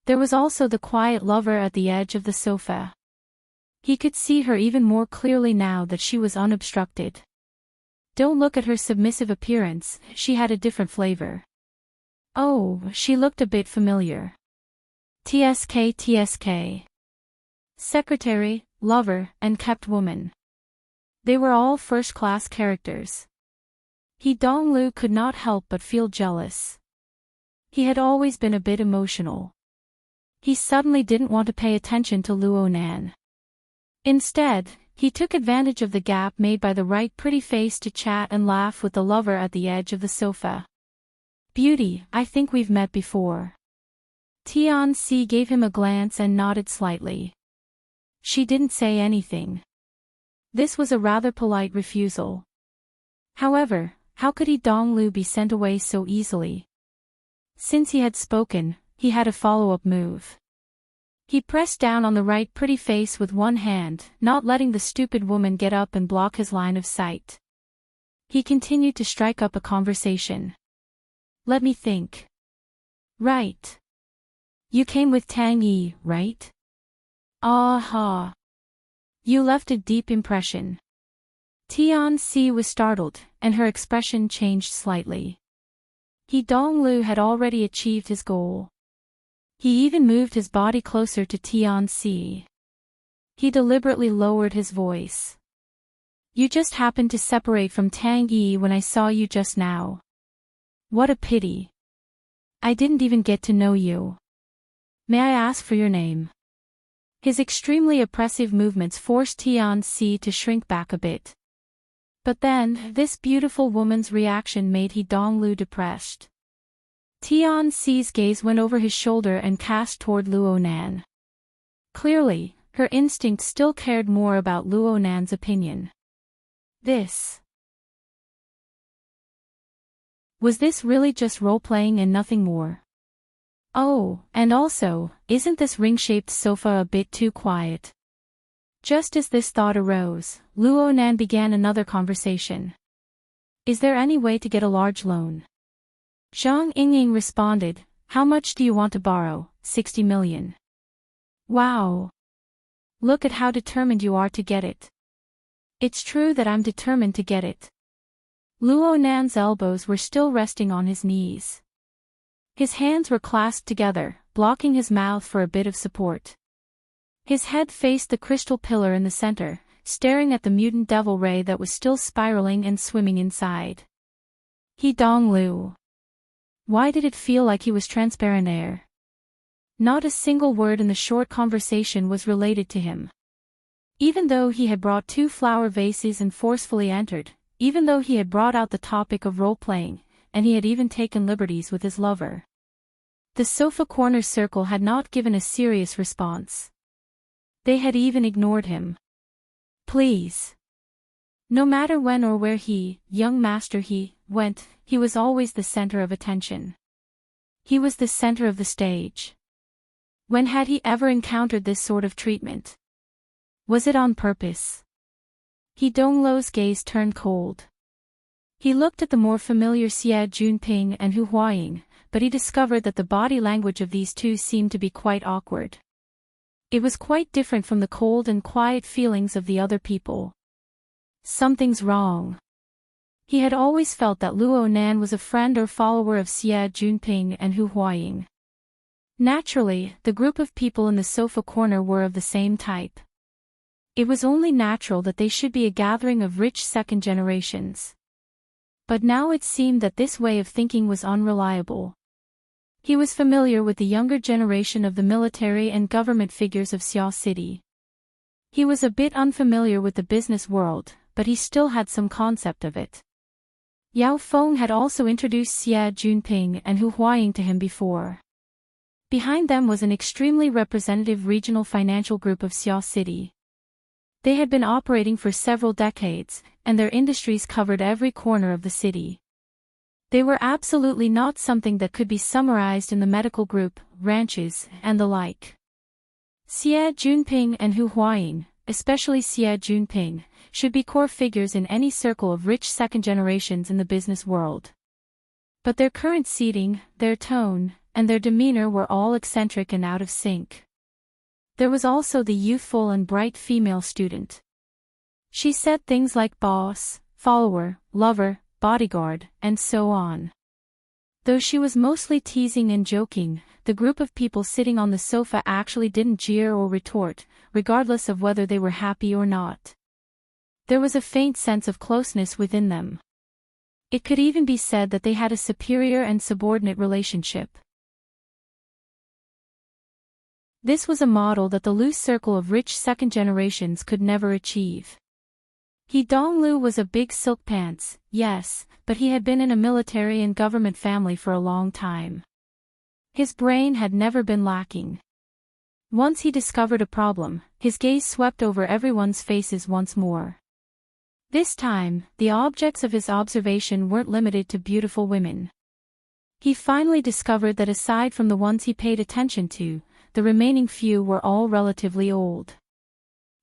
There was also the quiet lover at the edge of the sofa. He could see her even more clearly now that she was unobstructed. Don't look at her submissive appearance, she had a different flavor. Oh, she looked a bit familiar. TSK. Secretary, lover, and kept woman. They were all first-class characters. He Donglu could not help but feel jealous. He had always been a bit emotional. He suddenly didn't want to pay attention to Luo Nan. Instead, he took advantage of the gap made by the right pretty face to chat and laugh with the lover at the edge of the sofa. "Beauty, I think we've met before." Tian-si gave him a glance and nodded slightly. She didn't say anything. This was a rather polite refusal. However, how could Donglu be sent away so easily? Since he had spoken, he had a follow-up move. He pressed down on the right pretty face with one hand, not letting the stupid woman get up and block his line of sight. He continued to strike up a conversation. "Let me think. Right. You came with Tang Yi, right? Ah-ha. You left a deep impression." Tian-si was startled, and her expression changed slightly. Donglu had already achieved his goal. He even moved his body closer to Tian-si. He deliberately lowered his voice. "You just happened to separate from Tang Yi when I saw you just now. What a pity. I didn't even get to know you. May I ask for your name?" His extremely oppressive movements forced Tian-si to shrink back a bit. But then, this beautiful woman's reaction made Donglu depressed. Tian-si's gaze went over his shoulder and cast toward Luo Nan. Clearly, her instinct still cared more about Luo Nan's opinion. Was this really just role-playing and nothing more? Oh, and also, isn't this ring-shaped sofa a bit too quiet? Just as this thought arose, Luo Nan began another conversation. "Is there any way to get a large loan?" Zhang Yingying responded, "How much do you want to borrow? 60 million. Wow. Look at how determined you are to get it." "It's true that I'm determined to get it." Luo Nan's elbows were still resting on his knees. His hands were clasped together, blocking his mouth for a bit of support. His head faced the crystal pillar in the center, staring at the mutant devil ray that was still spiraling and swimming inside. Donglu. Why did it feel like he was transparent air? Not a single word in the short conversation was related to him. Even though he had brought 2 flower vases and forcefully entered, even though he had brought out the topic of role-playing, and he had even taken liberties with his lover. The sofa corner circle had not given a serious response. They had even ignored him. Please. No matter when or where young master went, he was always the center of attention. He was the center of the stage. When had he ever encountered this sort of treatment? Was it on purpose? Donglu's gaze turned cold. He looked at the more familiar Xie Junping and Hu Huaying, but he discovered that the body language of these two seemed to be quite awkward. It was quite different from the cold and quiet feelings of the other people. Something's wrong. He had always felt that Luo Nan was a friend or follower of Xie Junping and Hu Huaying. Naturally, the group of people in the sofa corner were of the same type. It was only natural that they should be a gathering of rich second generations. But now it seemed that this way of thinking was unreliable. He was familiar with the younger generation of the military and government figures of Xiao City. He was a bit unfamiliar with the business world, but he still had some concept of it. Yao Feng had also introduced Xie Junping and Hu Huaying to him before. Behind them was an extremely representative regional financial group of Xiao City. They had been operating for several decades, and their industries covered every corner of the city. They were absolutely not something that could be summarized in the medical group, ranches, and the like. Xie Junping and Hu Huaying, especially Xie Junping, should be core figures in any circle of rich second generations in the business world. But their current seating, their tone, and their demeanor were all eccentric and out of sync. There was also the youthful and bright female student. She said things like boss, follower, lover, bodyguard, and so on. Though she was mostly teasing and joking, the group of people sitting on the sofa actually didn't jeer or retort, regardless of whether they were happy or not. There was a faint sense of closeness within them. It could even be said that they had a superior and subordinate relationship. This was a model that the loose circle of rich second generations could never achieve. He Donglu was a big silk pants, yes, but he had been in a military and government family for a long time. His brain had never been lacking. Once he discovered a problem, his gaze swept over everyone's faces once more. This time, the objects of his observation weren't limited to beautiful women. He finally discovered that aside from the ones he paid attention to, the remaining few were all relatively old.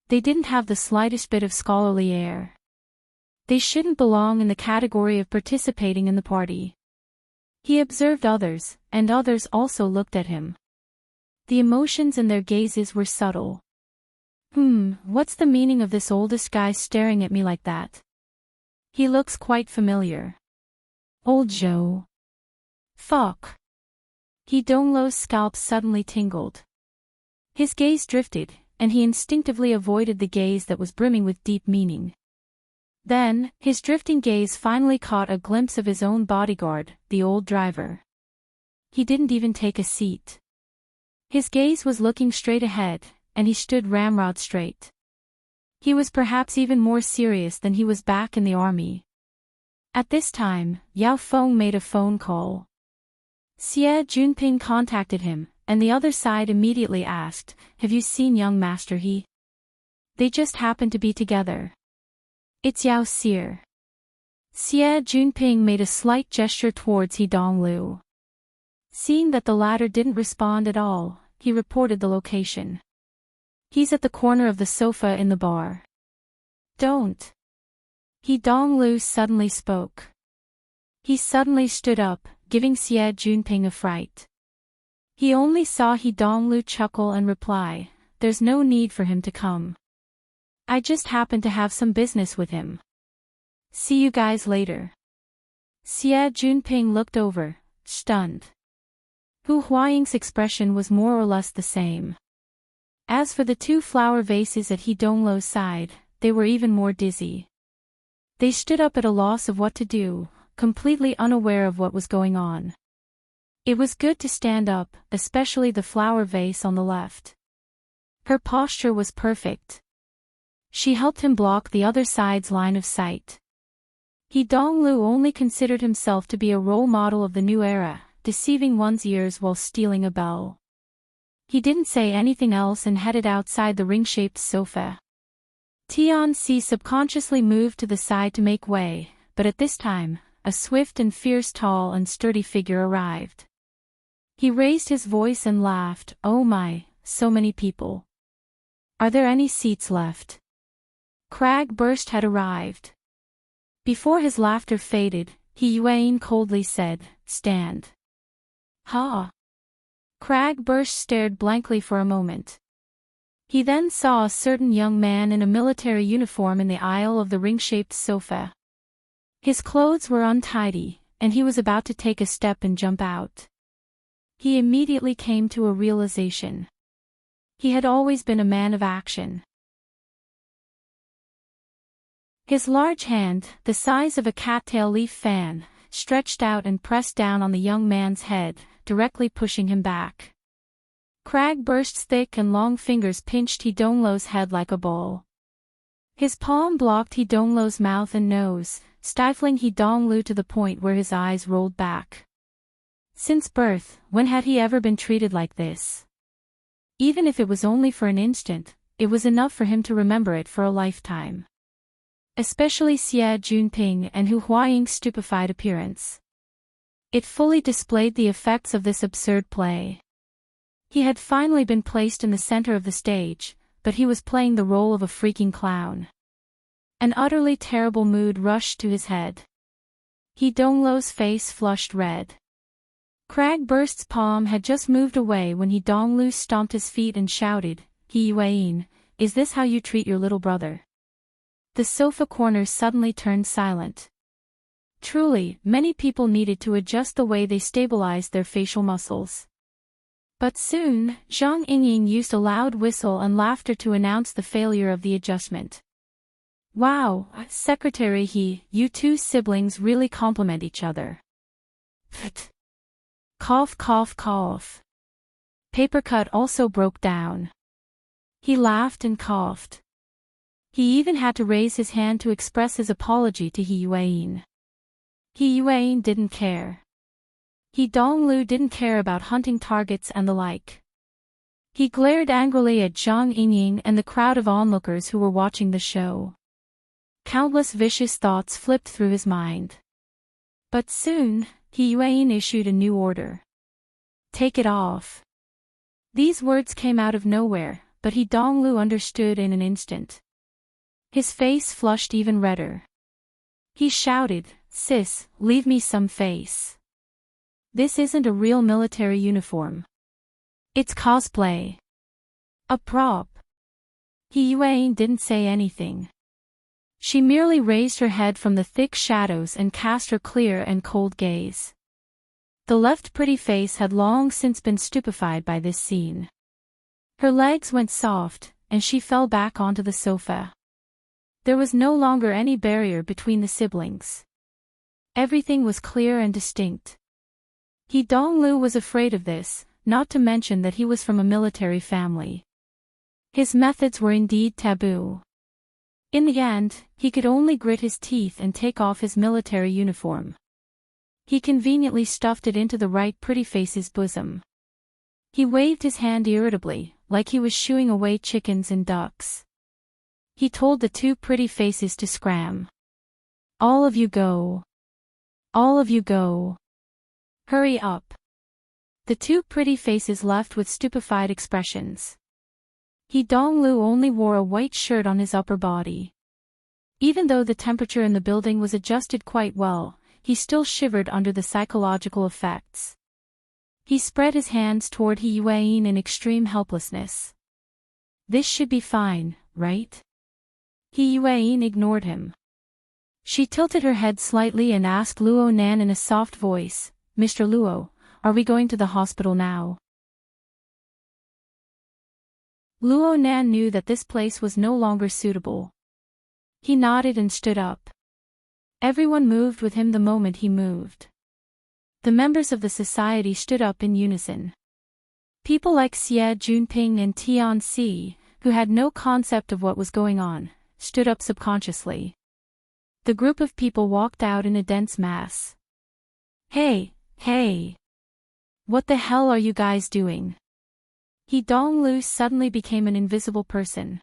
They didn't have the slightest bit of scholarly air. They shouldn't belong in the category of participating in the party. He observed others, and others also looked at him. The emotions in their gazes were subtle. What's the meaning of this oldest guy staring at me like that? He looks quite familiar. Old Joe. Fuck. He Donglo's scalp suddenly tingled. His gaze drifted, and he instinctively avoided the gaze that was brimming with deep meaning. Then, his drifting gaze finally caught a glimpse of his own bodyguard, the old driver. He didn't even take a seat. His gaze was looking straight ahead, and he stood ramrod straight. He was perhaps even more serious than he was back in the army. At this time, Yao Feng made a phone call. Xie Junping contacted him, and the other side immediately asked, "Have you seen young Master He?" They just happened to be together. "It's Yao Xie." Xie Junping made a slight gesture towards He Donglu. Seeing that the latter didn't respond at all, he reported the location. "He's at the corner of the sofa in the bar." "Don't." He Donglu suddenly spoke. He suddenly stood up, giving Xie Junping a fright. He only saw He Donglu chuckle and reply, "There's no need for him to come. I just happen to have some business with him. See you guys later." Xie Junping looked over, stunned. Hu Huaying's expression was more or less the same. As for the two flower vases at He Donglo's side, they were even more dizzy. They stood up at a loss of what to do, completely unaware of what was going on. It was good to stand up, especially the flower vase on the left. Her posture was perfect. She helped him block the other side's line of sight. He Donglu only considered himself to be a role model of the new era, deceiving one's ears while stealing a bell. He didn't say anything else and headed outside the ring-shaped sofa. Tianxi subconsciously moved to the side to make way, but at this time, a swift and fierce tall and sturdy figure arrived. He raised his voice and laughed, "Oh my, so many people. Are there any seats left?" Crag Burst had arrived. Before his laughter faded, He Yuan coldly said, "Stand." "Ha!" Crag Burst stared blankly for a moment. He then saw a certain young man in a military uniform in the aisle of the ring-shaped sofa. His clothes were untidy, and he was about to take a step and jump out. He immediately came to a realization. He had always been a man of action. His large hand, the size of a cattail leaf fan, stretched out and pressed down on the young man's head, directly pushing him back. Crag Burst's thick and long fingers pinched He Donglo's head like a ball. His palm blocked He Donglo's mouth and nose, stifling He Donglu to the point where his eyes rolled back. Since birth, when had he ever been treated like this? Even if it was only for an instant, it was enough for him to remember it for a lifetime. Especially Xie Junping and Hu Huaying's stupefied appearance. It fully displayed the effects of this absurd play. He had finally been placed in the center of the stage, but he was playing the role of a freaking clown. An utterly terrible mood rushed to his head. He Donglo's face flushed red. Crag Burst's palm had just moved away when He Donglu stomped his feet and shouted, "He Yuan, is this how you treat your little brother?" The sofa corner suddenly turned silent. Truly, many people needed to adjust the way they stabilized their facial muscles. But soon, Zhang Yingying used a loud whistle and laughter to announce the failure of the adjustment. "Wow, Secretary He, you two siblings really complement each other." Pfft. Cough cough cough. Papercut also broke down. He laughed and coughed. He even had to raise his hand to express his apology to He Yuan. He Yuan didn't care. He Donglu didn't care about hunting targets and the like. He glared angrily at Zhang Yingying and the crowd of onlookers who were watching the show. Countless vicious thoughts flipped through his mind. But soon, He Yuan issued a new order. Take it off. These words came out of nowhere, but He Donglu understood in an instant. His face flushed even redder. He shouted, "Sis, leave me some face. This isn't a real military uniform. It's cosplay. A prop." He Yuan didn't say anything. She merely raised her head from the thick shadows and cast her clear and cold gaze. The left pretty face had long since been stupefied by this scene. Her legs went soft, and she fell back onto the sofa. There was no longer any barrier between the siblings. Everything was clear and distinct. He Donglu was afraid of this, not to mention that he was from a military family. His methods were indeed taboo. In the end, he could only grit his teeth and take off his military uniform. He conveniently stuffed it into the right pretty face's bosom. He waved his hand irritably, like he was shooing away chickens and ducks. He told the two pretty faces to scram. "All of you go. All of you go. Hurry up." The two pretty faces left with stupefied expressions. He Donglu only wore a white shirt on his upper body. Even though the temperature in the building was adjusted quite well, he still shivered under the psychological effects. He spread his hands toward He Yuan in extreme helplessness. "This should be fine, right?" He Yuan ignored him. She tilted her head slightly and asked Luo Nan in a soft voice, "Mr. Luo, are we going to the hospital now?" Luo Nan knew that this place was no longer suitable. He nodded and stood up. Everyone moved with him the moment he moved. The members of the society stood up in unison. People like Xie Junping and Tian Si, who had no concept of what was going on, stood up subconsciously. The group of people walked out in a dense mass. Hey! What the hell are you guys doing?" He Donglu suddenly became an invisible person.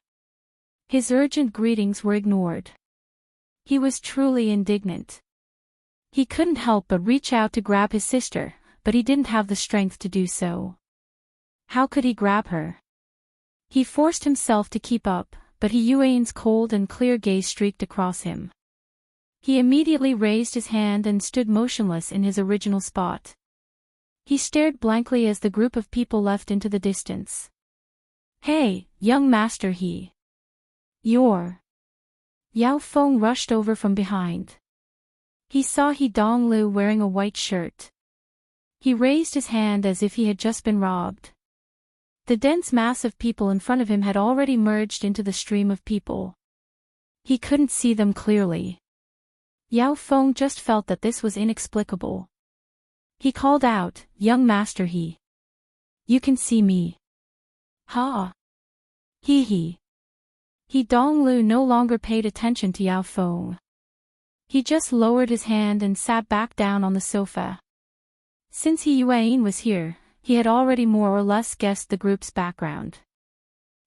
His urgent greetings were ignored. He was truly indignant. He couldn't help but reach out to grab his sister, but he didn't have the strength to do so. How could he grab her? He forced himself to keep up, but He Yuan's cold and clear gaze streaked across him. He immediately raised his hand and stood motionless in his original spot. He stared blankly as the group of people left into the distance. "Hey, young master You're..." Yao Feng rushed over from behind. He saw He Donglu wearing a white shirt. He raised his hand as if he had just been robbed. The dense mass of people in front of him had already merged into the stream of people. He couldn't see them clearly. Yao Feng just felt that this was inexplicable. He called out, "Young master You can see me." "Ha! He Donglu no longer paid attention to Yao Feng. He just lowered his hand and sat back down on the sofa. Since He Yuan was here, he had already more or less guessed the group's background.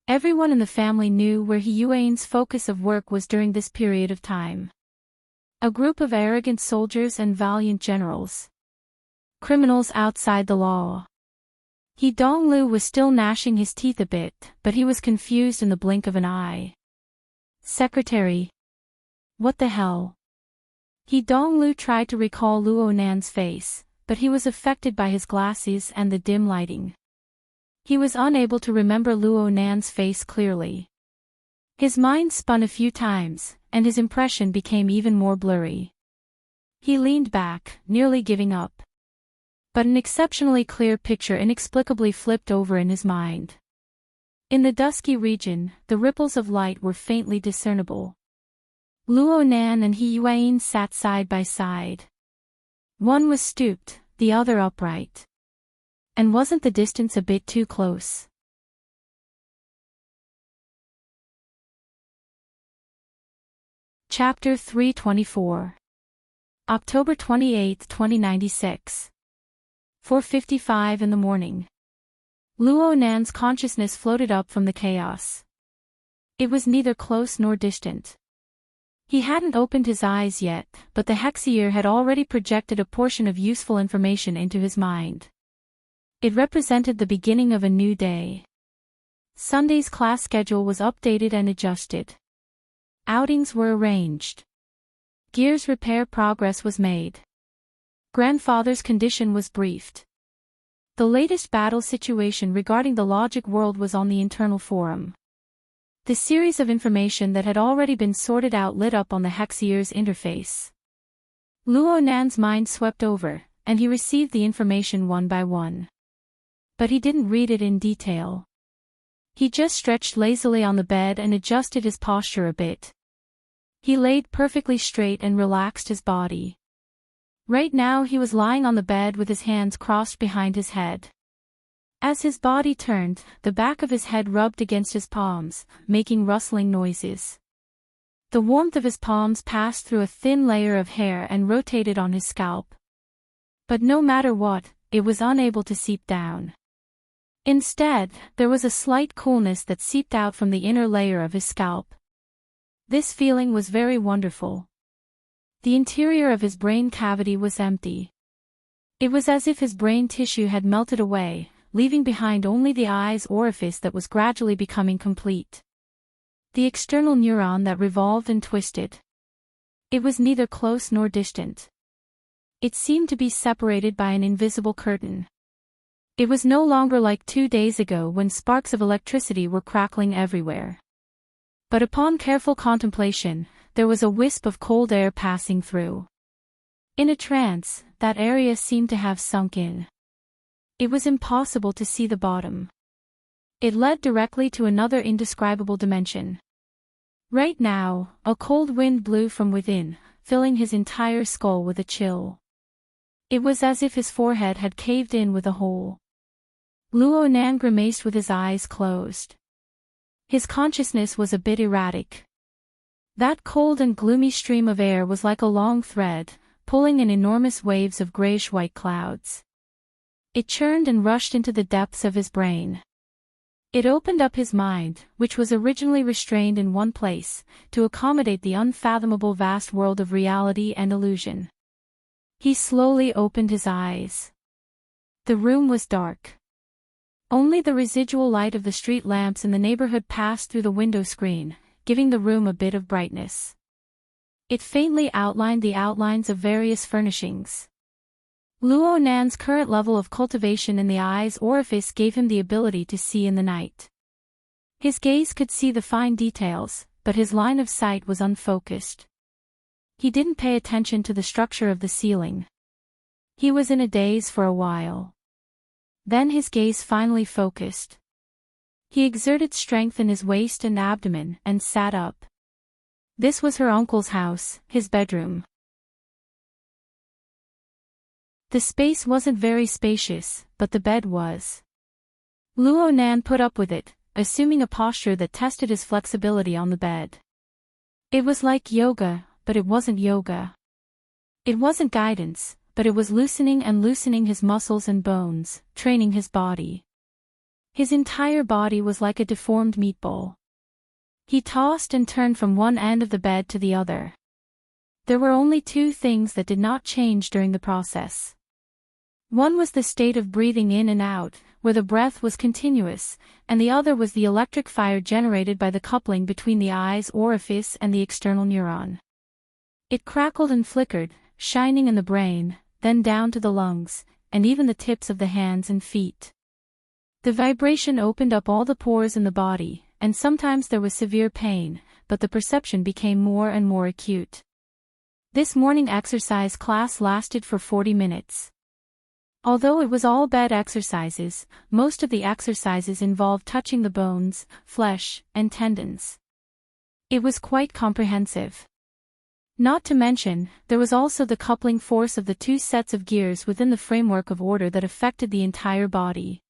Everyone in the family knew where He Yuan's focus of work was during this period of time. A group of arrogant soldiers and valiant generals. Criminals outside the law. He Donglu was still gnashing his teeth a bit, but he was confused in the blink of an eye. "Secretary? What the hell?" He Donglu tried to recall Luo Nan's face, but he was affected by his glasses and the dim lighting. He was unable to remember Luo Nan's face clearly. His mind spun a few times, and his impression became even more blurry. He leaned back, nearly giving up. But an exceptionally clear picture inexplicably flipped over in his mind. In the dusky region, the ripples of light were faintly discernible. Luo Nan and He Yuan sat side by side. One was stooped, the other upright. And wasn't the distance a bit too close? Chapter 324. October 28, 2096. 4:55 in the morning. Luo Nan's consciousness floated up from the chaos. It was neither close nor distant. He hadn't opened his eyes yet, but the Hexier had already projected a portion of useful information into his mind. It represented the beginning of a new day. Sunday's class schedule was updated and adjusted. Outings were arranged. Gear's repair progress was made. Grandfather's condition was briefed. The latest battle situation regarding the logic world was on the internal forum. The series of information that had already been sorted out lit up on the Hexier's interface. Luo Nan's mind swept over, and he received the information one by one. But he didn't read it in detail. He just stretched lazily on the bed and adjusted his posture a bit. He laid perfectly straight and relaxed his body. Right now he was lying on the bed with his hands crossed behind his head. As his body turned, the back of his head rubbed against his palms, making rustling noises. The warmth of his palms passed through a thin layer of hair and rotated on his scalp. But no matter what, it was unable to seep down. Instead, there was a slight coolness that seeped out from the inner layer of his scalp. This feeling was very wonderful. The interior of his brain cavity was empty. It was as if his brain tissue had melted away, leaving behind only the eye's orifice that was gradually becoming complete. The external neuron that revolved and twisted. It was neither close nor distant. It seemed to be separated by an invisible curtain. It was no longer like 2 days ago when sparks of electricity were crackling everywhere. But upon careful contemplation, there was a wisp of cold air passing through. In a trance, that area seemed to have sunk in. It was impossible to see the bottom. It led directly to another indescribable dimension. Right now, a cold wind blew from within, filling his entire skull with a chill. It was as if his forehead had caved in with a hole. Luo Nan grimaced with his eyes closed. His consciousness was a bit erratic. That cold and gloomy stream of air was like a long thread, pulling in enormous waves of grayish-white clouds. It churned and rushed into the depths of his brain. It opened up his mind, which was originally restrained in one place, to accommodate the unfathomable vast world of reality and illusion. He slowly opened his eyes. The room was dark. Only the residual light of the street lamps in the neighborhood passed through the window screen, giving the room a bit of brightness. It faintly outlined the outlines of various furnishings. Luo Nan's current level of cultivation in the eye's orifice gave him the ability to see in the night. His gaze could see the fine details, but his line of sight was unfocused. He didn't pay attention to the structure of the ceiling. He was in a daze for a while. Then his gaze finally focused. He exerted strength in his waist and abdomen and sat up. This was her uncle's house, his bedroom. The space wasn't very spacious, but the bed was. Luo Nan put up with it, assuming a posture that tested his flexibility on the bed. It was like yoga, but it wasn't yoga. It wasn't guidance, but it was loosening his muscles and bones, training his body. His entire body was like a deformed meatball. He tossed and turned from one end of the bed to the other. There were only 2 things that did not change during the process. One was the state of breathing in and out, where the breath was continuous, and the other was the electric fire generated by the coupling between the eye's orifice and the external neuron. It crackled and flickered, shining in the brain, then down to the lungs, and even the tips of the hands and feet. The vibration opened up all the pores in the body, and sometimes there was severe pain, but the perception became more and more acute. This morning exercise class lasted for 40 minutes. Although it was all bed exercises, most of the exercises involved touching the bones, flesh, and tendons. It was quite comprehensive. Not to mention, there was also the coupling force of the two sets of gears within the framework of order that affected the entire body.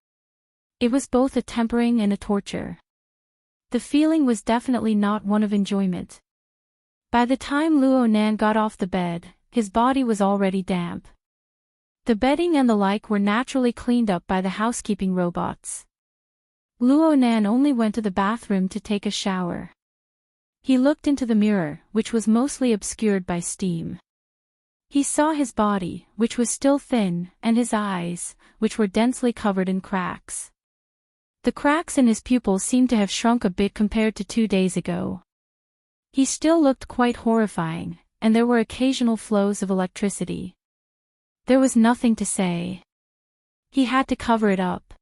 It was both a tempering and a torture. The feeling was definitely not one of enjoyment. By the time Luo Nan got off the bed, his body was already damp. The bedding and the like were naturally cleaned up by the housekeeping robots. Luo Nan only went to the bathroom to take a shower. He looked into the mirror, which was mostly obscured by steam. He saw his body, which was still thin, and his eyes, which were densely covered in cracks. The cracks in his pupils seemed to have shrunk a bit compared to 2 days ago. He still looked quite horrifying, and there were occasional flows of electricity. There was nothing to say. He had to cover it up.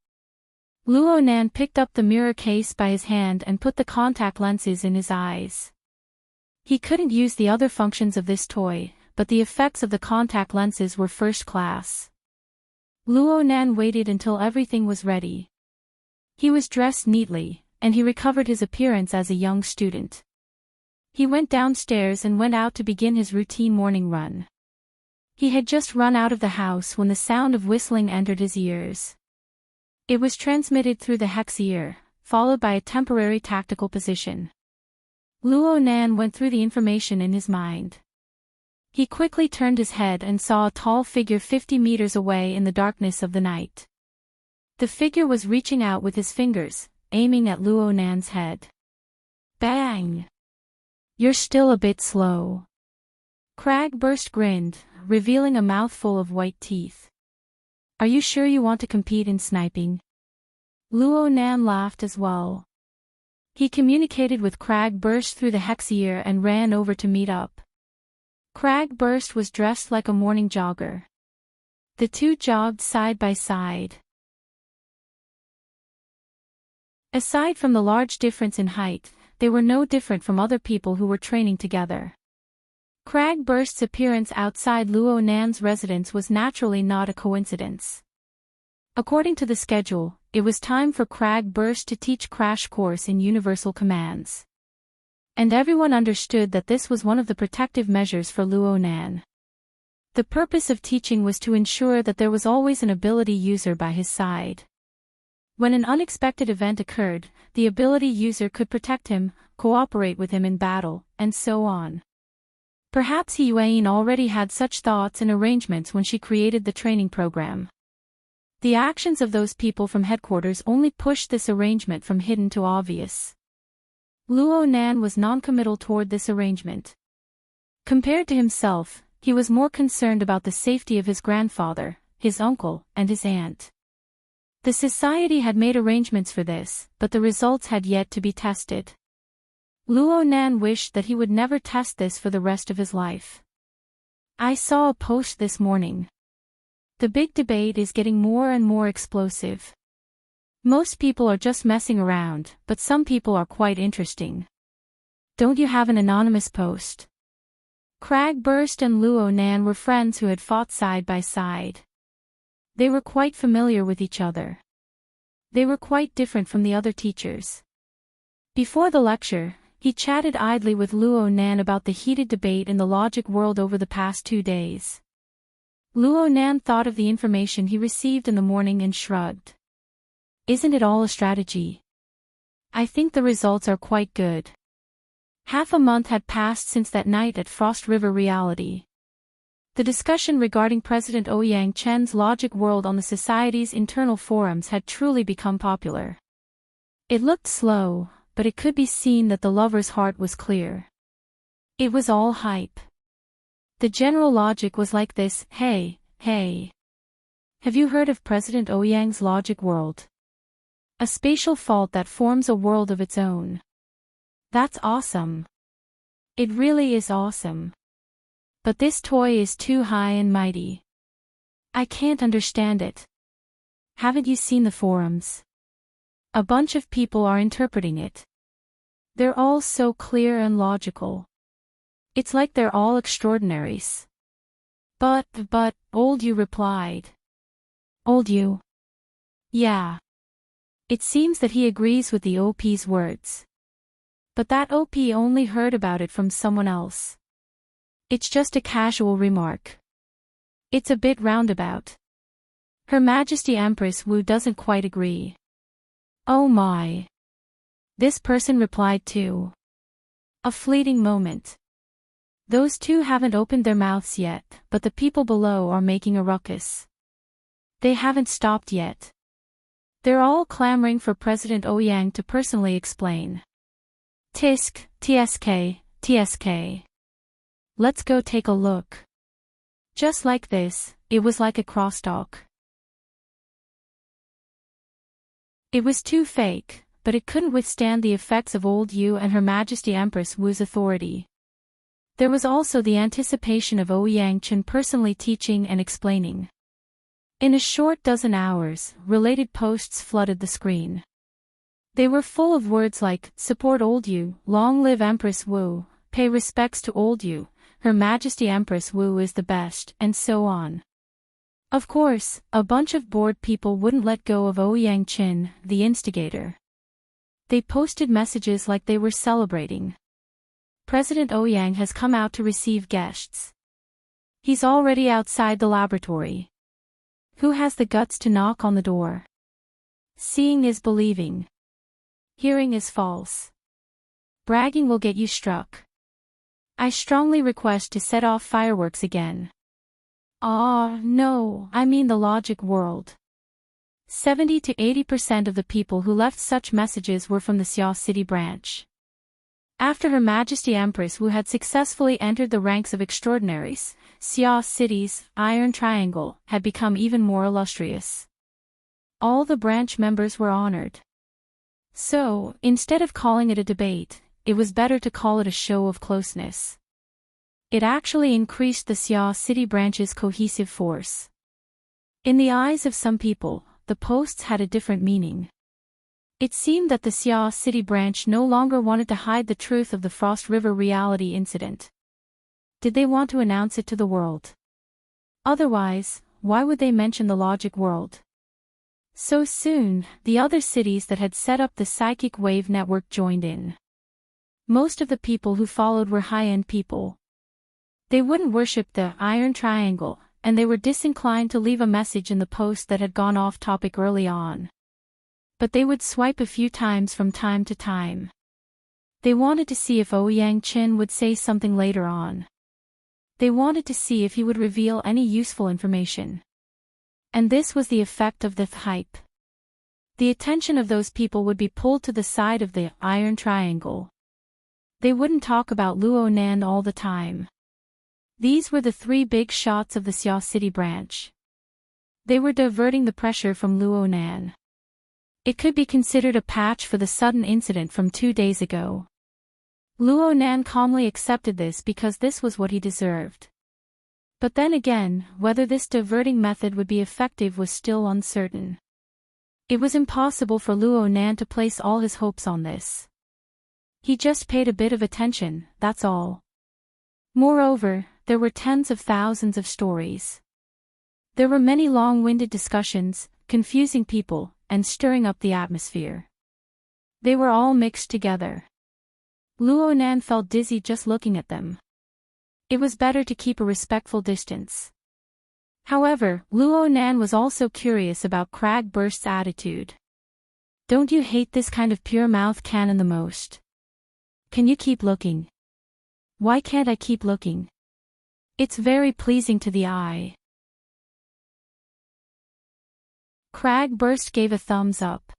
Luo Nan picked up the mirror case by his hand and put the contact lenses in his eyes. He couldn't use the other functions of this toy, but the effects of the contact lenses were first class. Luo Nan waited until everything was ready. He was dressed neatly, and he recovered his appearance as a young student. He went downstairs and went out to begin his routine morning run. He had just run out of the house when the sound of whistling entered his ears. It was transmitted through the hex ear, followed by a temporary tactical position. Luo Nan went through the information in his mind. He quickly turned his head and saw a tall figure 50 meters away in the darkness of the night. The figure was reaching out with his fingers, aiming at Luo Nan's head. Bang! You're still a bit slow. Cragburst grinned, revealing a mouthful of white teeth. Are you sure you want to compete in sniping? Luo Nan laughed as well. He communicated with Cragburst through the hex ear and ran over to meet up. Cragburst was dressed like a morning jogger. The two jogged side by side. Aside from the large difference in height, they were no different from other people who were training together. Cragburst's appearance outside Luo Nan's residence was naturally not a coincidence. According to the schedule, it was time for Cragburst to teach crash course in universal commands. And everyone understood that this was one of the protective measures for Luo Nan. The purpose of teaching was to ensure that there was always an ability user by his side. When an unexpected event occurred, the ability user could protect him, cooperate with him in battle, and so on. Perhaps He Yuan already had such thoughts and arrangements when she created the training program. The actions of those people from headquarters only pushed this arrangement from hidden to obvious. Luo Nan was non-committal toward this arrangement. Compared to himself, he was more concerned about the safety of his grandfather, his uncle, and his aunt. The society had made arrangements for this, but the results had yet to be tested. Luo Nan wished that he would never test this for the rest of his life. I saw a post this morning. The big debate is getting more and more explosive. Most people are just messing around, but some people are quite interesting. Don't you have an anonymous post? Cragburst and Luo Nan were friends who had fought side by side. They were quite familiar with each other. They were quite different from the other teachers. Before the lecture, he chatted idly with Luo Nan about the heated debate in the logic world over the past 2 days. Luo Nan thought of the information he received in the morning and shrugged. Isn't it all a strategy? I think the results are quite good. Half a month had passed since that night at Frost River Reality. The discussion regarding President Ouyang Chen's logic world on the society's internal forums had truly become popular. It looked slow, but it could be seen that the lover's heart was clear. It was all hype. The general logic was like this: hey, have you heard of President Ouyang's logic world? A spatial fault that forms a world of its own. That's awesome. It really is awesome. But this toy is too high and mighty. I can't understand it. Haven't you seen the forums? A bunch of people are interpreting it. They're all so clear and logical. It's like they're all extraordinaries. But, old you replied. Old you? Yeah. It seems that he agrees with the OP's words. But that OP only heard about it from someone else. It's just a casual remark. It's a bit roundabout. Her Majesty Empress Wu doesn't quite agree. Oh my. This person replied too. A fleeting moment. Those two haven't opened their mouths yet, but the people below are making a ruckus. They haven't stopped yet. They're all clamoring for President Ouyang to personally explain. Tisk, TSK, TSK. Let's go take a look. Just like this, it was like a crosstalk. It was too fake, but it couldn't withstand the effects of old Yu and Her Majesty Empress Wu's authority. There was also the anticipation of Ouyang Chen personally teaching and explaining. In a short dozen hours, related posts flooded the screen. They were full of words like, support old Yu, long live Empress Wu, pay respects to old Yu, Her Majesty Empress Wu is the best, and so on. Of course, a bunch of bored people wouldn't let go of Ouyang Chen, the instigator. They posted messages like they were celebrating. President Ouyang has come out to receive guests. He's already outside the laboratory. Who has the guts to knock on the door? Seeing is believing. Hearing is false. Bragging will get you struck. I strongly request to set off fireworks again. No, I mean the logic world. 70 to 80% of the people who left such messages were from the Xia City branch. After Her Majesty Empress Wu had successfully entered the ranks of extraordinaries, Xia City's Iron Triangle had become even more illustrious. All the branch members were honored. So, instead of calling it a debate, it was better to call it a show of closeness. It actually increased the Xia City branch's cohesive force. In the eyes of some people, the posts had a different meaning. It seemed that the Xia City branch no longer wanted to hide the truth of the Frost River reality incident. Did they want to announce it to the world? Otherwise, why would they mention the logic world? So soon, the other cities that had set up the psychic wave network joined in. Most of the people who followed were high-end people. They wouldn't worship the Iron Triangle, and they were disinclined to leave a message in the post that had gone off topic early on. But they would swipe a few times from time to time. They wanted to see if Ouyang Chen would say something later on. They wanted to see if he would reveal any useful information. And this was the effect of the hype. The attention of those people would be pulled to the side of the Iron Triangle. They wouldn't talk about Luo Nan all the time. These were the three big shots of the Xia City branch. They were diverting the pressure from Luo Nan. It could be considered a patch for the sudden incident from 2 days ago. Luo Nan calmly accepted this because this was what he deserved. But then again, whether this diverting method would be effective was still uncertain. It was impossible for Luo Nan to place all his hopes on this. He just paid a bit of attention, that's all. Moreover, there were tens of thousands of stories. There were many long-winded discussions, confusing people, and stirring up the atmosphere. They were all mixed together. Luo Nan felt dizzy just looking at them. It was better to keep a respectful distance. However, Luo Nan was also curious about Cragburst's attitude. Don't you hate this kind of pure-mouth cannon the most? Can you keep looking? Why can't I keep looking? It's very pleasing to the eye. Cragburst gave a thumbs up.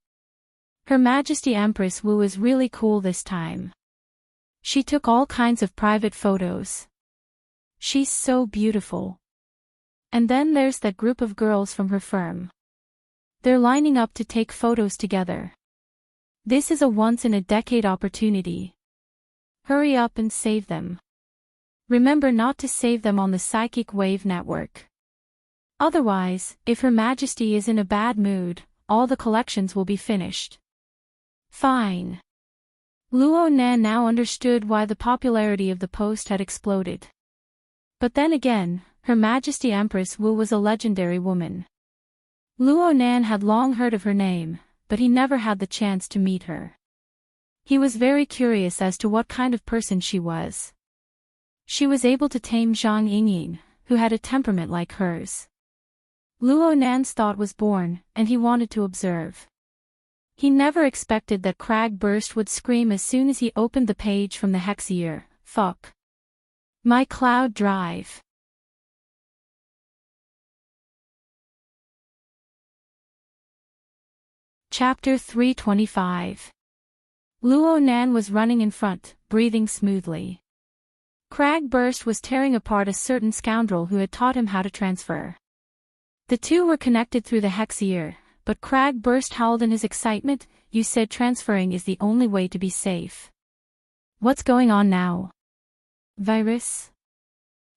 Her Majesty Empress Wu is really cool this time. She took all kinds of private photos. She's so beautiful. And then there's that group of girls from her firm. They're lining up to take photos together. This is a once-in-a-decade opportunity. Hurry up and save them. Remember not to save them on the psychic wave network. Otherwise, if Her Majesty is in a bad mood, all the collections will be finished. Fine. Luo Nan now understood why the popularity of the post had exploded. But then again, Her Majesty Empress Wu was a legendary woman. Luo Nan had long heard of her name, but he never had the chance to meet her. He was very curious as to what kind of person she was. She was able to tame Zhang Yingying, who had a temperament like hers. Luo Nan's thought was born, and he wanted to observe. He never expected that Cragburst would scream as soon as he opened the page from the Hexier. Fuck. My cloud drive. Chapter 325. Luo Nan was running in front, breathing smoothly. Cragburst was tearing apart a certain scoundrel who had taught him how to transfer. The two were connected through the Hexier, but Cragburst howled in his excitement. You said transferring is the only way to be safe. What's going on now? Virus?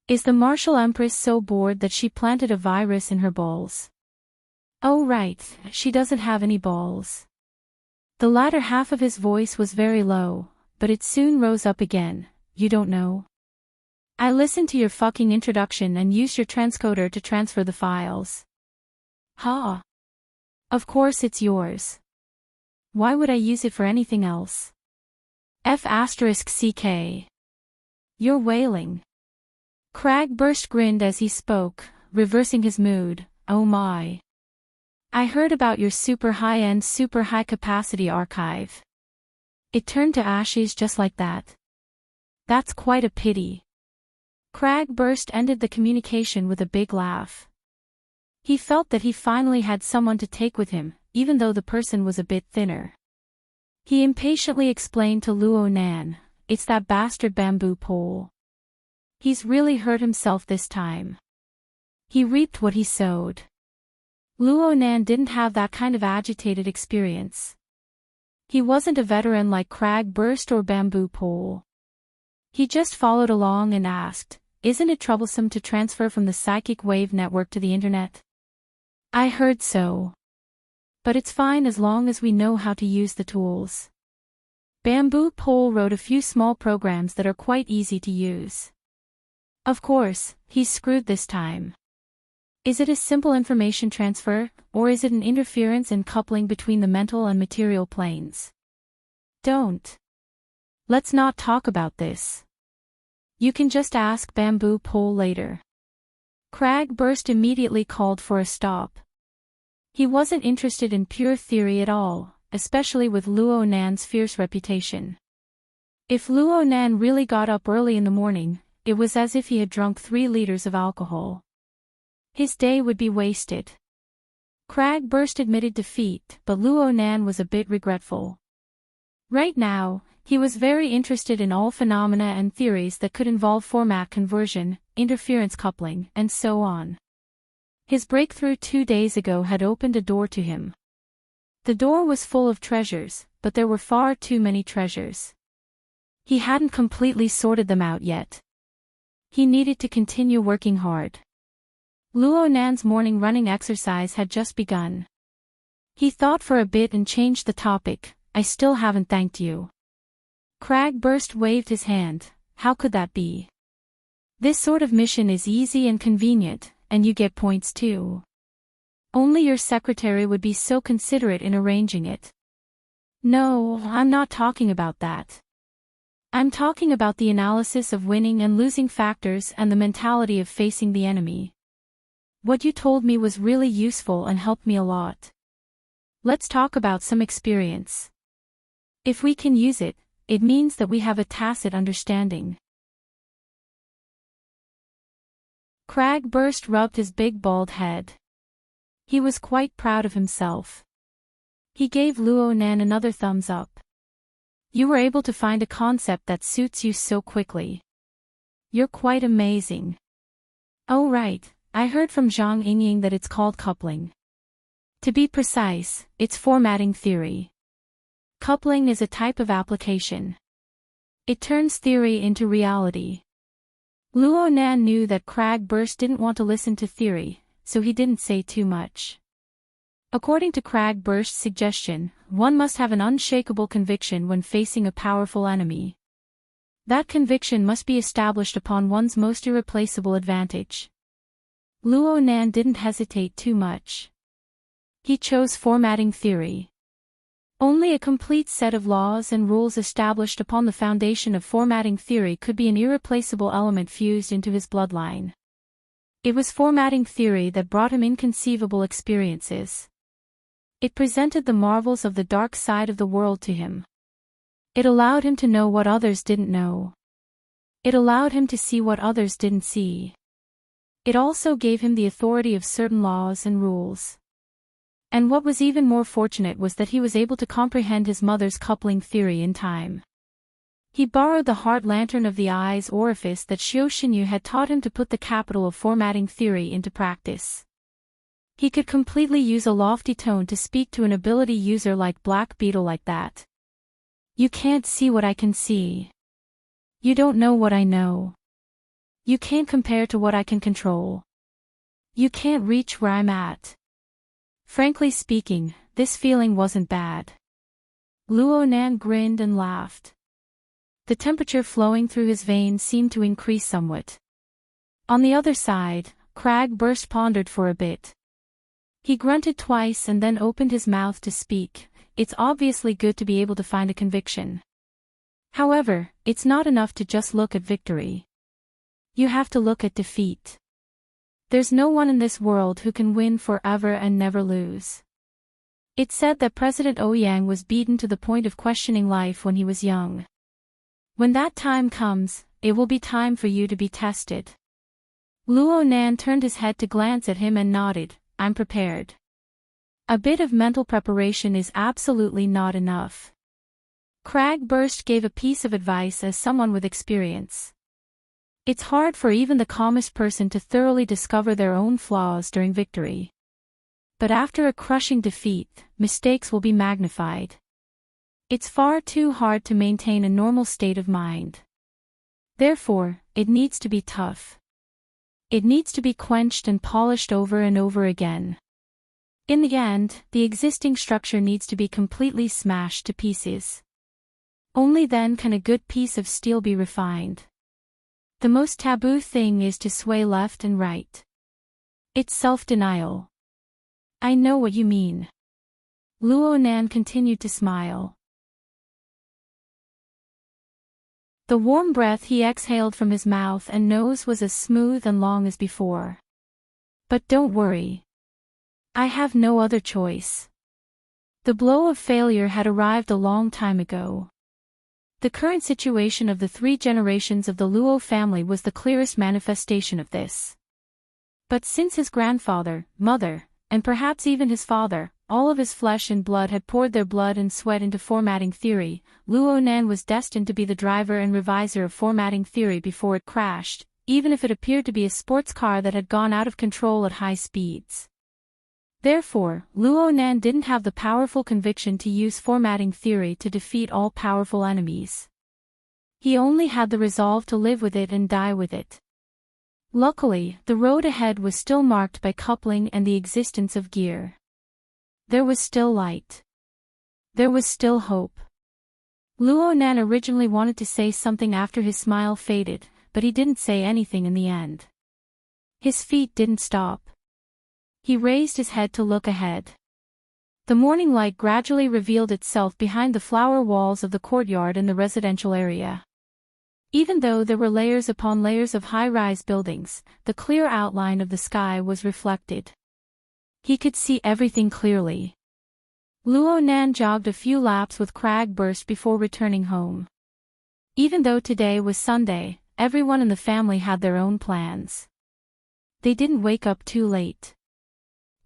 Is the Martial Empress so bored that she planted a virus in her balls? Oh right, she doesn't have any balls. The latter half of his voice was very low, but it soon rose up again. You don't know? I listened to your fucking introduction and used your transcoder to transfer the files. Ha! Of course it's yours. Why would I use it for anything else? F***CK. You're wailing. Cragburst grinned as he spoke, reversing his mood. Oh my. I heard about your super high-end super high-capacity archive. It turned to ashes just like that. That's quite a pity. Cragburst ended the communication with a big laugh. He felt that he finally had someone to take with him, even though the person was a bit thinner. He impatiently explained to Luo Nan, it's that bastard bamboo pole. He's really hurt himself this time. He reaped what he sowed. Luo Nan didn't have that kind of agitated experience. He wasn't a veteran like Cragburst or Bamboo Pole. He just followed along and asked, isn't it troublesome to transfer from the psychic wave network to the internet? I heard so. But it's fine as long as we know how to use the tools. Bamboo Pole wrote a few small programs that are quite easy to use. Of course, he's screwed this time. Is it a simple information transfer, or is it an interference and coupling between the mental and material planes? Don't. Let's not talk about this. You can just ask Bamboo Pole later. Cragburst immediately called for a stop. He wasn't interested in pure theory at all, especially with Luo Nan's fierce reputation. If Luo Nan really got up early in the morning, it was as if he had drunk 3 liters of alcohol. His day would be wasted. Cragburst admitted defeat, but Luo Nan was a bit regretful. Right now, he was very interested in all phenomena and theories that could involve format conversion, interference coupling, and so on. His breakthrough 2 days ago had opened a door to him. The door was full of treasures, but there were far too many treasures. He hadn't completely sorted them out yet. He needed to continue working hard. Luo Nan's morning running exercise had just begun. He thought for a bit and changed the topic. I still haven't thanked you. Cragburst waved his hand. How could that be? This sort of mission is easy and convenient, and you get points too. Only your secretary would be so considerate in arranging it. No, I'm not talking about that. I'm talking about the analysis of winning and losing factors and the mentality of facing the enemy. What you told me was really useful and helped me a lot. Let's talk about some experience. If we can use it, it means that we have a tacit understanding. Cragburst rubbed his big bald head. He was quite proud of himself. He gave Luo Nan another thumbs up. You were able to find a concept that suits you so quickly. You're quite amazing. Oh right. I heard from Zhang Yingying that it's called coupling. To be precise, it's formatting theory. Coupling is a type of application. It turns theory into reality. Luo Nan knew that Cragburst didn't want to listen to theory, so he didn't say too much. According to Cragburst's suggestion, one must have an unshakable conviction when facing a powerful enemy. That conviction must be established upon one's most irreplaceable advantage. Luo Nan didn't hesitate too much. He chose formatting theory. Only a complete set of laws and rules established upon the foundation of formatting theory could be an irreplaceable element fused into his bloodline. It was formatting theory that brought him inconceivable experiences. It presented the marvels of the dark side of the world to him. It allowed him to know what others didn't know. It allowed him to see what others didn't see. It also gave him the authority of certain laws and rules. And what was even more fortunate was that he was able to comprehend his mother's coupling theory in time. He borrowed the heart lantern of the eye's orifice that Xiao Xinyu had taught him to put the capital of formatting theory into practice. He could completely use a lofty tone to speak to an ability user like Black Beetle like that. You can't see what I can see. You don't know what I know. You can't compare to what I can control. You can't reach where I'm at. Frankly speaking, this feeling wasn't bad. Luo Nan grinned and laughed. The temperature flowing through his veins seemed to increase somewhat. On the other side, Cragburst pondered for a bit. He grunted twice and then opened his mouth to speak. It's obviously good to be able to find a conviction. However, it's not enough to just look at victory. You have to look at defeat. There's no one in this world who can win forever and never lose. It's said that President Ouyang was beaten to the point of questioning life when he was young. When that time comes, it will be time for you to be tested. Luo Nan turned his head to glance at him and nodded. I'm prepared. A bit of mental preparation is absolutely not enough. Cragburst gave a piece of advice as someone with experience. It's hard for even the calmest person to thoroughly discover their own flaws during victory. But after a crushing defeat, mistakes will be magnified. It's far too hard to maintain a normal state of mind. Therefore, it needs to be tough. It needs to be quenched and polished over and over again. In the end, the existing structure needs to be completely smashed to pieces. Only then can a good piece of steel be refined. The most taboo thing is to sway left and right. It's self-denial. I know what you mean. Luo Nan continued to smile. The warm breath he exhaled from his mouth and nose was as smooth and long as before. But don't worry. I have no other choice. The blow of failure had arrived a long time ago. The current situation of the 3 generations of the Luo family was the clearest manifestation of this. But since his grandfather, mother, and perhaps even his father, all of his flesh and blood had poured their blood and sweat into formatting theory, Luo Nan was destined to be the driver and reviser of formatting theory before it crashed, even if it appeared to be a sports car that had gone out of control at high speeds. Therefore, Luo Nan didn't have the powerful conviction to use formatting theory to defeat all powerful enemies. He only had the resolve to live with it and die with it. Luckily, the road ahead was still marked by coupling and the existence of gear. There was still light. There was still hope. Luo Nan originally wanted to say something after his smile faded, but he didn't say anything in the end. His feet didn't stop. He raised his head to look ahead. The morning light gradually revealed itself behind the flower walls of the courtyard in the residential area. Even though there were layers upon layers of high-rise buildings, the clear outline of the sky was reflected. He could see everything clearly. Luo Nan jogged a few laps with Cragburst before returning home. Even though today was Sunday, everyone in the family had their own plans. They didn't wake up too late.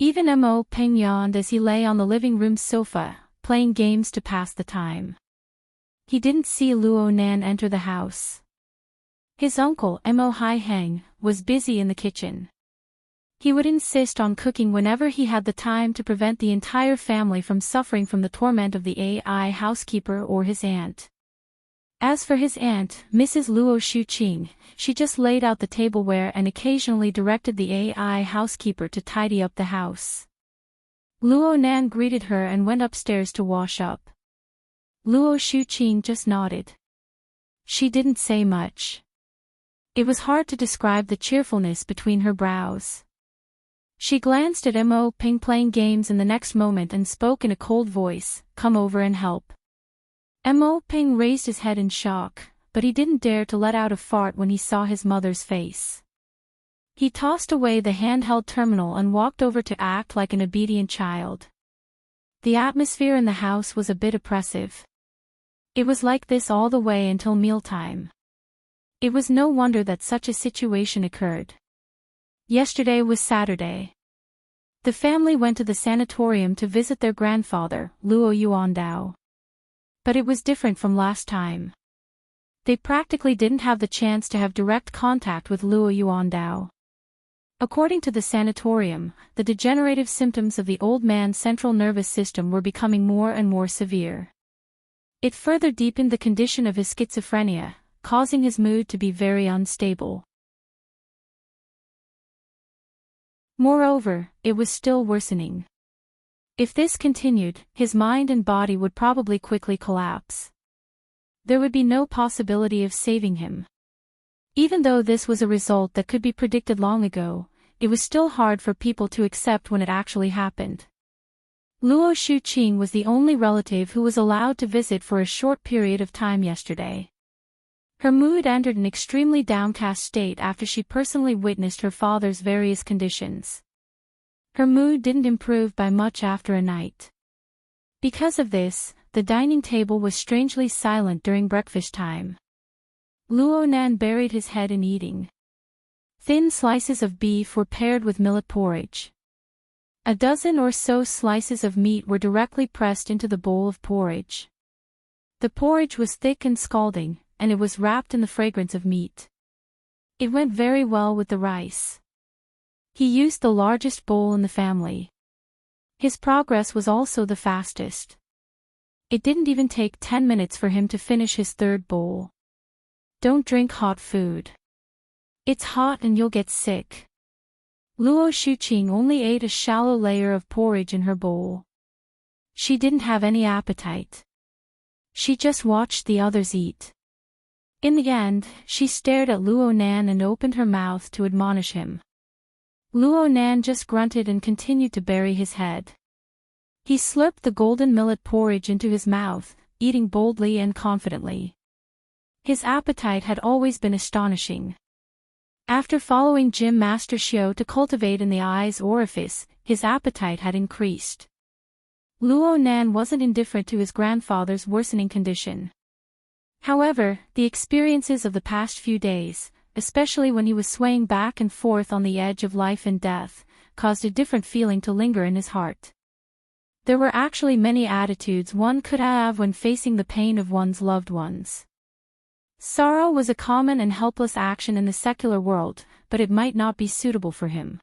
Even Mo Peng yawned as he lay on the living room sofa, playing games to pass the time. He didn't see Luo Nan enter the house. His uncle, Mo Hai Heng, was busy in the kitchen. He would insist on cooking whenever he had the time to prevent the entire family from suffering from the torment of the AI housekeeper or his aunt. As for his aunt, Mrs. Luo Shuqing, she just laid out the tableware and occasionally directed the AI housekeeper to tidy up the house. Luo Nan greeted her and went upstairs to wash up. Luo Shuqing just nodded. She didn't say much. It was hard to describe the cheerfulness between her brows. She glanced at Mo Ping playing games in the next moment and spoke in a cold voice, "Come over and help." Mo Ping raised his head in shock, but he didn't dare to let out a fart when he saw his mother's face. He tossed away the handheld terminal and walked over to act like an obedient child. The atmosphere in the house was a bit oppressive. It was like this all the way until mealtime. It was no wonder that such a situation occurred. Yesterday was Saturday. The family went to the sanatorium to visit their grandfather, Luo Yuandao. But it was different from last time. They practically didn't have the chance to have direct contact with Luo Yuandao. According to the sanatorium, the degenerative symptoms of the old man's central nervous system were becoming more and more severe. It further deepened the condition of his schizophrenia, causing his mood to be very unstable. Moreover, it was still worsening. If this continued, his mind and body would probably quickly collapse. There would be no possibility of saving him. Even though this was a result that could be predicted long ago, it was still hard for people to accept when it actually happened. Luo Shuqing was the only relative who was allowed to visit for a short period of time yesterday. Her mood entered an extremely downcast state after she personally witnessed her father's various conditions. Her mood didn't improve by much after a night. Because of this, the dining table was strangely silent during breakfast time. Luo Nan buried his head in eating. Thin slices of beef were paired with millet porridge. A dozen or so slices of meat were directly pressed into the bowl of porridge. The porridge was thick and scalding, and it was wrapped in the fragrance of meat. It went very well with the rice. He used the largest bowl in the family. His progress was also the fastest. It didn't even take 10 minutes for him to finish his third bowl. Don't drink hot food. It's hot and you'll get sick. Luo Shuqing only ate a shallow layer of porridge in her bowl. She didn't have any appetite. She just watched the others eat. In the end, she stared at Luo Nan and opened her mouth to admonish him. Luo Nan just grunted and continued to bury his head. He slurped the golden millet porridge into his mouth, eating boldly and confidently. His appetite had always been astonishing. After following Gym Master Xiao to cultivate in the eye's orifice, his appetite had increased. Luo Nan wasn't indifferent to his grandfather's worsening condition. However, the experiences of the past few days, especially when he was swaying back and forth on the edge of life and death, caused a different feeling to linger in his heart. There were actually many attitudes one could have when facing the pain of one's loved ones. Sorrow was a common and helpless action in the secular world, but it might not be suitable for him.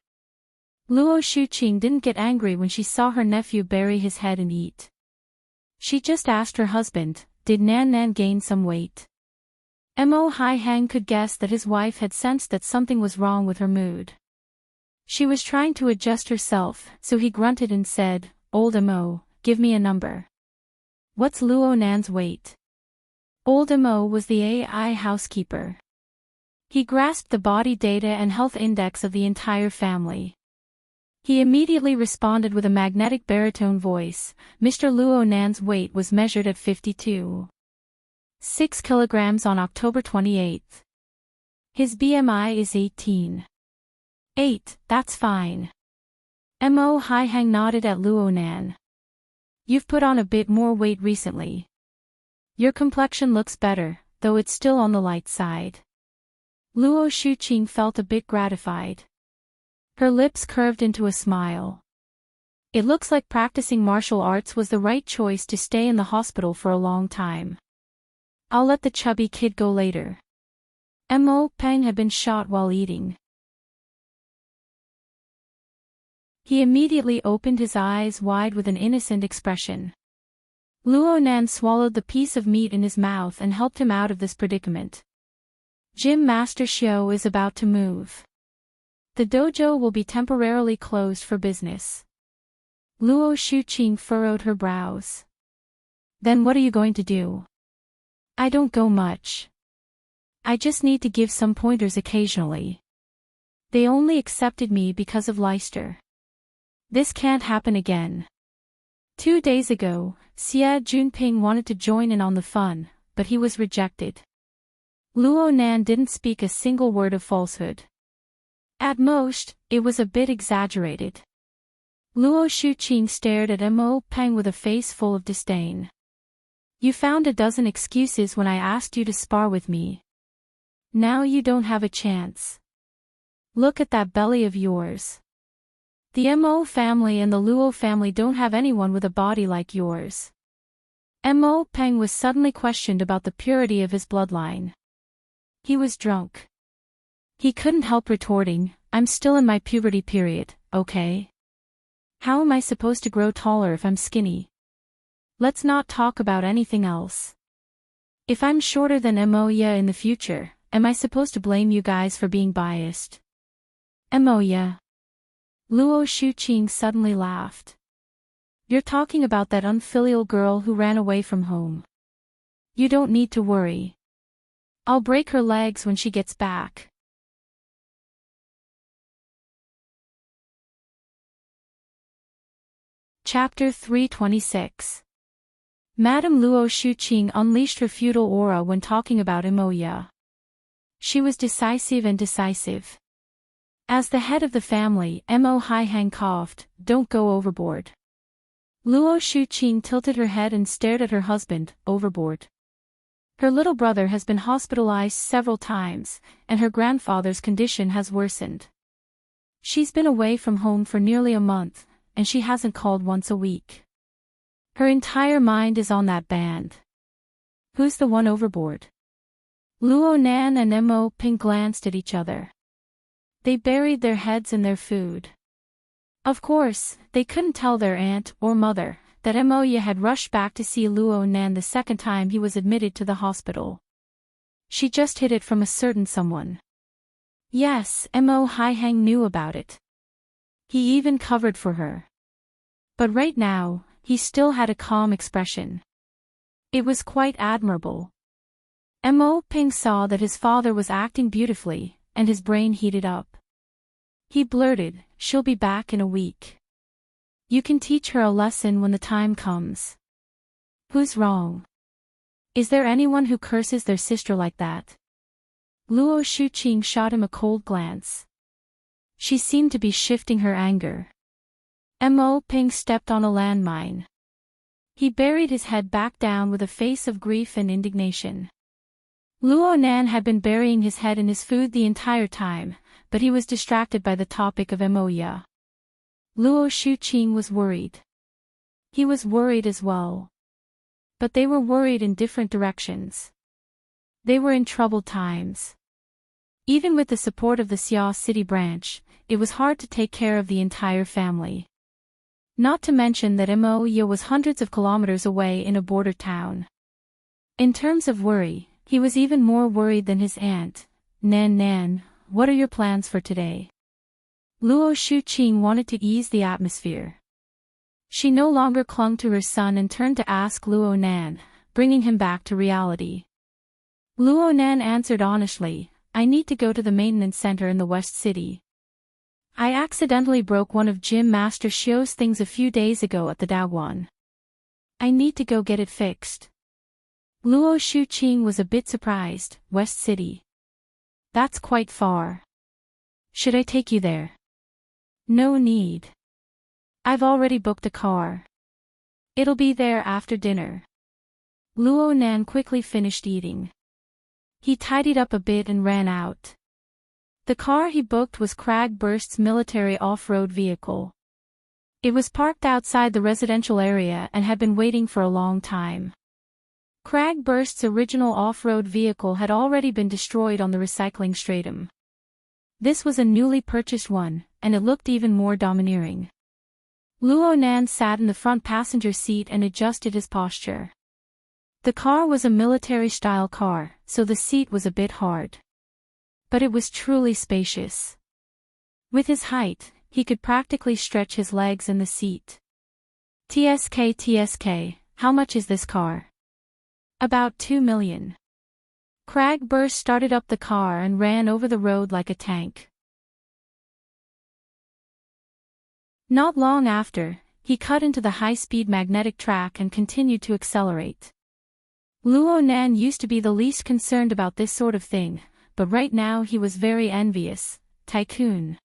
Luo Shuqing didn't get angry when she saw her nephew bury his head and eat. She just asked her husband, "Did Nan Nan gain some weight?" Mo Haihang could guess that his wife had sensed that something was wrong with her mood. She was trying to adjust herself, so he grunted and said, "Old Mo, give me a number. What's Luo Nan's weight?" Old Mo was the AI housekeeper. He grasped the body data and health index of the entire family. He immediately responded with a magnetic baritone voice. Mr. Luo Nan's weight was measured at 52.6 kilograms on October 28th. His BMI is 18.8, that's fine. Mo Haihang nodded at Luo Nan. You've put on a bit more weight recently. Your complexion looks better, though it's still on the light side. Luo Shuqing felt a bit gratified. Her lips curved into a smile. It looks like practicing martial arts was the right choice to stay in the hospital for a long time. I'll let the chubby kid go later. Mo Peng had been shot while eating. He immediately opened his eyes wide with an innocent expression. Luo Nan swallowed the piece of meat in his mouth and helped him out of this predicament. Gym Master Xiao is about to move. The dojo will be temporarily closed for business. Luo Shuqing furrowed her brows. Then what are you going to do? I don't go much. I just need to give some pointers occasionally. They only accepted me because of Leicester. This can't happen again. 2 days ago, Xie Junping wanted to join in on the fun, but he was rejected. Luo Nan didn't speak a single word of falsehood. At most, it was a bit exaggerated. Luo Shuqing stared at Mo Peng with a face full of disdain. You found a dozen excuses when I asked you to spar with me. Now you don't have a chance. Look at that belly of yours. The Mo family and the Luo family don't have anyone with a body like yours. Mo Peng was suddenly questioned about the purity of his bloodline. He was drunk. He couldn't help retorting, I'm still in my puberty period, okay? How am I supposed to grow taller if I'm skinny? Let's not talk about anything else. If I'm shorter than Moya in the future, am I supposed to blame you guys for being biased? Moya. Luo Shuqing suddenly laughed. You're talking about that unfilial girl who ran away from home. You don't need to worry. I'll break her legs when she gets back. Chapter 326. Madame Luo Shuqing unleashed her feudal aura when talking about Moya. She was decisive and decisive. As the head of the family, Mo Haihang coughed, don't go overboard. Luo Shuqing tilted her head and stared at her husband, overboard. Her little brother has been hospitalized several times, and her grandfather's condition has worsened. She's been away from home for nearly a month, and she hasn't called once a week. Her entire mind is on that band. Who's the one overboard? Luo Nan and Mo Ping glanced at each other. They buried their heads in their food. Of course, they couldn't tell their aunt or mother that Moya had rushed back to see Luo Nan the second time he was admitted to the hospital. She just hid it from a certain someone. Yes, Mo Haihang knew about it. He even covered for her. But right now, he still had a calm expression. It was quite admirable. Mo Ping saw that his father was acting beautifully, and his brain heated up. He blurted, she'll be back in a week. You can teach her a lesson when the time comes. Who's wrong? Is there anyone who curses their sister like that? Luo Shuqing shot him a cold glance. She seemed to be shifting her anger. Mo Ping stepped on a landmine. He buried his head back down with a face of grief and indignation. Luo Nan had been burying his head in his food the entire time, but he was distracted by the topic of Moya. Luo Shuqing was worried. He was worried as well. But they were worried in different directions. They were in troubled times. Even with the support of the Xia City branch, it was hard to take care of the entire family. Not to mention that Moya was hundreds of kilometers away in a border town. In terms of worry, he was even more worried than his aunt. Nan, what are your plans for today? Luo Shuqing wanted to ease the atmosphere. She no longer clung to her son and turned to ask Luo Nan, bringing him back to reality. Luo Nan answered honestly, I need to go to the maintenance center in the West City. I accidentally broke one of Gym Master Xiu's things a few days ago at the Daoguan. I need to go get it fixed. Luo Shuqing was a bit surprised. West City. That's quite far. Should I take you there? No need. I've already booked a car. It'll be there after dinner. Luo Nan quickly finished eating. He tidied up a bit and ran out. The car he booked was Cragburst's military off-road vehicle. It was parked outside the residential area and had been waiting for a long time. Cragburst's original off-road vehicle had already been destroyed on the recycling stratum. This was a newly purchased one, and it looked even more domineering. Luo Nan sat in the front passenger seat and adjusted his posture. The car was a military-style car, so the seat was a bit hard. But it was truly spacious. With his height, he could practically stretch his legs in the seat. TSK, how much is this car? About 2 million. Cragburst started up the car and ran over the road like a tank. Not long after, he cut into the high-speed magnetic track and continued to accelerate. Luo Nan used to be the least concerned about this sort of thing, but right now he was very envious. Tycoon.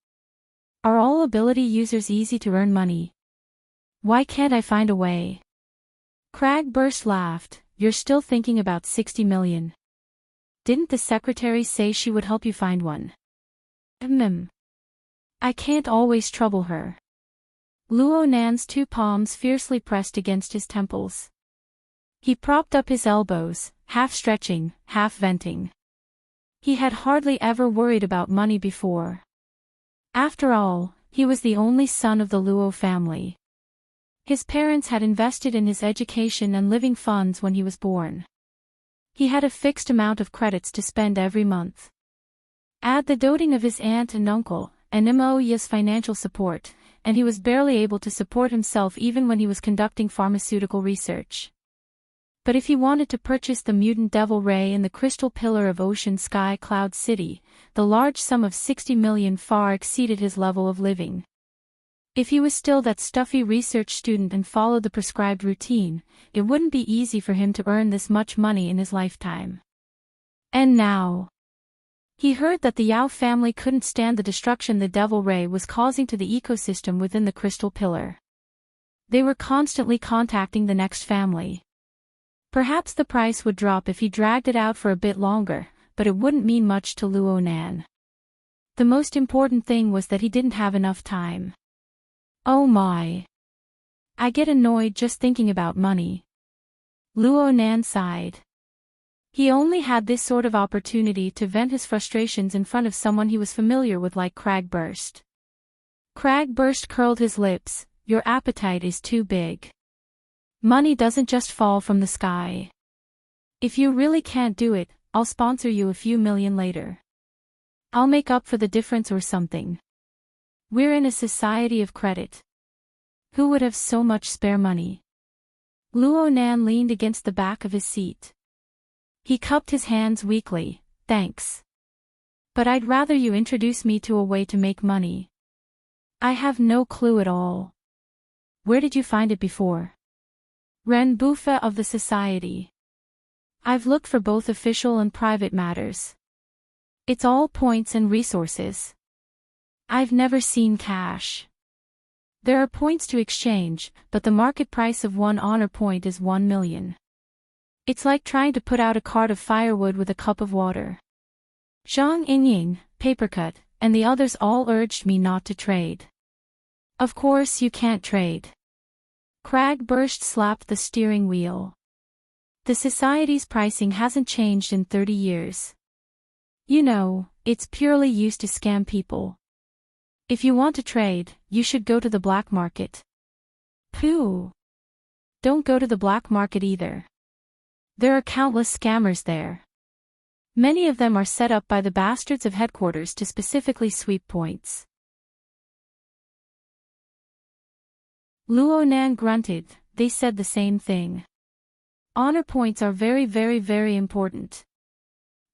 Are all ability users easy to earn money? Why can't I find a way? Cragburst laughed. You're still thinking about 60 million. Didn't the secretary say she would help you find one? I can't always trouble her. Luo Nan's two palms fiercely pressed against his temples. He propped up his elbows, half stretching, half venting. He had hardly ever worried about money before. After all, he was the only son of the Luo family. His parents had invested in his education and living funds when he was born. He had a fixed amount of credits to spend every month. Add the doting of his aunt and uncle, and Moya's financial support, and he was barely able to support himself even when he was conducting pharmaceutical research. But if he wanted to purchase the mutant devil ray in the crystal pillar of Ocean Sky Cloud City, the large sum of 60 million far exceeded his level of living. If he was still that stuffy research student and followed the prescribed routine, it wouldn't be easy for him to earn this much money in his lifetime. And now, he heard that the Yao family couldn't stand the destruction the devil ray was causing to the ecosystem within the crystal pillar. They were constantly contacting the next family. Perhaps the price would drop if he dragged it out for a bit longer, but it wouldn't mean much to Luo Nan. The most important thing was that he didn't have enough time. Oh my. I get annoyed just thinking about money. Luo Nan sighed. He only had this sort of opportunity to vent his frustrations in front of someone he was familiar with like Cragburst. Cragburst curled his lips. Your appetite is too big. Money doesn't just fall from the sky. If you really can't do it, I'll sponsor you a few million later. I'll make up for the difference or something. We're in a society of credit. Who would have so much spare money? Luo Nan leaned against the back of his seat. He cupped his hands weakly. Thanks. But I'd rather you introduce me to a way to make money. I have no clue at all. Where did you find it before? Ren Buffa of the Society. I've looked for both official and private matters. It's all points and resources. I've never seen cash. There are points to exchange, but the market price of one honor point is 1 million. It's like trying to put out a cart of firewood with a cup of water. Zhang Yingying, Papercut, and the others all urged me not to trade. Of course you can't trade. Cragburst slapped the steering wheel. The society's pricing hasn't changed in 30 years. You know, it's purely used to scam people. If you want to trade, you should go to the black market. Pooh! Don't go to the black market either. There are countless scammers there. Many of them are set up by the bastards of headquarters to specifically sweep points. Luo Nan grunted. They said the same thing. Honor points are very, very, very important.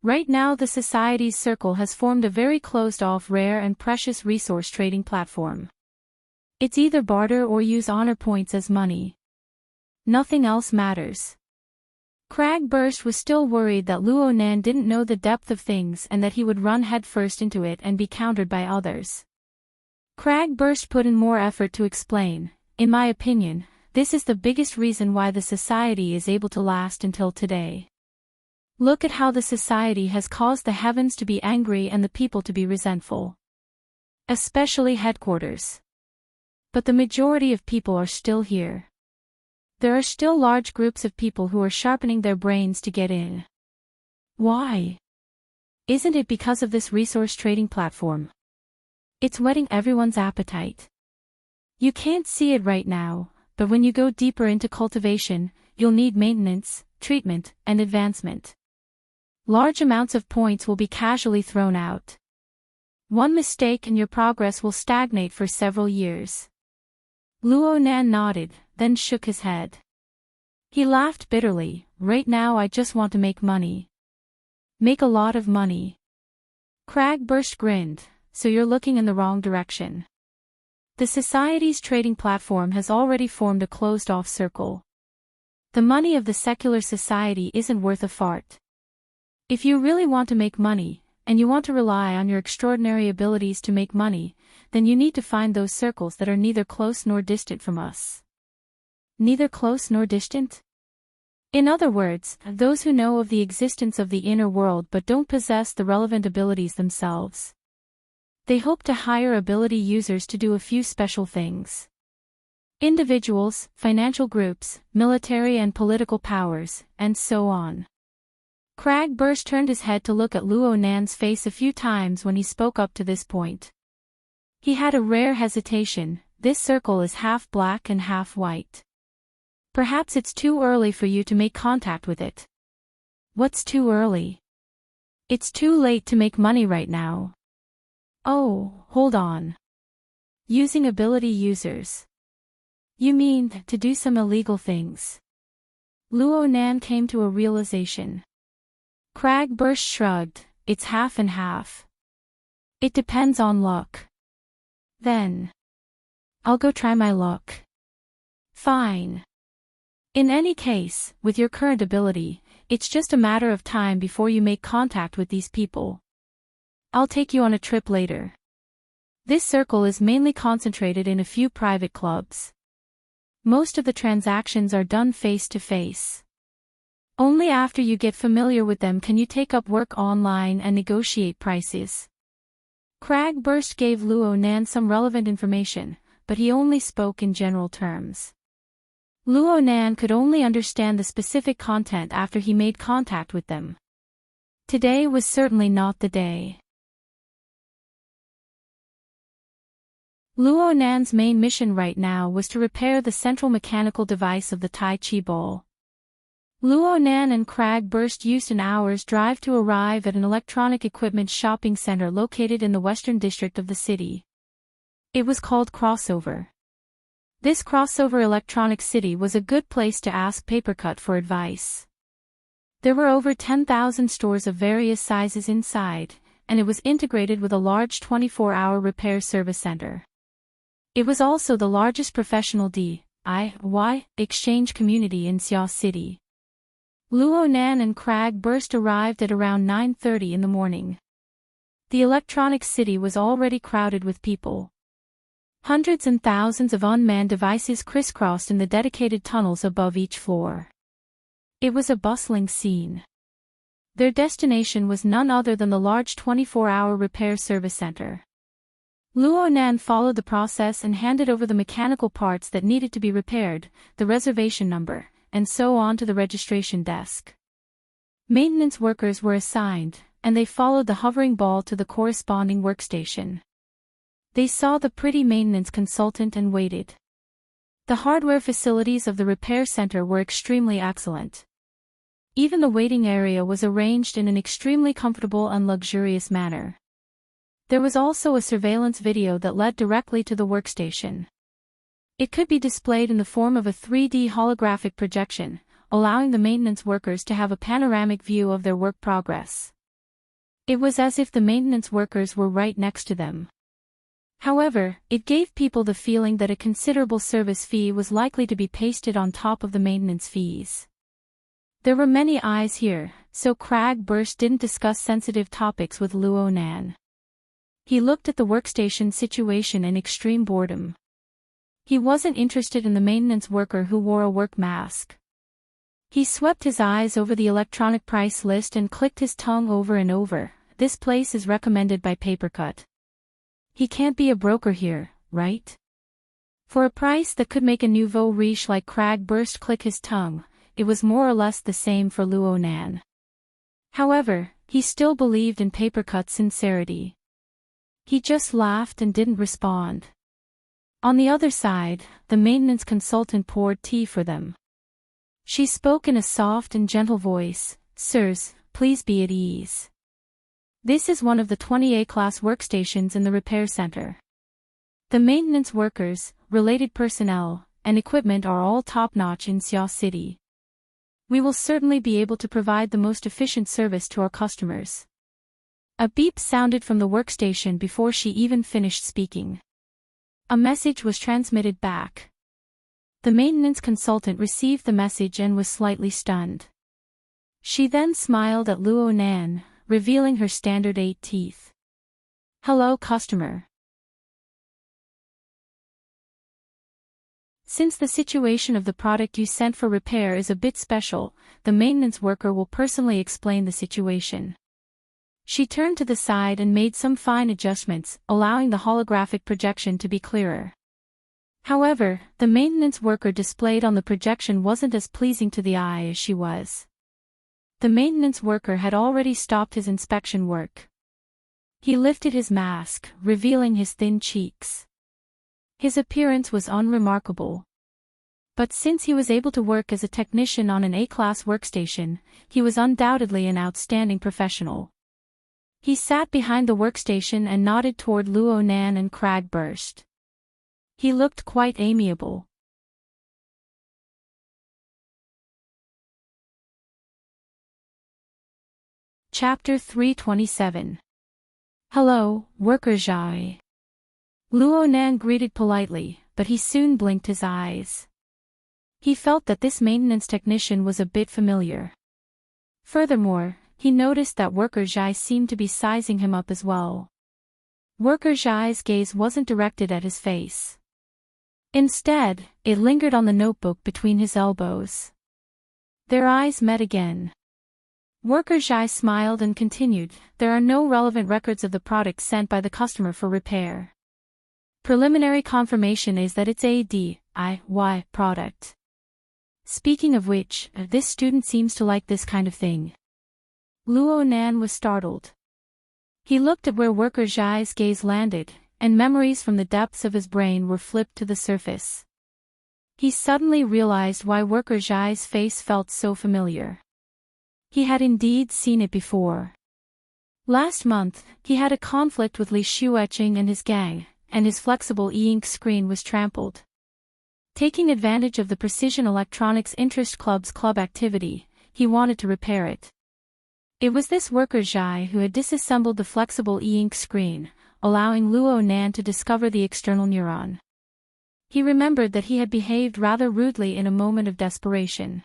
Right now the society's circle has formed a very closed-off rare and precious resource trading platform. It's either barter or use honor points as money. Nothing else matters. Cragburst was still worried that Luo Nan didn't know the depth of things and that he would run headfirst into it and be countered by others. Cragburst put in more effort to explain. In my opinion, this is the biggest reason why the society is able to last until today. Look at how the society has caused the heavens to be angry and the people to be resentful. Especially headquarters. But the majority of people are still here. There are still large groups of people who are sharpening their brains to get in. Why? Isn't it because of this resource trading platform? It's whetting everyone's appetite. You can't see it right now, but when you go deeper into cultivation, you'll need maintenance, treatment, and advancement. Large amounts of points will be casually thrown out. One mistake and your progress will stagnate for several years. Luo Nan nodded, then shook his head. He laughed bitterly. Right now I just want to make money. Make a lot of money. Cragburst grinned. So you're looking in the wrong direction. The society's trading platform has already formed a closed-off circle. The money of the secular society isn't worth a fart. If you really want to make money, and you want to rely on your extraordinary abilities to make money, then you need to find those circles that are neither close nor distant from us. Neither close nor distant? In other words, those who know of the existence of the inner world but don't possess the relevant abilities themselves. They hope to hire ability users to do a few special things. Individuals, financial groups, military and political powers, and so on. Cragburst turned his head to look at Luo Nan's face a few times when he spoke up to this point. He had a rare hesitation. This circle is half black and half white. Perhaps it's too early for you to make contact with it. What's too early? It's too late to make money right now. Oh, hold on. Using ability users. You mean, to do some illegal things? Luo Nan came to a realization. Cragburst shrugged. It's half and half. It depends on luck. Then. I'll go try my luck. Fine. In any case, with your current ability, it's just a matter of time before you make contact with these people. I'll take you on a trip later. This circle is mainly concentrated in a few private clubs. Most of the transactions are done face-to-face. Only after you get familiar with them can you take up work online and negotiate prices. Cragburst gave Luo Nan some relevant information, but he only spoke in general terms. Luo Nan could only understand the specific content after he made contact with them. Today was certainly not the day. Luo Nan's main mission right now was to repair the central mechanical device of the Tai Chi ball. Luo Nan and Cragburst used an hour's drive to arrive at an electronic equipment shopping center located in the western district of the city. It was called Crossover. This crossover electronic city was a good place to ask Papercut for advice. There were over 10,000 stores of various sizes inside, and it was integrated with a large 24-hour repair service center. It was also the largest professional DIY exchange community in Xia City. Luo Nan and Cragburst arrived at around 9:30 in the morning. The electronic city was already crowded with people. Hundreds and thousands of unmanned devices crisscrossed in the dedicated tunnels above each floor. It was a bustling scene. Their destination was none other than the large 24-hour repair service center. Luo Nan followed the process and handed over the mechanical parts that needed to be repaired, the reservation number, and so on to the registration desk. Maintenance workers were assigned, and they followed the hovering ball to the corresponding workstation. They saw the pretty maintenance consultant and waited. The hardware facilities of the repair center were extremely excellent. Even the waiting area was arranged in an extremely comfortable and luxurious manner. There was also a surveillance video that led directly to the workstation. It could be displayed in the form of a 3D holographic projection, allowing the maintenance workers to have a panoramic view of their work progress. It was as if the maintenance workers were right next to them. However, it gave people the feeling that a considerable service fee was likely to be pasted on top of the maintenance fees. There were many eyes here, so Cragburst didn't discuss sensitive topics with Luo Nan. He looked at the workstation situation in extreme boredom. He wasn't interested in the maintenance worker who wore a work mask. He swept his eyes over the electronic price list and clicked his tongue over and over. This place is recommended by Papercut. He can't be a broker here, right? For a price that could make a nouveau riche like Cragburst click his tongue, it was more or less the same for Luo Nan. However, he still believed in Papercut's sincerity. He just laughed and didn't respond. On the other side, the maintenance consultant poured tea for them. She spoke in a soft and gentle voice, "Sirs, please be at ease. This is one of the 20A class workstations in the repair center. The maintenance workers, related personnel, and equipment are all top-notch in Xia City. We will certainly be able to provide the most efficient service to our customers." A beep sounded from the workstation before she even finished speaking. A message was transmitted back. The maintenance consultant received the message and was slightly stunned. She then smiled at Luo Nan, revealing her standard 8 teeth. "Hello, customer. Since the situation of the product you sent for repair is a bit special, the maintenance worker will personally explain the situation." She turned to the side and made some fine adjustments, allowing the holographic projection to be clearer. However, the maintenance worker displayed on the projection wasn't as pleasing to the eye as she was. The maintenance worker had already stopped his inspection work. He lifted his mask, revealing his thin cheeks. His appearance was unremarkable. But since he was able to work as a technician on an A-class workstation, he was undoubtedly an outstanding professional. He sat behind the workstation and nodded toward Luo Nan and Cragburst. He looked quite amiable. Chapter 327. "Hello, worker Zhai." Luo Nan greeted politely, but he soon blinked his eyes. He felt that this maintenance technician was a bit familiar. Furthermore, he noticed that worker Zhai seemed to be sizing him up as well. Worker Zhai's gaze wasn't directed at his face. Instead, it lingered on the notebook between his elbows. Their eyes met again. Worker Zhai smiled and continued, "There are no relevant records of the product sent by the customer for repair. Preliminary confirmation is that it's a DIY product. Speaking of which, this student seems to like this kind of thing." Luo Nan was startled. He looked at where worker Zhai's gaze landed, and memories from the depths of his brain were flipped to the surface. He suddenly realized why worker Zhai's face felt so familiar. He had indeed seen it before. Last month, he had a conflict with Li Shueqing and his gang, and his flexible e-ink screen was trampled. Taking advantage of the Precision Electronics Interest Club's club activity, he wanted to repair it. It was this worker Zhai who had disassembled the flexible e-ink screen, allowing Luo Nan to discover the external neuron. He remembered that he had behaved rather rudely in a moment of desperation.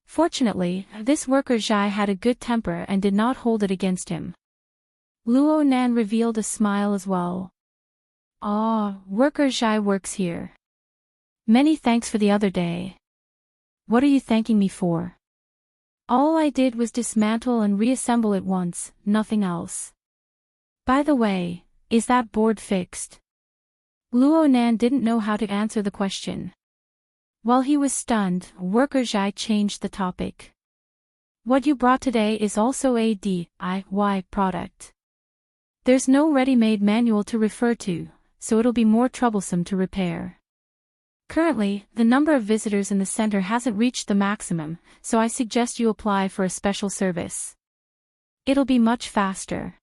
Fortunately, this worker Zhai had a good temper and did not hold it against him. Luo Nan revealed a smile as well. "Ah, worker Zhai works here. Many thanks for the other day. What are you thanking me for?" "All I did was dismantle and reassemble it once, nothing else. By the way, is that board fixed?" Luo Nan didn't know how to answer the question. While he was stunned, worker Zhai changed the topic. "What you brought today is also a DIY product. There's no ready-made manual to refer to, so it'll be more troublesome to repair. Currently, the number of visitors in the center hasn't reached the maximum, so I suggest you apply for a special service. It'll be much faster."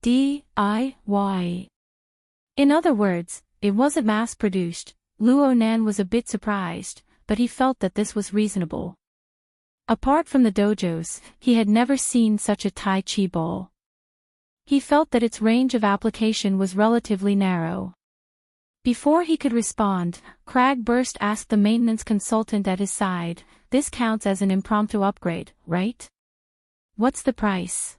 DIY. In other words, it wasn't mass-produced. Luo Nan was a bit surprised, but he felt that this was reasonable. Apart from the dojos, he had never seen such a Tai Chi ball. He felt that its range of application was relatively narrow. Before he could respond, Cragburst asked the maintenance consultant at his side, "This counts as an impromptu upgrade, right? What's the price?"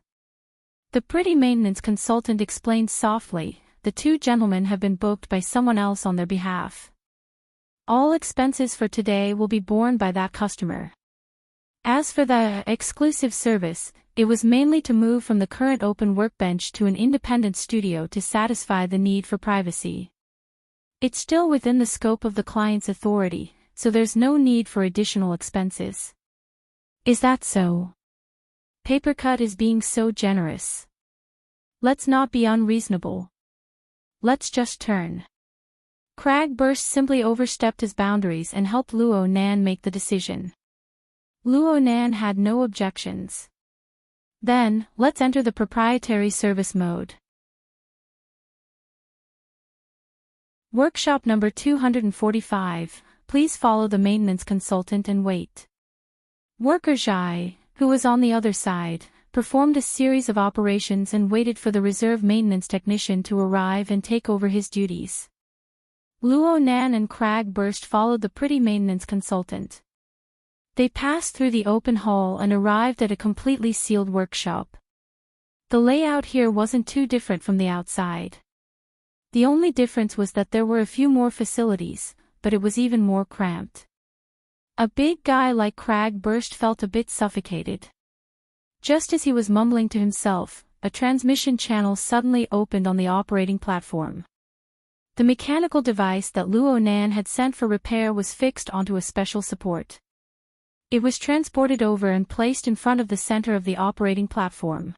The pretty maintenance consultant explained softly, "The two gentlemen have been booked by someone else on their behalf. All expenses for today will be borne by that customer. As for the exclusive service, it was mainly to move from the current open workbench to an independent studio to satisfy the need for privacy. It's still within the scope of the client's authority, so there's no need for additional expenses." "Is that so? Papercut is being so generous. Let's not be unreasonable. Let's just turn." Cragburst simply overstepped his boundaries and helped Luo Nan make the decision. Luo Nan had no objections. "Then, let's enter the proprietary service mode. Workshop number 245, please follow the maintenance consultant and wait." Worker Zhai, who was on the other side, performed a series of operations and waited for the reserve maintenance technician to arrive and take over his duties. Luo Nan and Crag Burst followed the pretty maintenance consultant. They passed through the open hall and arrived at a completely sealed workshop. The layout here wasn't too different from the outside. The only difference was that there were a few more facilities, but it was even more cramped. A big guy like Crag Burst felt a bit suffocated. Just as he was mumbling to himself, a transmission channel suddenly opened on the operating platform. The mechanical device that Luo Nan had sent for repair was fixed onto a special support. It was transported over and placed in front of the center of the operating platform.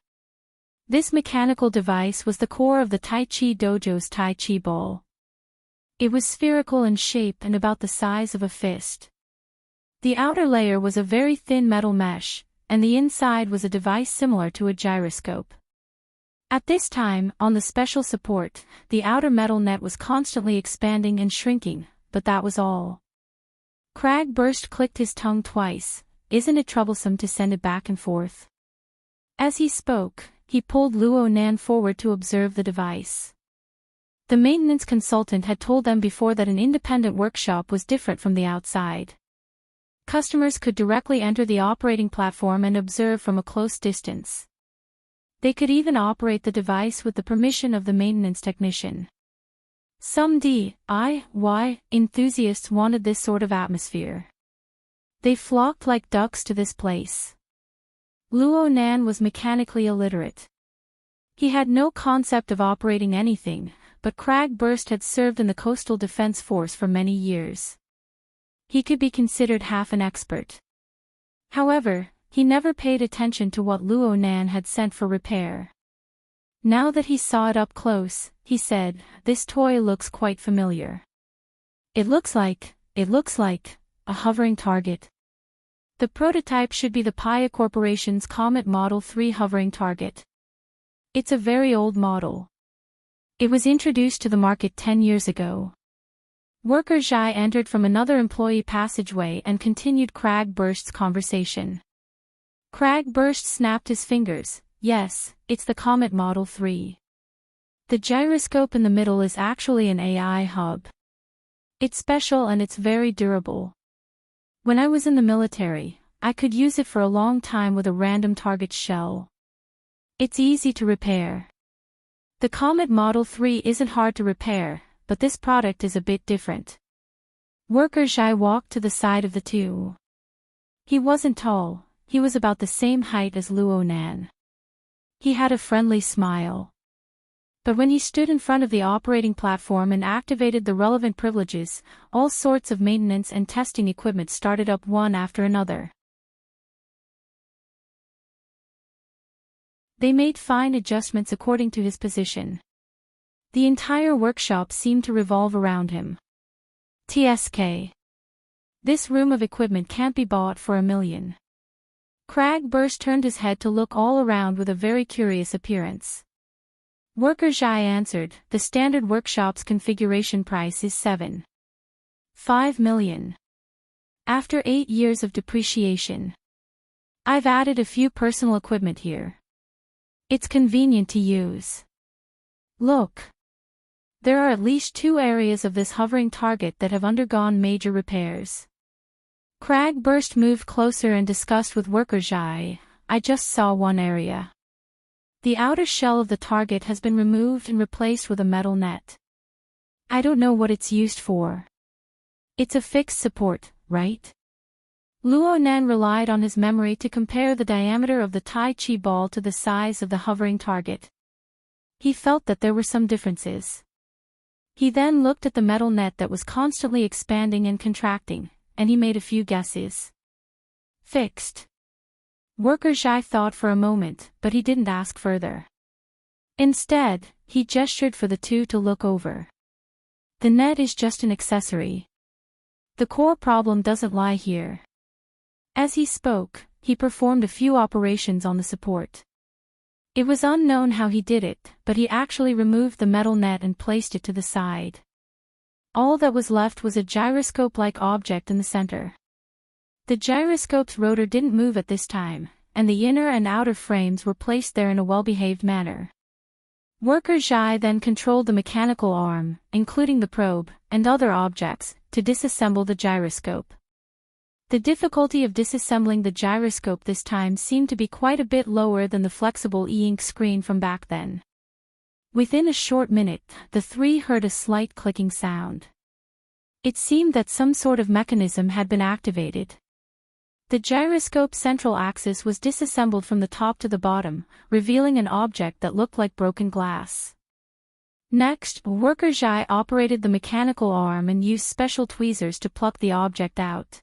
This mechanical device was the core of the Tai Chi Dojo's Tai Chi ball. It was spherical in shape and about the size of a fist. The outer layer was a very thin metal mesh, and the inside was a device similar to a gyroscope. At this time, on the special support, the outer metal net was constantly expanding and shrinking, but that was all. Crag Burst clicked his tongue twice. Isn't it troublesome to send it back and forth? As he spoke, he pulled Luo Nan forward to observe the device. The maintenance consultant had told them before that an independent workshop was different from the outside. Customers could directly enter the operating platform and observe from a close distance. They could even operate the device with the permission of the maintenance technician. Some DIY enthusiasts wanted this sort of atmosphere. They flocked like ducks to this place. Luo Nan was mechanically illiterate. He had no concept of operating anything, but Crag Burst had served in the Coastal Defense Force for many years. He could be considered half an expert. However, he never paid attention to what Luo Nan had sent for repair. Now that he saw it up close, he said, "This toy looks quite familiar. It looks like a hovering target. The prototype should be the Paya Corporation's Comet Model 3 hovering target. It's a very old model. It was introduced to the market 10 years ago." Worker Zhai entered from another employee passageway and continued Crag Burst's conversation. Crag Burst snapped his fingers. "Yes, it's the Comet Model 3. The gyroscope in the middle is actually an AI hub. It's special and it's very durable. When I was in the military, I could use it for a long time with a random target shell. It's easy to repair. The Comet Model 3 isn't hard to repair, but this product is a bit different." Worker Zhai walked to the side of the two. He wasn't tall, he was about the same height as Luo Nan. He had a friendly smile. But when he stood in front of the operating platform and activated the relevant privileges, all sorts of maintenance and testing equipment started up one after another. They made fine adjustments according to his position. The entire workshop seemed to revolve around him. TSK. This room of equipment can't be bought for $1 million. Crag Burst turned his head to look all around with a very curious appearance. Worker Zhai answered, "The standard workshop's configuration price is $7.5 million. After 8 years of depreciation. I've added a few personal equipment here. It's convenient to use. Look. There are at least 2 areas of this hovering target that have undergone major repairs." Crag Burst moved closer and discussed with Worker Zhai, "I just saw one area. The outer shell of the target has been removed and replaced with a metal net. I don't know what it's used for. It's a fixed support, right?" Luo Nan relied on his memory to compare the diameter of the Tai Chi ball to the size of the hovering target. He felt that there were some differences. He then looked at the metal net that was constantly expanding and contracting, and he made a few guesses. Fixed. Worker Zhai thought for a moment, but he didn't ask further. Instead, he gestured for the two to look over. The net is just an accessory. The core problem doesn't lie here. As he spoke, he performed a few operations on the support. It was unknown how he did it, but he actually removed the metal net and placed it to the side. All that was left was a gyroscope-like object in the center. The gyroscope's rotor didn't move at this time, and the inner and outer frames were placed there in a well-behaved manner. Worker Zhai then controlled the mechanical arm, including the probe, and other objects, to disassemble the gyroscope. The difficulty of disassembling the gyroscope this time seemed to be quite a bit lower than the flexible e-ink screen from back then. Within a short minute, the three heard a slight clicking sound. It seemed that some sort of mechanism had been activated. The gyroscope's central axis was disassembled from the top to the bottom, revealing an object that looked like broken glass. Next, Worker Zhai operated the mechanical arm and used special tweezers to pluck the object out.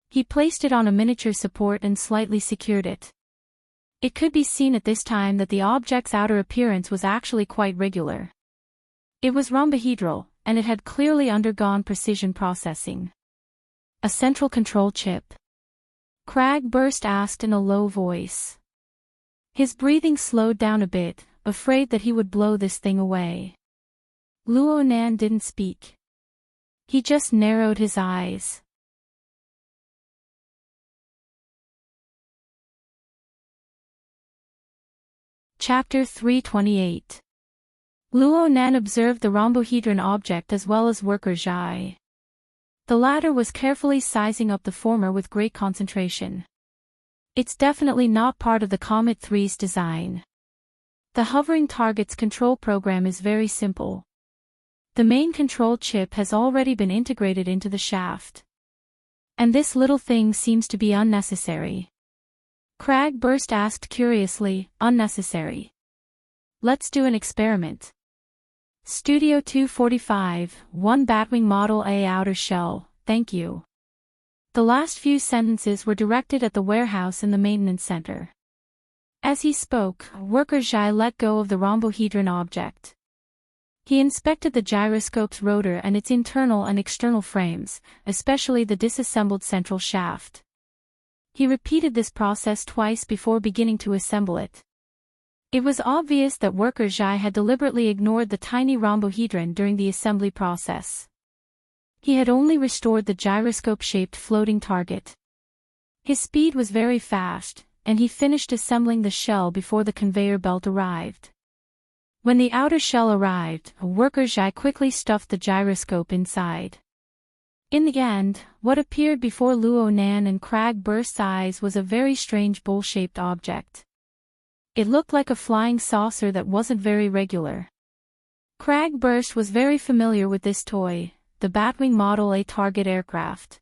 He placed it on a miniature support and slightly secured it. It could be seen at this time that the object's outer appearance was actually quite regular. It was rhombohedral, and it had clearly undergone precision processing. A central control chip? Cragburst asked in a low voice. His breathing slowed down a bit, afraid that he would blow this thing away. Luo Nan didn't speak. He just narrowed his eyes. Chapter 328. Luo Nan observed the rhombohedron object as well as Worker Zhai. The latter was carefully sizing up the former with great concentration. It's definitely not part of the Comet 3's design. The hovering target's control program is very simple. The main control chip has already been integrated into the shaft. And this little thing seems to be unnecessary. Cragburst asked curiously, unnecessary. Let's do an experiment. Studio 245, 1 Batwing Model A outer shell, thank you. The last few sentences were directed at the warehouse in the maintenance center. As he spoke, Worker Zhai let go of the rhombohedron object. He inspected the gyroscope's rotor and its internal and external frames, especially the disassembled central shaft. He repeated this process twice before beginning to assemble it. It was obvious that Worker Zhai had deliberately ignored the tiny rhombohedron during the assembly process. He had only restored the gyroscope-shaped floating target. His speed was very fast, and he finished assembling the shell before the conveyor belt arrived. When the outer shell arrived, Worker Zhai quickly stuffed the gyroscope inside. In the end, what appeared before Luo Nan and Cragburst's eyes was a very strange bowl-shaped object. It looked like a flying saucer that wasn't very regular. Cragburst was very familiar with this toy, the Batwing Model A target aircraft.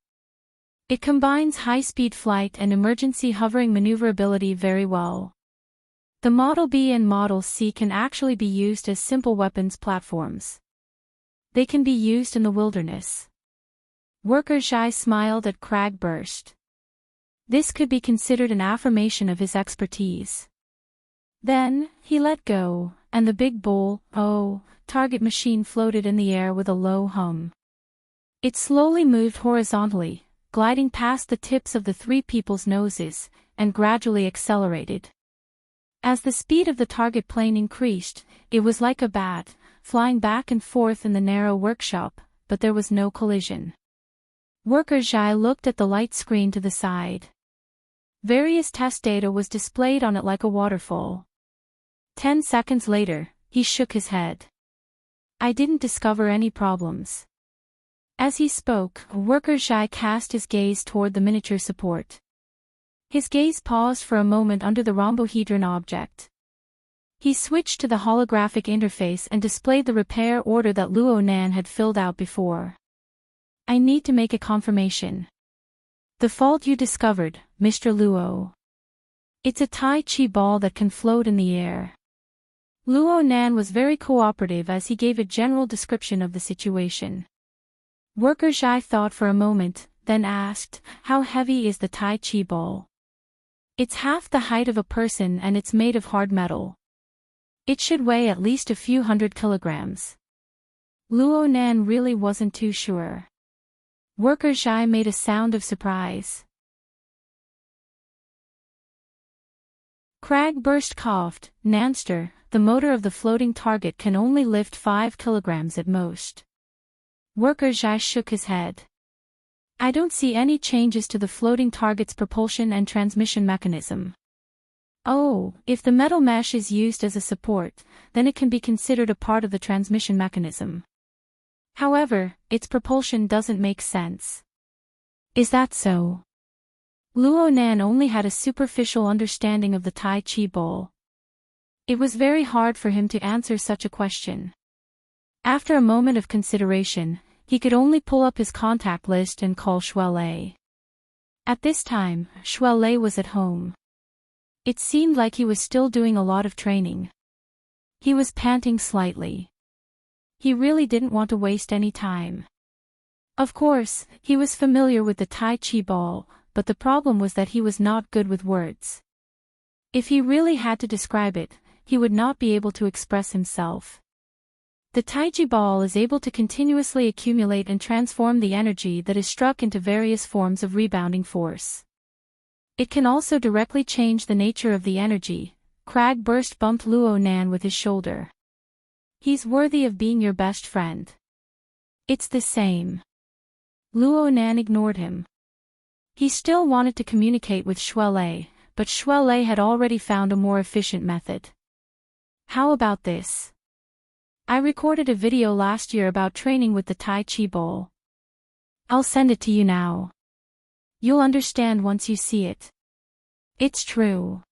It combines high-speed flight and emergency hovering maneuverability very well. The Model B and Model C can actually be used as simple weapons platforms. They can be used in the wilderness. Worker Zhai smiled at Cragburst. This could be considered an affirmation of his expertise. Then, he let go, and the big target machine floated in the air with a low hum. It slowly moved horizontally, gliding past the tips of the three people's noses, and gradually accelerated. As the speed of the target plane increased, it was like a bat, flying back and forth in the narrow workshop, but there was no collision. Worker Zhai looked at the light screen to the side. Various test data was displayed on it like a waterfall. 10 seconds later, he shook his head. I didn't discover any problems. As he spoke, Worker Zhai cast his gaze toward the miniature support. His gaze paused for a moment under the rhombohedron object. He switched to the holographic interface and displayed the repair order that Luo Nan had filled out before. I need to make a confirmation. The fault you discovered, Mr. Luo. It's a Tai Chi ball that can float in the air. Luo Nan was very cooperative as he gave a general description of the situation. Worker Zhai thought for a moment, then asked, how heavy is the Tai Chi ball? It's half the height of a person and it's made of hard metal. It should weigh at least a few hundred kilograms. Luo Nan really wasn't too sure. Worker Zhai made a sound of surprise. Cragburst coughed. Nanster, the motor of the floating target can only lift 5 kilograms at most. Worker Zhai shook his head. I don't see any changes to the floating target's propulsion and transmission mechanism. Oh, if the metal mesh is used as a support, then it can be considered a part of the transmission mechanism. However, its propulsion doesn't make sense. Is that so? Luo Nan only had a superficial understanding of the Tai Chi ball. It was very hard for him to answer such a question. After a moment of consideration, he could only pull up his contact list and call Shuelei. At this time, Shuelei was at home. It seemed like he was still doing a lot of training. He was panting slightly. He really didn't want to waste any time. Of course, he was familiar with the Tai Chi ball, but the problem was that he was not good with words. If he really had to describe it, he would not be able to express himself. The Taiji ball is able to continuously accumulate and transform the energy that is struck into various forms of rebounding force. It can also directly change the nature of the energy. Crag Burst bumped Luo Nan with his shoulder. He's worthy of being your best friend. It's the same. Luo Nan ignored him. He still wanted to communicate with Shuelei, but Shuelei had already found a more efficient method. How about this? I recorded a video last year about training with the Tai Chi ball. I'll send it to you now. You'll understand once you see it. It's true.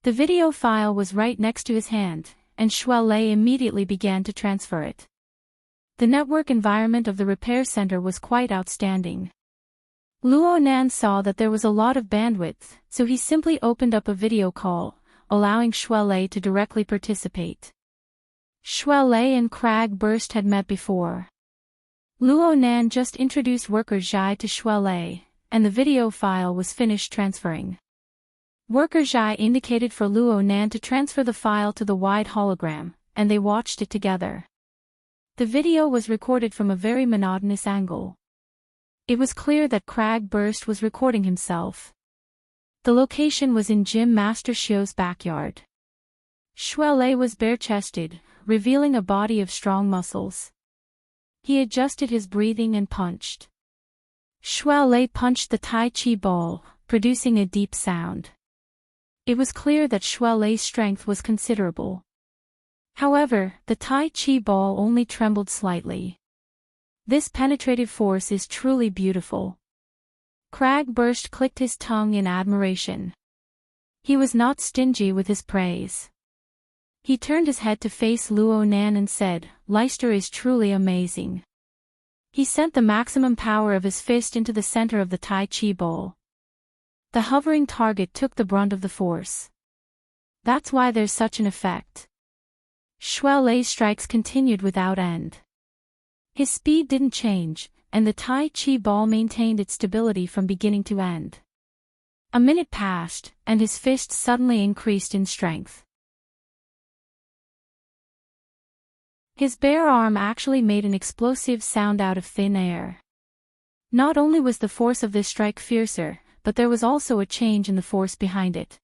The video file was right next to his hand, and Shuelei immediately began to transfer it. The network environment of the repair center was quite outstanding. Luo Nan saw that there was a lot of bandwidth, so he simply opened up a video call, allowing Shuelei to directly participate. Shuelei and Crag Burst had met before. Luo Nan just introduced Worker Zhai to Shuelei, and the video file was finished transferring. Worker Zhai indicated for Luo Nan to transfer the file to the wide hologram, and they watched it together. The video was recorded from a very monotonous angle. It was clear that Crag Burst was recording himself. The location was in Gym Master Shio's backyard. Shuelei was bare-chested, revealing a body of strong muscles. He adjusted his breathing and punched. Shuelei punched the Tai Chi ball, producing a deep sound. It was clear that Shuelei's strength was considerable. However, the Tai Chi ball only trembled slightly. This penetrative force is truly beautiful. Crag Burst clicked his tongue in admiration. He was not stingy with his praise. He turned his head to face Luo Nan and said, "Leicester is truly amazing." He sent the maximum power of his fist into the center of the Tai Chi ball. The hovering target took the brunt of the force. That's why there's such an effect. Shuelei's strikes continued without end. His speed didn't change, and the Tai Chi ball maintained its stability from beginning to end. A minute passed, and his fist suddenly increased in strength. His bare arm actually made an explosive sound out of thin air. Not only was the force of this strike fiercer, but there was also a change in the force behind it.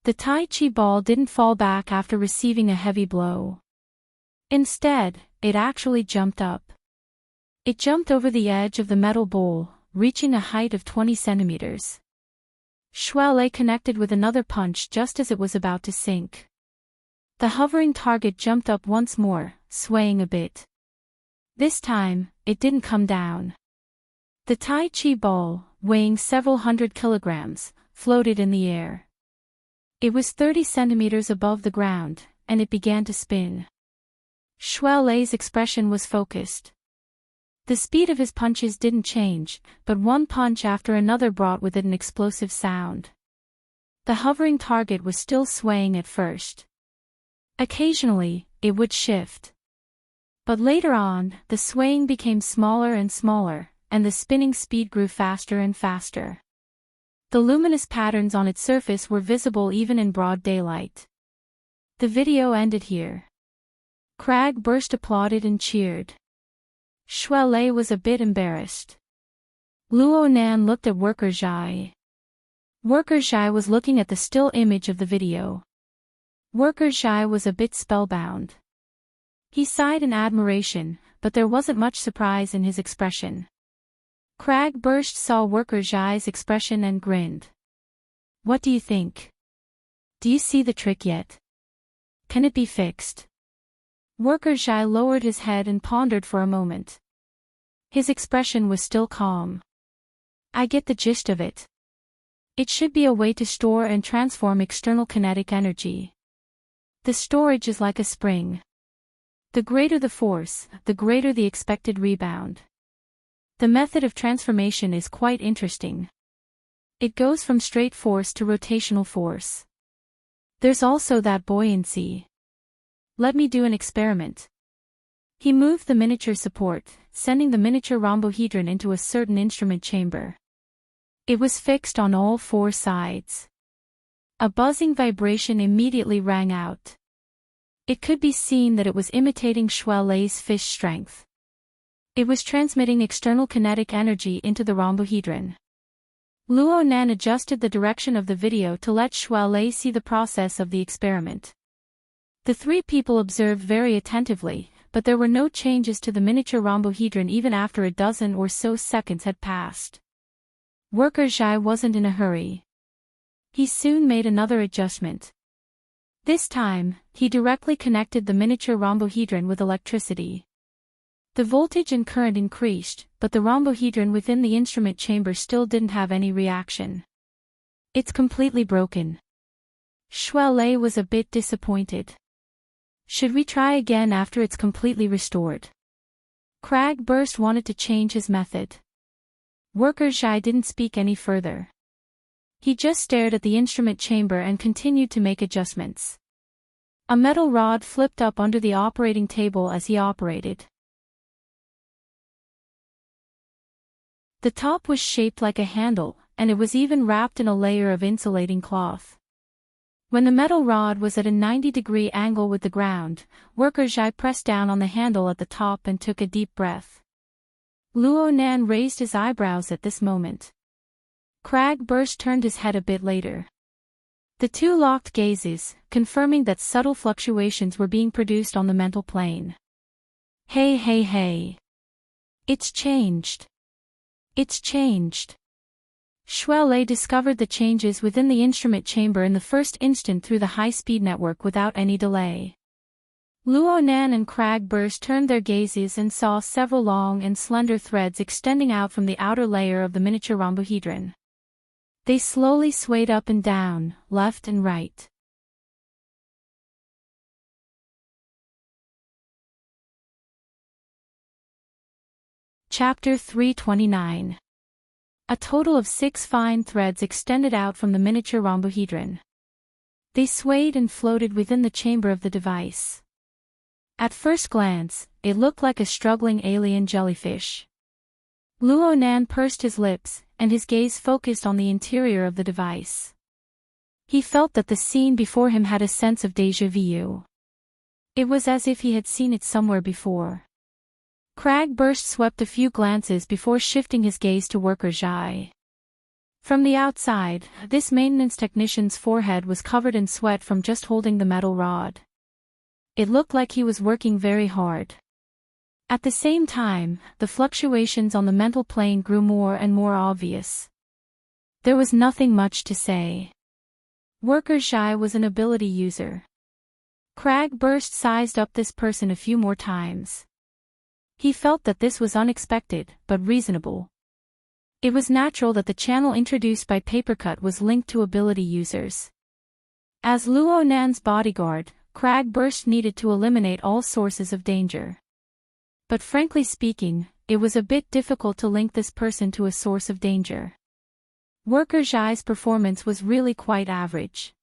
The Tai Chi ball didn't fall back after receiving a heavy blow. Instead, it actually jumped up. It jumped over the edge of the metal bowl, reaching a height of 20 centimeters. Shuelei connected with another punch just as it was about to sink. The hovering target jumped up once more, swaying a bit. This time, it didn't come down. The Tai Chi ball, weighing several hundred kilograms, floated in the air. It was 30 centimeters above the ground, and it began to spin. Shuelei's expression was focused. The speed of his punches didn't change, but one punch after another brought with it an explosive sound. The hovering target was still swaying at first. Occasionally, it would shift. But later on, the swaying became smaller and smaller, and the spinning speed grew faster and faster. The luminous patterns on its surface were visible even in broad daylight. The video ended here. Crag Burst applauded and cheered. Shuelei was a bit embarrassed. Luo Nan looked at Worker Zhai. Worker Zhai was looking at the still image of the video. Worker Zhai was a bit spellbound. He sighed in admiration, but there wasn't much surprise in his expression. Crag Burst saw Worker Zhai's expression and grinned. "What do you think?" Do you see the trick yet? Can it be fixed? Worker Zhai lowered his head and pondered for a moment. His expression was still calm. I get the gist of it. It should be a way to store and transform external kinetic energy. The storage is like a spring. The greater the force, the greater the expected rebound. The method of transformation is quite interesting. It goes from straight force to rotational force. There's also that buoyancy. Let me do an experiment. He moved the miniature support, sending the miniature rhombohedron into a certain instrument chamber. It was fixed on all four sides. A buzzing vibration immediately rang out. It could be seen that it was imitating Shuai Lei's fish strength. It was transmitting external kinetic energy into the rhombohedron. Luo Nan adjusted the direction of the video to let Shuai Lei see the process of the experiment. The three people observed very attentively, but there were no changes to the miniature rhombohedron even after a dozen or so seconds had passed. Worker Zhai wasn't in a hurry. He soon made another adjustment. This time, he directly connected the miniature rhombohedron with electricity. The voltage and current increased, but the rhombohedron within the instrument chamber still didn't have any reaction. It's completely broken. Shuai Lei was a bit disappointed. Should we try again after it's completely restored? Crag Burst wanted to change his method. Worker Zhai didn't speak any further. He just stared at the instrument chamber and continued to make adjustments. A metal rod flipped up under the operating table as he operated. The top was shaped like a handle, and it was even wrapped in a layer of insulating cloth. When the metal rod was at a 90-degree angle with the ground, Worker Zhai pressed down on the handle at the top and took a deep breath. Luo Nan raised his eyebrows at this moment. Crag Burst turned his head a bit later. The two locked gazes, confirming that subtle fluctuations were being produced on the mental plane. Hey hey hey. It's changed. It's changed. Shuai Lei discovered the changes within the instrument chamber in the first instant through the high-speed network without any delay. Luo Nan and Crag Burst turned their gazes and saw several long and slender threads extending out from the outer layer of the miniature rhombohedron. They slowly swayed up and down, left and right. Chapter 329. A total of 6 fine threads extended out from the miniature rhombohedron. They swayed and floated within the chamber of the device. At first glance, it looked like a struggling alien jellyfish. Luo Nan pursed his lips, and his gaze focused on the interior of the device. He felt that the scene before him had a sense of déjà vu. It was as if he had seen it somewhere before. Crag Burst swept a few glances before shifting his gaze to Worker Zhai. From the outside, this maintenance technician's forehead was covered in sweat from just holding the metal rod. It looked like he was working very hard. At the same time, the fluctuations on the mental plane grew more and more obvious. There was nothing much to say. Worker Zhai was an ability user. Crag Burst sized up this person a few more times. He felt that this was unexpected, but reasonable. It was natural that the channel introduced by Papercut was linked to ability users. As Luo Nan's bodyguard, Crag Burst needed to eliminate all sources of danger. But frankly speaking, it was a bit difficult to link this person to a source of danger. Worker Zhai's performance was really quite average.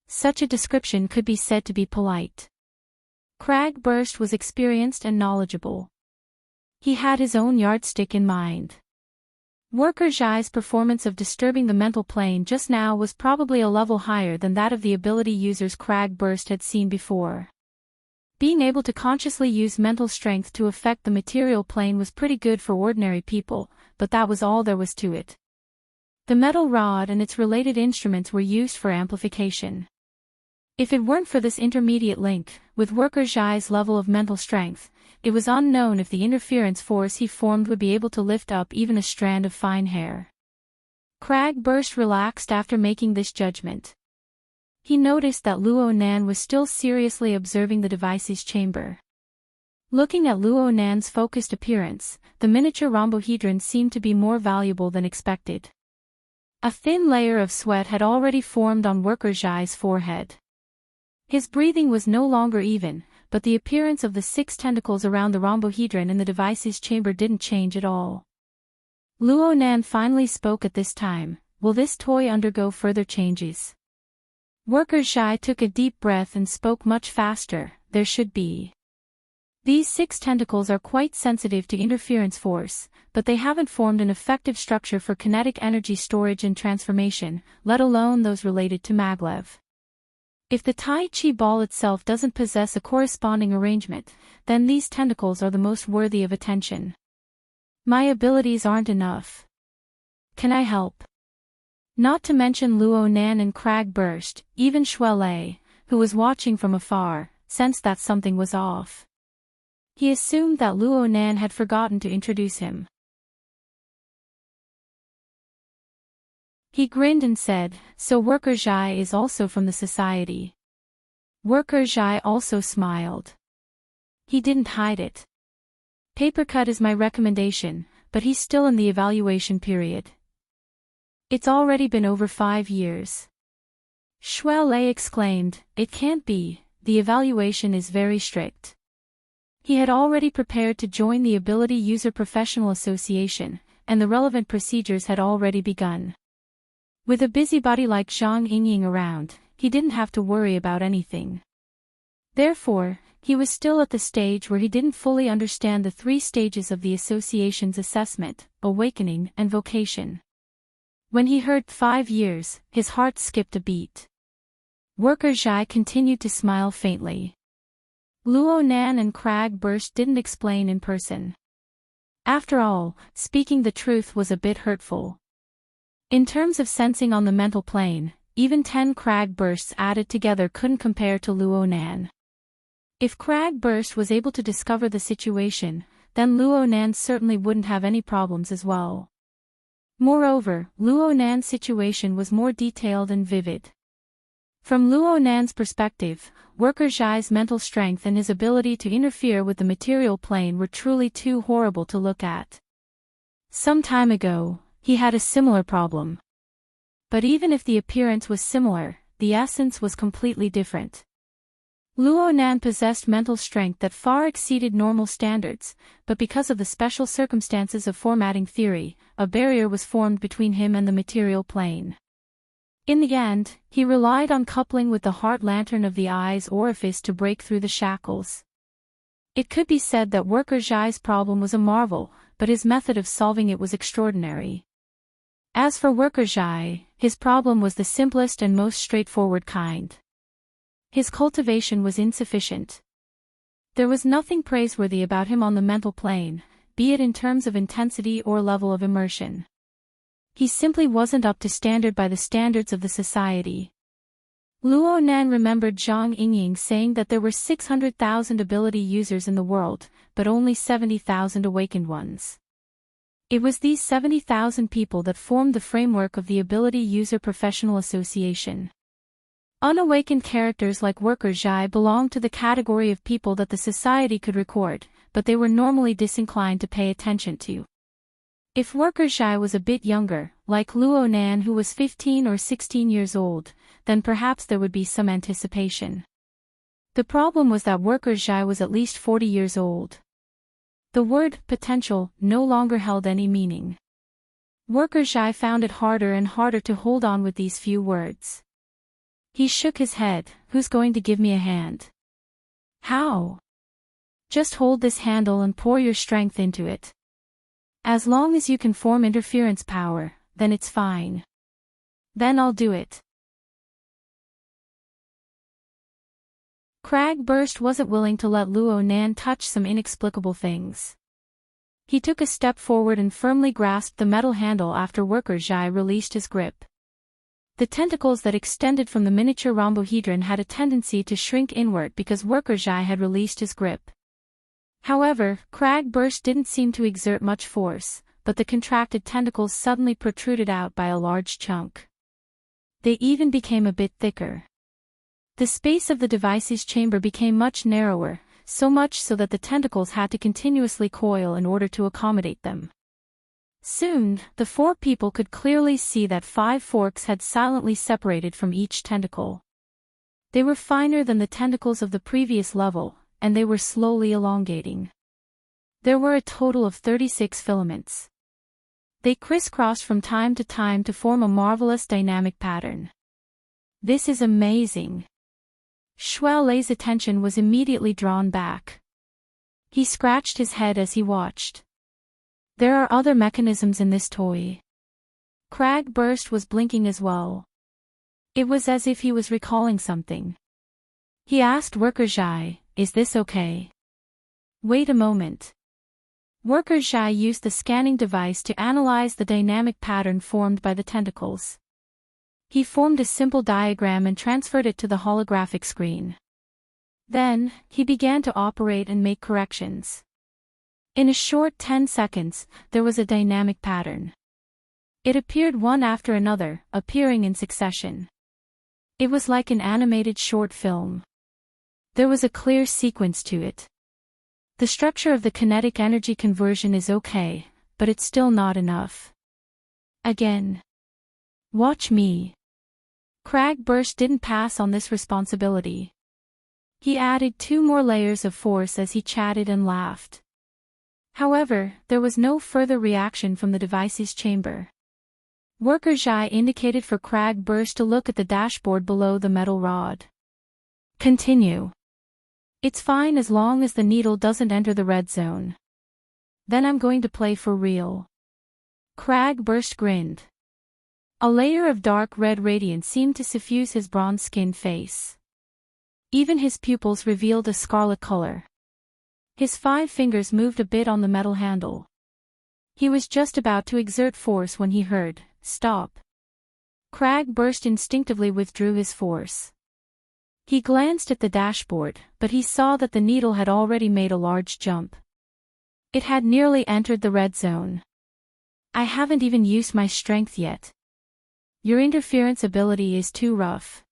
Such a description could be said to be polite. Crag Burst was experienced and knowledgeable. He had his own yardstick in mind. Worker Zhai's performance of disturbing the mental plane just now was probably a level higher than that of the ability users Crag Burst had seen before. Being able to consciously use mental strength to affect the material plane was pretty good for ordinary people, but that was all there was to it. The metal rod and its related instruments were used for amplification. If it weren't for this intermediate link, with Worker Zhai's level of mental strength, it was unknown if the interference force he formed would be able to lift up even a strand of fine hair. Crag Burst relaxed after making this judgment. He noticed that Luo Nan was still seriously observing the device's chamber. Looking at Luo Nan's focused appearance, the miniature rhombohedron seemed to be more valuable than expected. A thin layer of sweat had already formed on Worker Zhai's forehead. His breathing was no longer even, but the appearance of the 6 tentacles around the rhombohedron in the device's chamber didn't change at all. Luo Nan finally spoke at this time. Will this toy undergo further changes? Worker Zhai took a deep breath and spoke much faster. There should be. These 6 tentacles are quite sensitive to interference force, but they haven't formed an effective structure for kinetic energy storage and transformation, let alone those related to maglev. If the Tai Chi ball itself doesn't possess a corresponding arrangement, then these tentacles are the most worthy of attention. My abilities aren't enough. Can I help? Not to mention Luo Nan and Crag Burst, even Shui Lei, who was watching from afar, sensed that something was off. He assumed that Luo Nan had forgotten to introduce him. He grinned and said, "So Worker Zhai is also from the society." Worker Zhai also smiled. He didn't hide it. "Paper cut is my recommendation, but he's still in the evaluation period. It's already been over 5 years. Shui Lei exclaimed, "It can't be, the evaluation is very strict." He had already prepared to join the Ability User Professional Association, and the relevant procedures had already begun. With a busybody like Zhang Yingying around, he didn't have to worry about anything. Therefore, he was still at the stage where he didn't fully understand the 3 stages of the association's assessment: awakening and vocation. When he heard 5 years, his heart skipped a beat. Worker Zhai continued to smile faintly. Luo Nan and Crag Burst didn't explain in person. After all, speaking the truth was a bit hurtful. In terms of sensing on the mental plane, even 10 Crag Bursts added together couldn't compare to Luo Nan. If Crag Burst was able to discover the situation, then Luo Nan certainly wouldn't have any problems as well. Moreover, Luo Nan's situation was more detailed and vivid. From Luo Nan's perspective, Worker Zhai's mental strength and his ability to interfere with the material plane were truly too horrible to look at. Some time ago, he had a similar problem. But even if the appearance was similar, the essence was completely different. Luo Nan possessed mental strength that far exceeded normal standards, but because of the special circumstances of formatting theory, a barrier was formed between him and the material plane. In the end, he relied on coupling with the heart lantern of the eye's orifice to break through the shackles. It could be said that Worker Zhai's problem was a marvel, but his method of solving it was extraordinary. As for Worker Zhai, his problem was the simplest and most straightforward kind. His cultivation was insufficient. There was nothing praiseworthy about him on the mental plane, be it in terms of intensity or level of immersion. He simply wasn't up to standard by the standards of the society. Luo Nan remembered Zhang Yingying saying that there were 600,000 ability users in the world, but only 70,000 awakened ones. It was these 70,000 people that formed the framework of the Ability User Professional Association. Unawakened characters like Worker Zhai belonged to the category of people that the society could record, but they were normally disinclined to pay attention to. If Worker Zhai was a bit younger, like Luo Nan who was 15 or 16 years old, then perhaps there would be some anticipation. The problem was that Worker Zhai was at least 40 years old. The word potential no longer held any meaning. Worker Zhai found it harder and harder to hold on with these few words. He shook his head. Who's going to give me a hand? How? Just hold this handle and pour your strength into it. As long as you can form interference power, then it's fine. Then I'll do it. Crag Burst wasn't willing to let Luo Nan touch some inexplicable things. He took a step forward and firmly grasped the metal handle after Worker Zhai released his grip. The tentacles that extended from the miniature rhombohedron had a tendency to shrink inward because Worker Zhai had released his grip. However, Crag Burst didn't seem to exert much force, but the contracted tentacles suddenly protruded out by a large chunk. They even became a bit thicker. The space of the device's chamber became much narrower, so much so that the tentacles had to continuously coil in order to accommodate them. Soon, the four people could clearly see that 5 forks had silently separated from each tentacle. They were finer than the tentacles of the previous level, and they were slowly elongating. There were a total of 36 filaments. They crisscrossed from time to time to form a marvelous dynamic pattern. This is amazing. Shuai Lei's attention was immediately drawn back. He scratched his head as he watched. There are other mechanisms in this toy. Cragburst was blinking as well. It was as if he was recalling something. He asked Worker Zhai, "Is this okay?" "Wait a moment." Worker Zhai used the scanning device to analyze the dynamic pattern formed by the tentacles. He formed a simple diagram and transferred it to the holographic screen. Then, he began to operate and make corrections. In a short 10 seconds, there was a dynamic pattern. It appeared one after another, appearing in succession. It was like an animated short film. There was a clear sequence to it. The structure of the kinetic energy conversion is okay, but it's still not enough. Again. Watch me. Cragburst didn't pass on this responsibility. He added 2 more layers of force as he chatted and laughed. However, there was no further reaction from the device's chamber. Worker Zhai indicated for Cragburst to look at the dashboard below the metal rod. Continue. It's fine as long as the needle doesn't enter the red zone. Then I'm going to play for real. Cragburst grinned. A layer of dark red radiance seemed to suffuse his bronze-skinned face. Even his pupils revealed a scarlet color. His 5 fingers moved a bit on the metal handle. He was just about to exert force when he heard, "Stop." Cragburst instinctively withdrew his force. He glanced at the dashboard, but he saw that the needle had already made a large jump. It had nearly entered the red zone. "I haven't even used my strength yet. Your interference ability is too rough.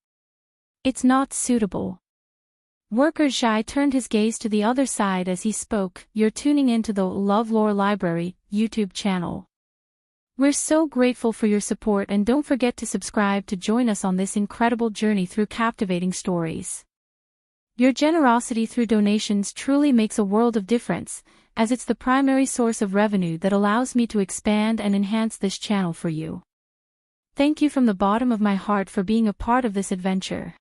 It's not suitable." Worker Zhai turned his gaze to the other side as he spoke. "You're tuning into the LoveLore Library YouTube channel. We're so grateful for your support, and don't forget to subscribe to join us on this incredible journey through captivating stories. Your generosity through donations truly makes a world of difference, as it's the primary source of revenue that allows me to expand and enhance this channel for you. Thank you from the bottom of my heart for being a part of this adventure.